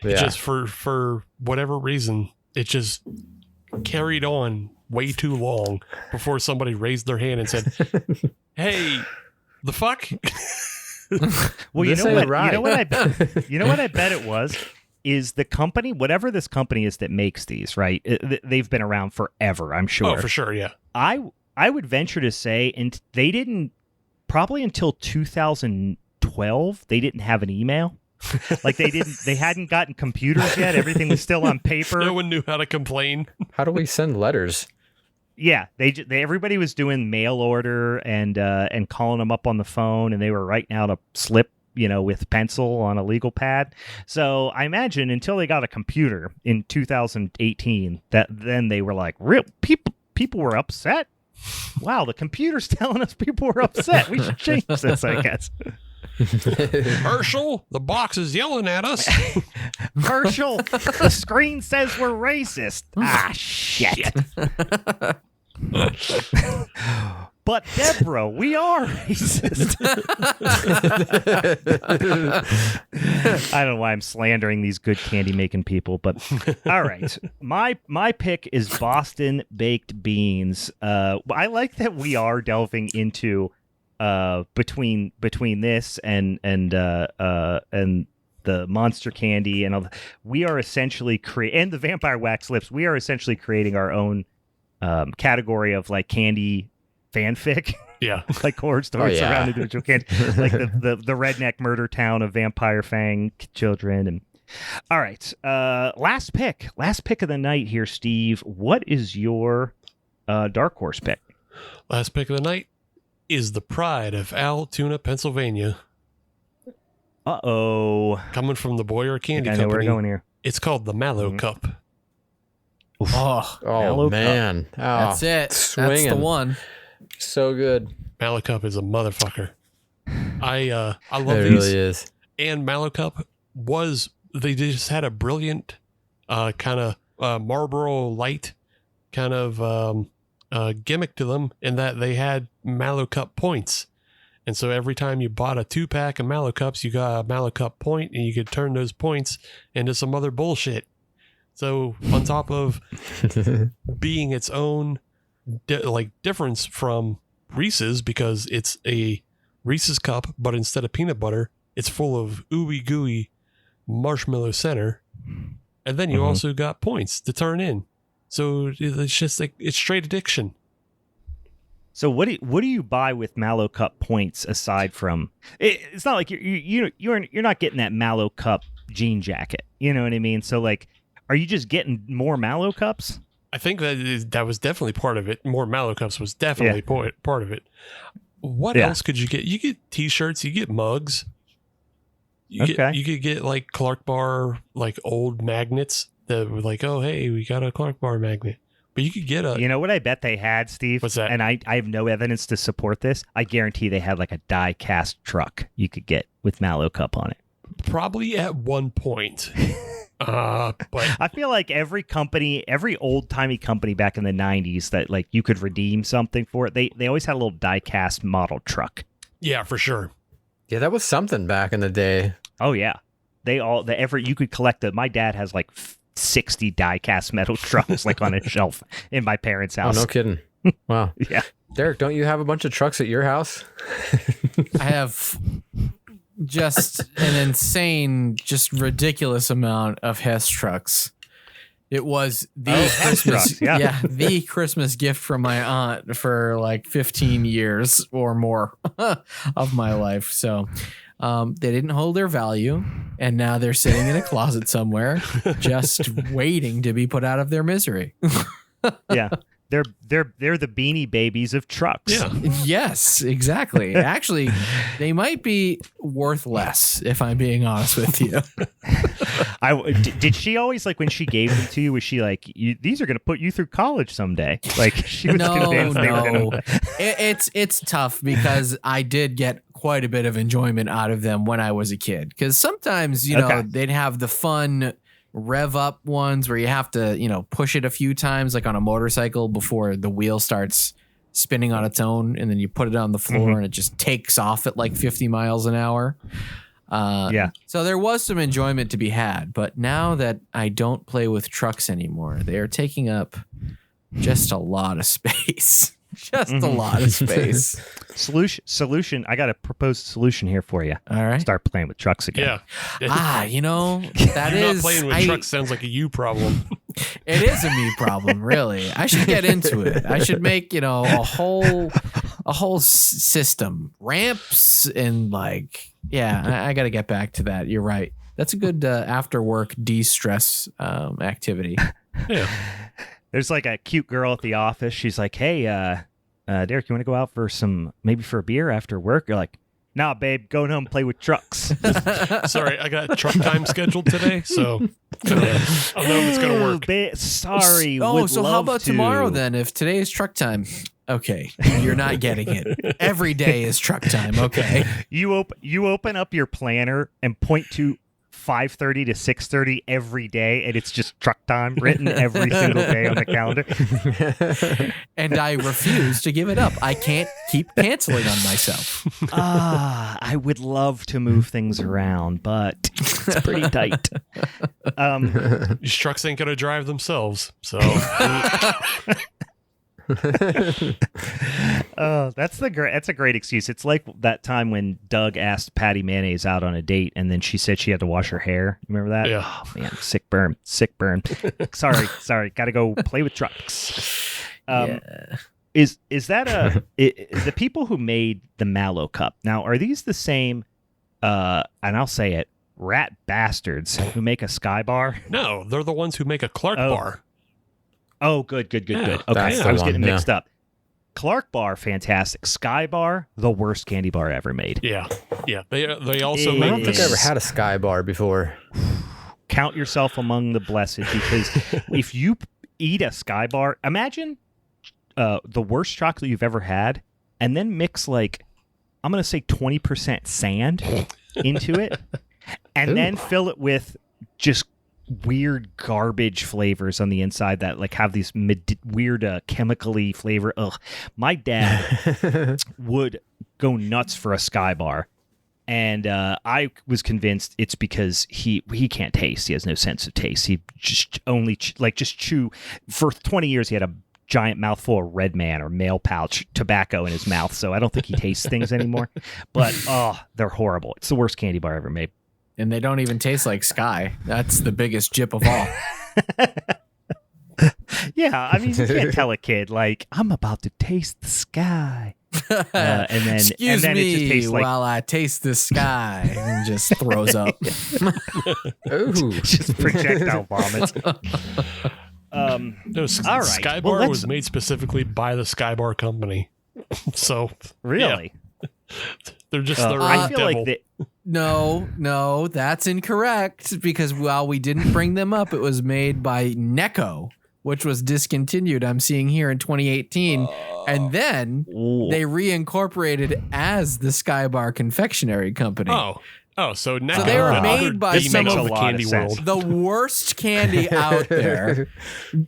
just for whatever reason, it just carried on way too long before somebody raised their hand and said, "Hey, the fuck."
Well, you know what I bet it was. Is the company, whatever this company is that makes these, right? They've been around forever, I'm sure.
Oh, for sure, yeah.
I would venture to say, and they didn't, probably until 2012, they didn't have an email. They hadn't gotten computers yet. Everything was still on paper.
No one knew how to complain.
How do we send letters?
Yeah, everybody was doing mail order and calling them up on the phone, and they were writing out a slip, with pencil on a legal pad. So I imagine until they got a computer in 2018, that then they were like, real people were upset. Wow, the computer's telling us people were upset. We should change this, I guess.
Herschel, the box is yelling at us.
Herschel, the screen says we're racist. Shit. But Deborah, we are racist. I don't know why I'm slandering these good candy making people, but all right. My pick is Boston baked beans. I like that we are delving into between this and the monster candy and all. We are essentially and the vampire wax lips. We are essentially creating our own category of candy fanfic.
Yeah.
Horror stories around individual candy. The redneck murder town of vampire fang children. And all right. Last pick of the night here, Steve. What is your dark horse pick?
Last pick of the night is the pride of Altoona, Pennsylvania.
Uh-oh.
Coming from the Boyer Candy
Company. I know where we're going here.
It's called the Mallow Cup.
Oh man.
Oh, that's it.
Swinging.
That's the one.
So good.
Mallow Cup is a motherfucker. I love
it.
These.
It really is.
And Mallow Cup they just had a brilliant kind of Marlboro Light kind of gimmick to them, in that they had Mallow Cup points. And so every time you bought a 2-pack of Mallow Cups, you got a Mallow Cup point, and you could turn those points into some other bullshit. So on top of being its own difference from Reese's, because it's a Reese's cup, but instead of peanut butter, it's full of ooey gooey marshmallow center. And then you also got points to turn in. So it's just like, it's straight addiction.
So what do you buy with Mallow Cup points aside from it's not like you're not getting that Mallow Cup jean jacket. You know what I mean? So like, are you just getting more Mallow Cups?
I think that was definitely part of it. More Mallow Cups was definitely part of it. What else could you get? You get T-shirts, you get mugs. You could get like Clark Bar, like old magnets that were like, oh, hey, we got a Clark Bar magnet. But you could get a...
You know what I bet they had, Steve?
What's that?
And I have no evidence to support this. I guarantee they had like a die-cast truck you could get with Mallow Cup on it.
Probably at one point. But
I feel like every old-timey company back in the 90s that like you could redeem something for it, they always had a little die-cast model truck.
Yeah, for sure.
Yeah, that was something back in the day.
Oh, yeah. You could collect them. My dad has like 60 die-cast metal trucks like on a shelf in my parents' house.
Oh, no kidding. Wow.
Yeah.
Derek, don't you have a bunch of trucks at your house?
I have just an insane, just ridiculous amount of Hess trucks. It was the Christmas, the Christmas gift from my aunt for like 15 years or more of my life. So they didn't hold their value, and now they're sitting in a closet somewhere, just waiting to be put out of their misery.
Yeah. They're the Beanie Babies of trucks.
Yeah.
Yes, exactly. Actually, they might be worth less, if I'm being honest with you.
Did she always, like, when she gave them to you, was she like, these are going to put you through college someday? Like, she was convinced they were going to...
It's tough because I did get quite a bit of enjoyment out of them when I was a kid. Because sometimes, they'd have the fun rev up ones where you have to, push it a few times, like on a motorcycle before the wheel starts spinning on its own, and then you put it on the floor and it just takes off at like 50 miles an hour. So there was some enjoyment to be had, but now that I don't play with trucks anymore, they are taking up just a lot of space. Just a lot of space.
Solution. I got a proposed solution here for you.
All right.
Start playing with trucks again.
Yeah.
Not
playing with trucks sounds like a you problem.
It is a me problem, really. I should get into it. I should make, a whole system, ramps, and I got to get back to that. You're right. That's a good after work de-stress activity.
Yeah.
There's like a cute girl at the office. She's like, hey, Derek, you want to go out for maybe for a beer after work? You're like, nah, babe, going home and play with trucks.
Sorry, I got truck time scheduled today, so I don't know if it's going to work.
Sorry.
So how about tomorrow then, if today is truck time? Okay, you're not getting it. Every day is truck time, okay?
You open up your planner and point to 5:30 to 6:30 every day, and it's just truck time written every single day on the calendar.
And I refuse to give it up. I can't keep canceling on myself.
I would love to move things around, but it's pretty tight.
These trucks ain't gonna drive themselves, so.
That's a great excuse. It's like that time when Doug asked Patty Mayonnaise out on a date, and then she said she had to wash her hair. You remember that?
Yeah.
Oh man, sick burn. Sorry, gotta go play with trucks. Is that the people who made the Mallow Cup? Now, are these the same? And I'll say it, rat bastards who make a Sky Bar?
No, they're the ones who make a Clark Bar.
Oh, good.
Yeah,
Okay, I was getting mixed up. Clark Bar, fantastic. Sky Bar, the worst candy bar ever made.
Yeah. They also
I
make.
don't think I ever had a Sky Bar before.
Count yourself among the blessed, because if you eat a Sky Bar, imagine the worst chocolate you've ever had, and then mix I'm going to say 20% sand into it, and then fill it with just weird garbage flavors on the inside that have these weird chemically flavor. Ugh. My dad would go nuts for a Sky Bar, and I was convinced it's because he can't taste. He has no sense of taste. He just only just chew. For 20 years he had a giant mouthful of Red Man or Mail Pouch tobacco in his mouth, so I don't think he tastes things anymore. But they're horrible. It's the worst candy bar ever made.
And they don't even taste like Sky. That's the biggest jip of all.
Yeah, I mean, you can't tell a kid, like, I'm about to taste the sky. And then,
Excuse
me
it just
tastes like,
while I taste the sky, and just throws up.
Ooh.
just projectile vomits.
No,
all right.
Sky
Well,
Bar was made specifically by the Sky Bar company. So
really,
they're just their
I
own
feel
devil.
like
No, that's incorrect. Because while we didn't bring them up, it was made by Necco, which was discontinued. I'm seeing here in 2018, and then they reincorporated as the Sky Bar Confectionery Company.
So now
So they were made by some
makes
of
a
the
lot
candy
of
world.
sense.
the worst candy out there.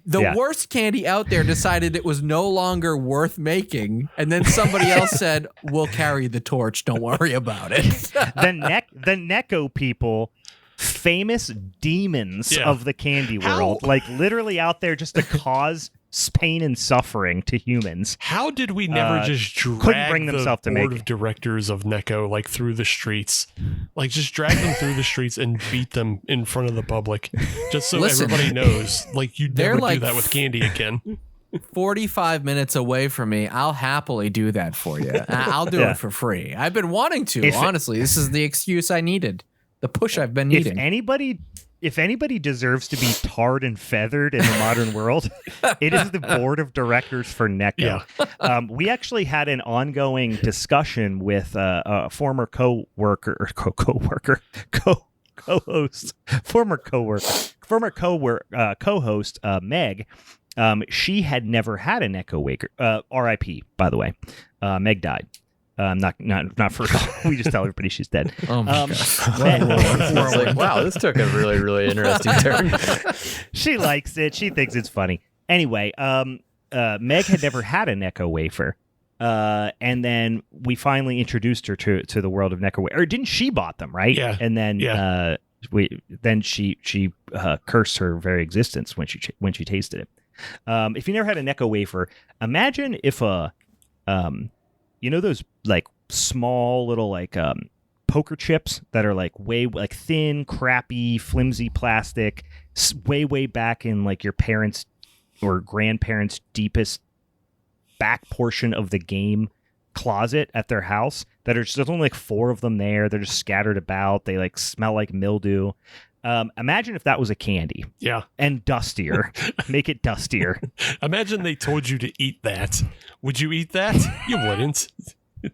Worst candy out there decided it was no longer worth making, and then somebody else said, "We'll carry the torch. Don't worry about it."
the Necco people, famous demons of the candy world, like literally out there just to cause pain and suffering to humans.
How did we never just
couldn't
drag
bring
the
themselves to
board
make
of directors of Necco like through the streets, like just drag them through the streets and beat them in front of the public, just so
Listen,
everybody knows, like you'd
they're
never
like
do that with candy again.
45 minutes away from me. I'll happily do that for you. I'll do it for free. I've been wanting to. Honestly, this is the excuse I needed. The push I've been needing.
If anybody deserves to be tarred and feathered in the modern world, it is the board of directors for Necco.
Yeah.
We actually had an ongoing discussion with a former co-host, Meg. She had never had a Necco wafer. R.I.P. By the way, Meg died. Not for we just tell everybody she's dead.
Oh my God.
It's like, wow, this took a really, really interesting turn.
She likes it. She thinks it's funny. Anyway, Meg had never had a Necco wafer. And then we finally introduced her to the world of Necco wafer. Or didn't she bought them, right?
Yeah.
And then she cursed her very existence when she tasted it. If you never had a Necco wafer, imagine if those like small little like poker chips that are like way like thin, crappy, flimsy plastic, way back in like your parents' or grandparents' deepest back portion of the game closet at their house. That are just, there's only like 4 of them there. They're just scattered about. They like smell like mildew. Imagine if that was a candy.
Yeah.
And dustier. Make it dustier.
Imagine they told you to eat that. Would you eat that? You wouldn't.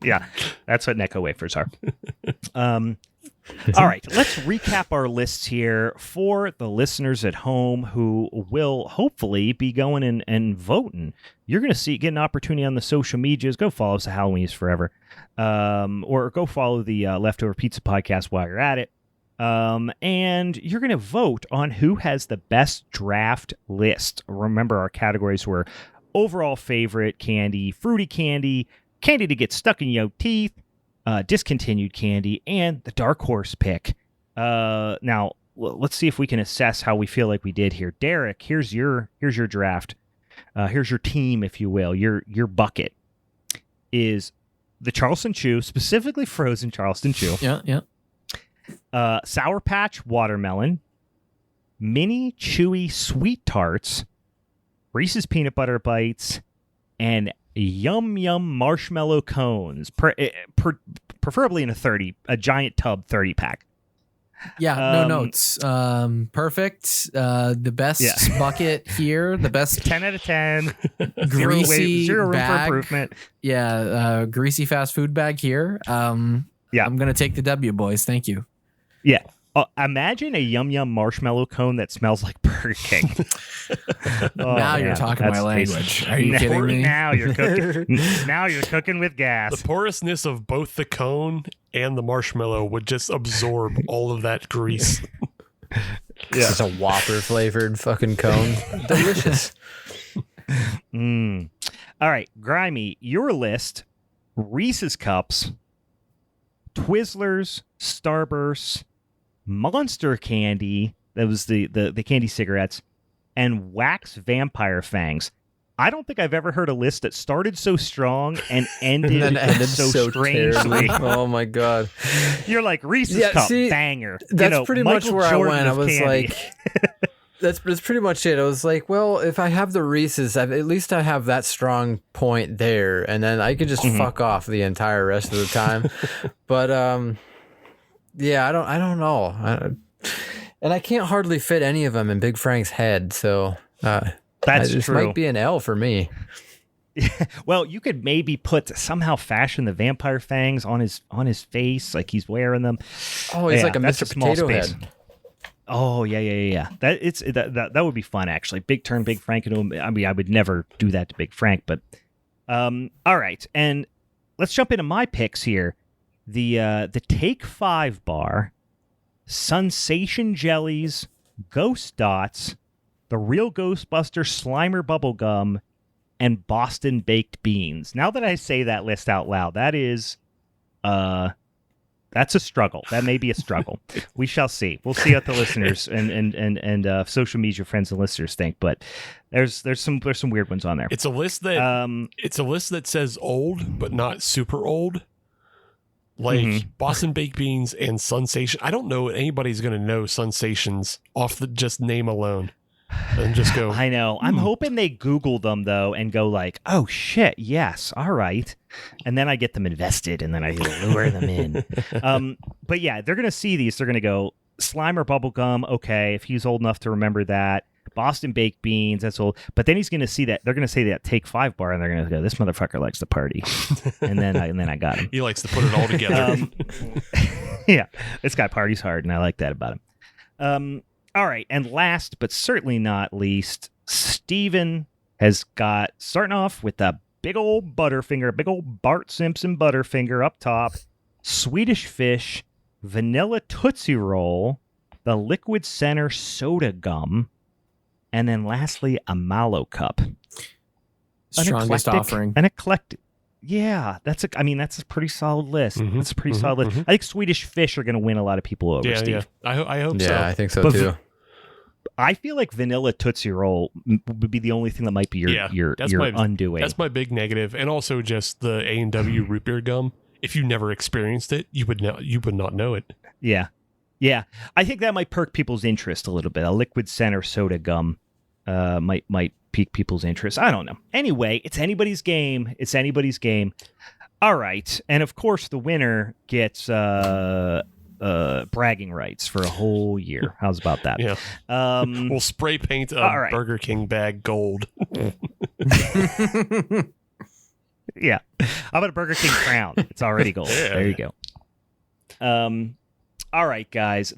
Yeah, that's what Necco wafers are. All right, let's recap our lists here for the listeners at home who will hopefully be going and voting. You're going to get an opportunity on the social medias. Go follow us at Halloween's Forever, or go follow the Leftover Pizza Podcast while you're at it. And you're going to vote on who has the best draft list. Remember, our categories were overall favorite candy, fruity candy, candy to get stuck in your teeth, discontinued candy, and the dark horse pick. Now, let's see if we can assess how we feel like we did here. Derek, here's your draft. Here's your team, if you will. Your bucket is the Charleston Chew, specifically frozen Charleston Chew.
Yeah.
Sour Patch Watermelon, Mini Chewy Sweet Tarts, Reese's Peanut Butter Bites, and Yum Yum Marshmallow Cones, preferably in a giant tub 30-pack.
Yeah, no notes. Perfect. The best bucket here. The best
10 out of 10.
greasy
zero room
bag.
for improvement.
Yeah, greasy fast food bag here. I'm gonna take the W, boys. Thank you.
Yeah. Imagine a Yum Yum marshmallow cone that smells like Burger King.
Now you're talking my language. Are you kidding me?
Now you're cooking. Now you're cooking with gas.
The porousness of both the cone and the marshmallow would just absorb all of that grease.
This is a Whopper flavored fucking cone. Delicious.
All right, Grimey, your list: Reese's Cups, Twizzlers, Starbursts, Monster Candy, that was the candy cigarettes, and Wax Vampire Fangs. I don't think I've ever heard a list that started so strong and ended, so strangely.
Oh my god!
You're like Reese's Cup banger.
That's pretty much where Jordan I went. I was
candy.
like, that's pretty much it. I was like, well, if I have the Reese's, at least I have that strong point there, and then I could just fuck off the entire rest of the time. But yeah, I don't know, and I can't hardly fit any of them in Big Frank's head, so this
true.
might be an L for me.
Well, you could maybe somehow fashion the vampire fangs on his face, like he's wearing them.
Oh, he's like a Mr. Potato Head.
Oh yeah. That would be fun actually. Big Frank. I mean, I would never do that to Big Frank, but all right. And let's jump into my picks here. The Take 5 bar, Sensation Jellies, Ghost Dots, the Real Ghostbuster Slimer Bubblegum, and Boston Baked Beans. Now that I say that list out loud, that is that's a struggle. That may be a struggle. We shall see. We'll see what the listeners and social media friends and listeners think. But there's some weird ones on there.
It's a list that says old but not super old. Like Boston Baked Beans and Sensation. I don't know anybody's going to know Sensations off the just name alone. And just go.
I know. I'm hoping they Google them though and go like, "Oh shit, yes, all right," and then I get them invested and then I lure them in. But yeah, they're gonna see these. They're gonna go Slimer Bubblegum. Okay, if he's old enough to remember that. Boston Baked Beans. That's old. But then he's gonna see that. They're gonna say that Take 5 bar, and they're gonna go, "This motherfucker likes to party," and then I got him.
He likes to put it all together.
Yeah, this guy parties hard, and I like that about him. All right, and last but certainly not least, Steven has got, starting off with a big old Butterfinger, big old Bart Simpson Butterfinger up top, Swedish Fish, Vanilla Tootsie Roll, the Liquid Center Soda Gum, and then lastly, a Mallow Cup.
Strongest offering.
An eclectic. Yeah, that's a pretty solid list. That's a pretty solid list. I think Swedish Fish are going to win a lot of people over, Steve.
Yeah. I hope so.
Yeah, I think so too.
I feel like Vanilla Tootsie Roll would be the only thing that might be your undoing.
That's my big negative, and also just the A&W root beer gum. If you never experienced it, you would not know it.
Yeah. I think that might perk people's interest a little bit. A Liquid Center Soda Gum might pique people's interest. I don't know. Anyway, it's anybody's game. All right, and of course the winner gets bragging rights for a whole year. How's about that?
Yeah. We'll spray paint a Burger King bag gold.
Yeah. How about a Burger King crown? It's already gold. Yeah. There you go. All right, guys.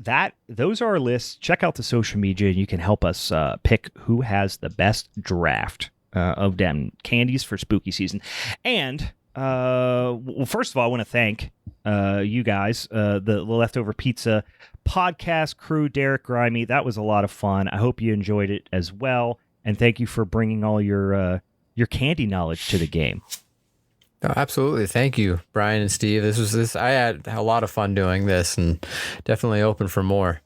Those are our lists. Check out the social media, and you can help us pick who has the best draft of them candies for spooky season. And well, first of all, I want to thank you guys, the Leftover Pizza podcast crew, Derek, Grimey. That was a lot of fun. I hope you enjoyed it as well, and thank you for bringing all your candy knowledge to the game.
Oh, absolutely. Thank you, Brian and Steve. I had a lot of fun doing this, and definitely open for more.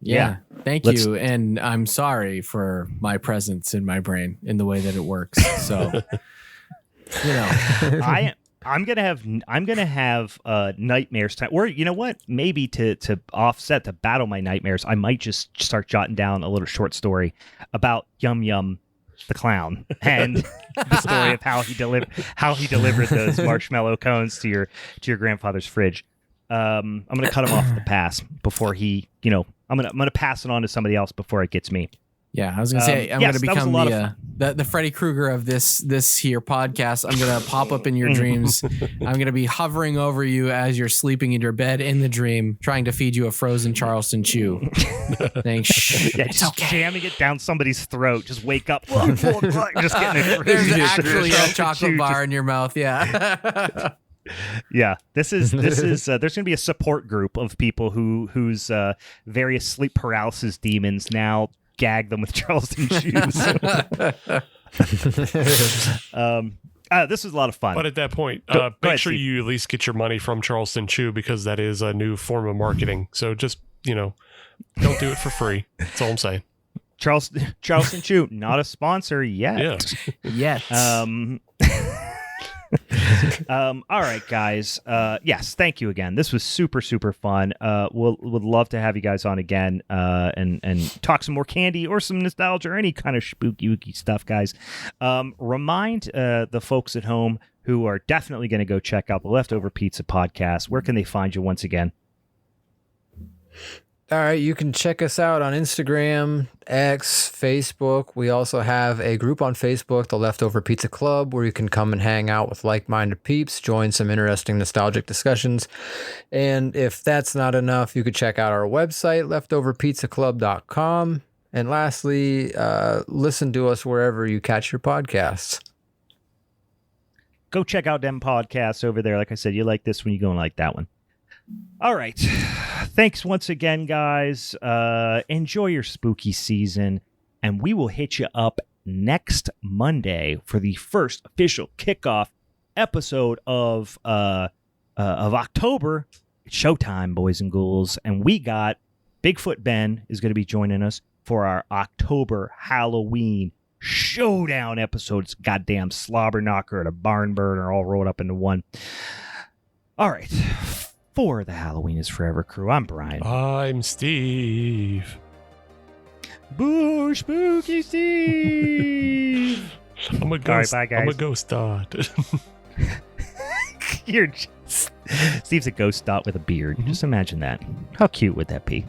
Yeah. Thank you. And I'm sorry for my presence in my brain in the way that it works. So, you know, I'm gonna have nightmares time. Or you know what? Maybe to offset, to battle my nightmares, I might just start jotting down a little short story about Yum Yum the clown and the story of how he delivered those marshmallow cones to your grandfather's fridge. I'm gonna cut him off the pass before he, I'm gonna pass it on to somebody else before it gets me. Yeah, I was gonna say I'm gonna become the Freddy Krueger of this here podcast. I'm gonna pop up in your dreams. I'm gonna be hovering over you as you're sleeping in your bed in the dream, trying to feed you a frozen Charleston Chew. Thanks.
Yeah, it's okay. Jamming it down somebody's throat. Just wake up. Just getting it.
There's actually a chocolate bar in your mouth. Yeah.
Yeah, this is there's going to be a support group of people whose various sleep paralysis demons now gag them with Charleston Chews. This was a lot of fun.
But at that point, make sure you at least get your money from Charleston Chew, because that is a new form of marketing. So just, don't do it for free. That's all I'm saying.
Charleston Chew, not a sponsor yet.
Yeah.
All right, guys. Yes, thank you again. This was super, super fun. Would love to have you guys on again and talk some more candy or some nostalgia or any kind of spooky wooky stuff, guys. Remind the folks at home who are definitely going to go check out the Leftover Pizza podcast. Where can they find you once again?
All right, you can check us out on Instagram, X, Facebook. We also have a group on Facebook, the Leftover Pizza Club, where you can come and hang out with like-minded peeps, join some interesting nostalgic discussions. And if that's not enough, you could check out our website, leftoverpizzaclub.com. And lastly, listen to us wherever you catch your podcasts.
Go check out them podcasts over there. Like I said, you like this one, you go and like that one. All right. Thanks once again, guys. Enjoy your spooky season, and we will hit you up next Monday for the first official kickoff episode of October. It's showtime, boys and ghouls, and we got Bigfoot Ben is going to be joining us for our October Halloween showdown episode. It's goddamn slobber knocker and a barn burner all rolled up into one. All right. For the Halloween is Forever crew, I'm Brian.
I'm Steve.
Boo, spooky Steve.
I'm a ghost.
All right, bye, guys.
I'm a ghost dot.
Steve's a ghost dot with a beard. Just imagine that. How cute would that be?